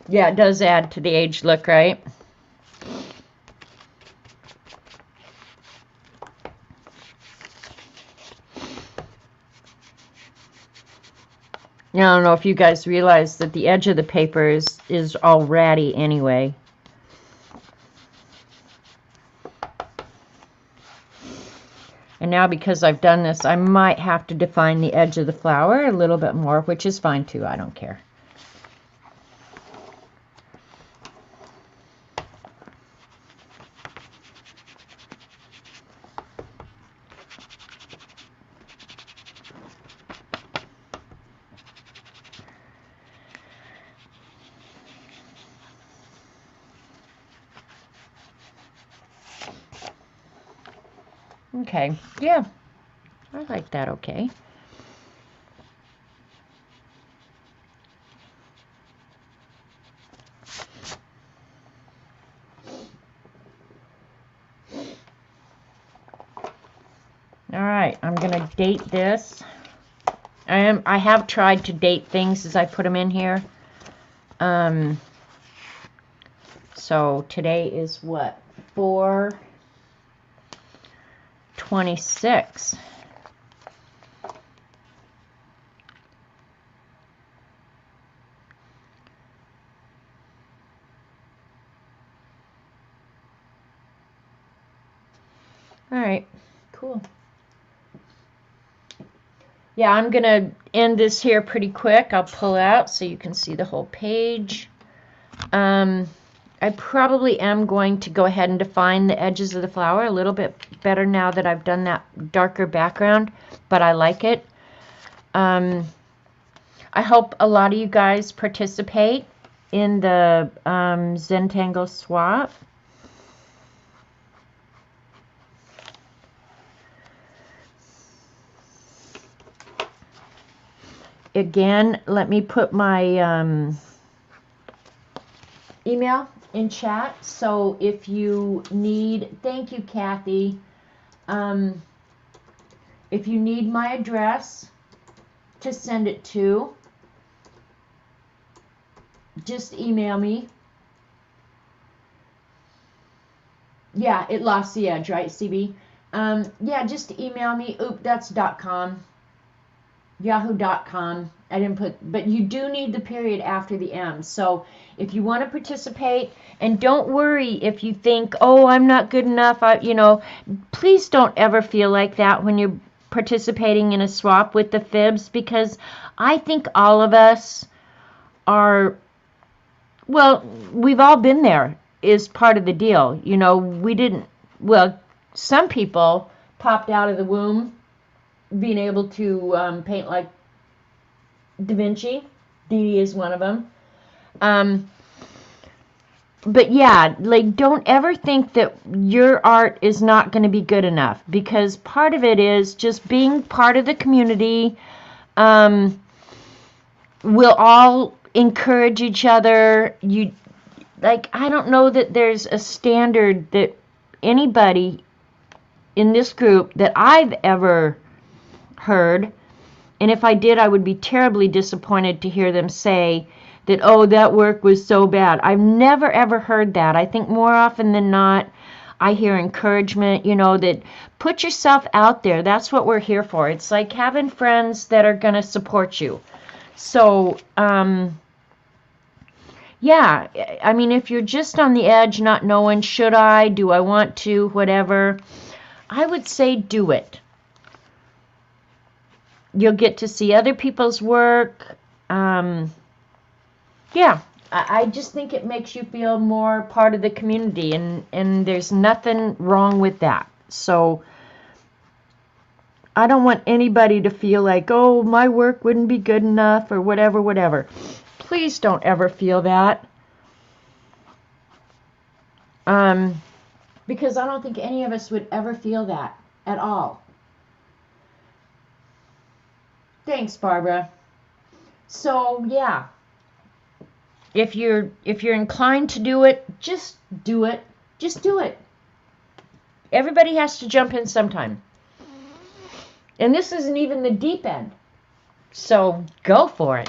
Speaker 1: Yeah, it does add to the aged look, right? I don't know if you guys realize that the edge of the paper is all ratty anyway. And now because I've done this, I might have to define the edge of the flower a little bit more, which is fine too. I don't care. Okay, yeah, I like that, okay. All right, I'm gonna date this. I have tried to date things as I put them in here. So today is what? 4/26. All right, cool. Yeah, I'm going to end this here pretty quick. I'll pull out so you can see the whole page. I probably am going to go ahead and define the edges of the flower a little bit better now that I've done that darker background, but I like it. I hope a lot of you guys participate in the Zentangle swap. Again, let me put my email in chat. So if you need, thank you, Kathy. If you need my address to send it to, just email me. Yeah, it lost the edge, right, CB? Yeah, just email me. Oop, that's .com. Yahoo.com. I didn't put, but you do need the period after the M. So if you want to participate, and don't worry if you think, oh, I'm not good enough, please don't ever feel like that when you're participating in a swap with the fibs, because I think all of us are, well, we've all been there, is part of the deal. We didn't, well, some people popped out of the womb being able to paint like Da Vinci. Dee Dee is one of them. But yeah, like, don't ever think that your art is not going to be good enough, because part of it is just being part of the community. We'll all encourage each other. I don't know that there's a standard that anybody in this group that I've ever heard, and if I did, I would be terribly disappointed to hear them say that, oh, that work was so bad. I've never ever heard that. I think more often than not, I hear encouragement, that put yourself out there. That's what we're here for. It's like having friends that are going to support you. So, yeah, I mean, if you're just on the edge, not knowing, should I, do I want to, whatever, I would say do it. You'll get to see other people's work. Yeah, I just think it makes you feel more part of the community, and there's nothing wrong with that. So I don't want anybody to feel like, oh, my work wouldn't be good enough or whatever. Please don't ever feel that. Because I don't think any of us would ever feel that at all. Thanks, Barbara. So, yeah. If you're inclined to do it, just do it. Just do it. Everybody has to jump in sometime. And this isn't even the deep end. So go for it.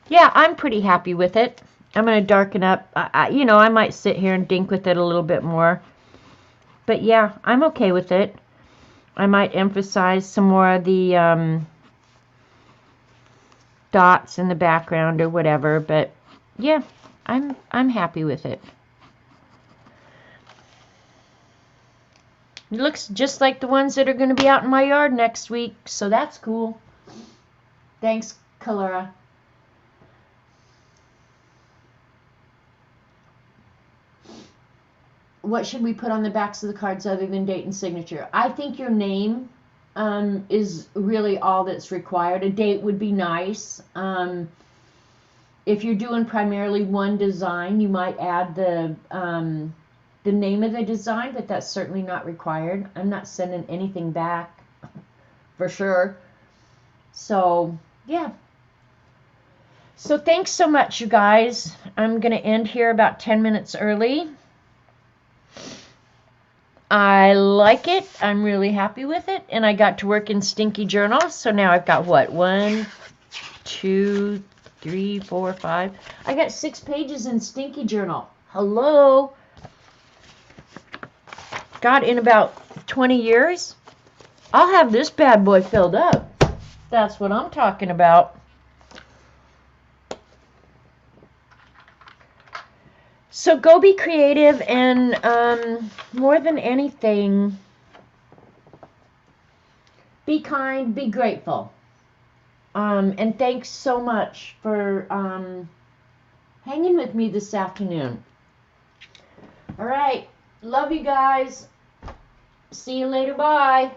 Speaker 1: Yeah, I'm pretty happy with it. I'm going to darken up. I might sit here and dink with it a little bit more. But yeah, I'm okay with it. I might emphasize some more of the dots in the background or whatever, but yeah, I'm happy with it. It looks just like the ones that are going to be out in my yard next week, so that's cool. Thanks, Kalura. What should we put on the backs of the cards other than date and signature? I think your name is really all that's required. A date would be nice. If you're doing primarily one design, you might add the name of the design, but that's certainly not required. I'm not sending anything back for sure. So, yeah. So thanks so much, you guys. I'm going to end here about 10 minutes early. I like it. I'm really happy with it. And I got to work in Stinky Journal. So now I've got what? 1, 2, 3, 4, 5. I got 6 pages in Stinky Journal. Hello. God, in about 20 years, I'll have this bad boy filled up. That's what I'm talking about. So go be creative, and more than anything, be kind, be grateful. And thanks so much for hanging with me this afternoon. All right. Love you guys. See you later. Bye.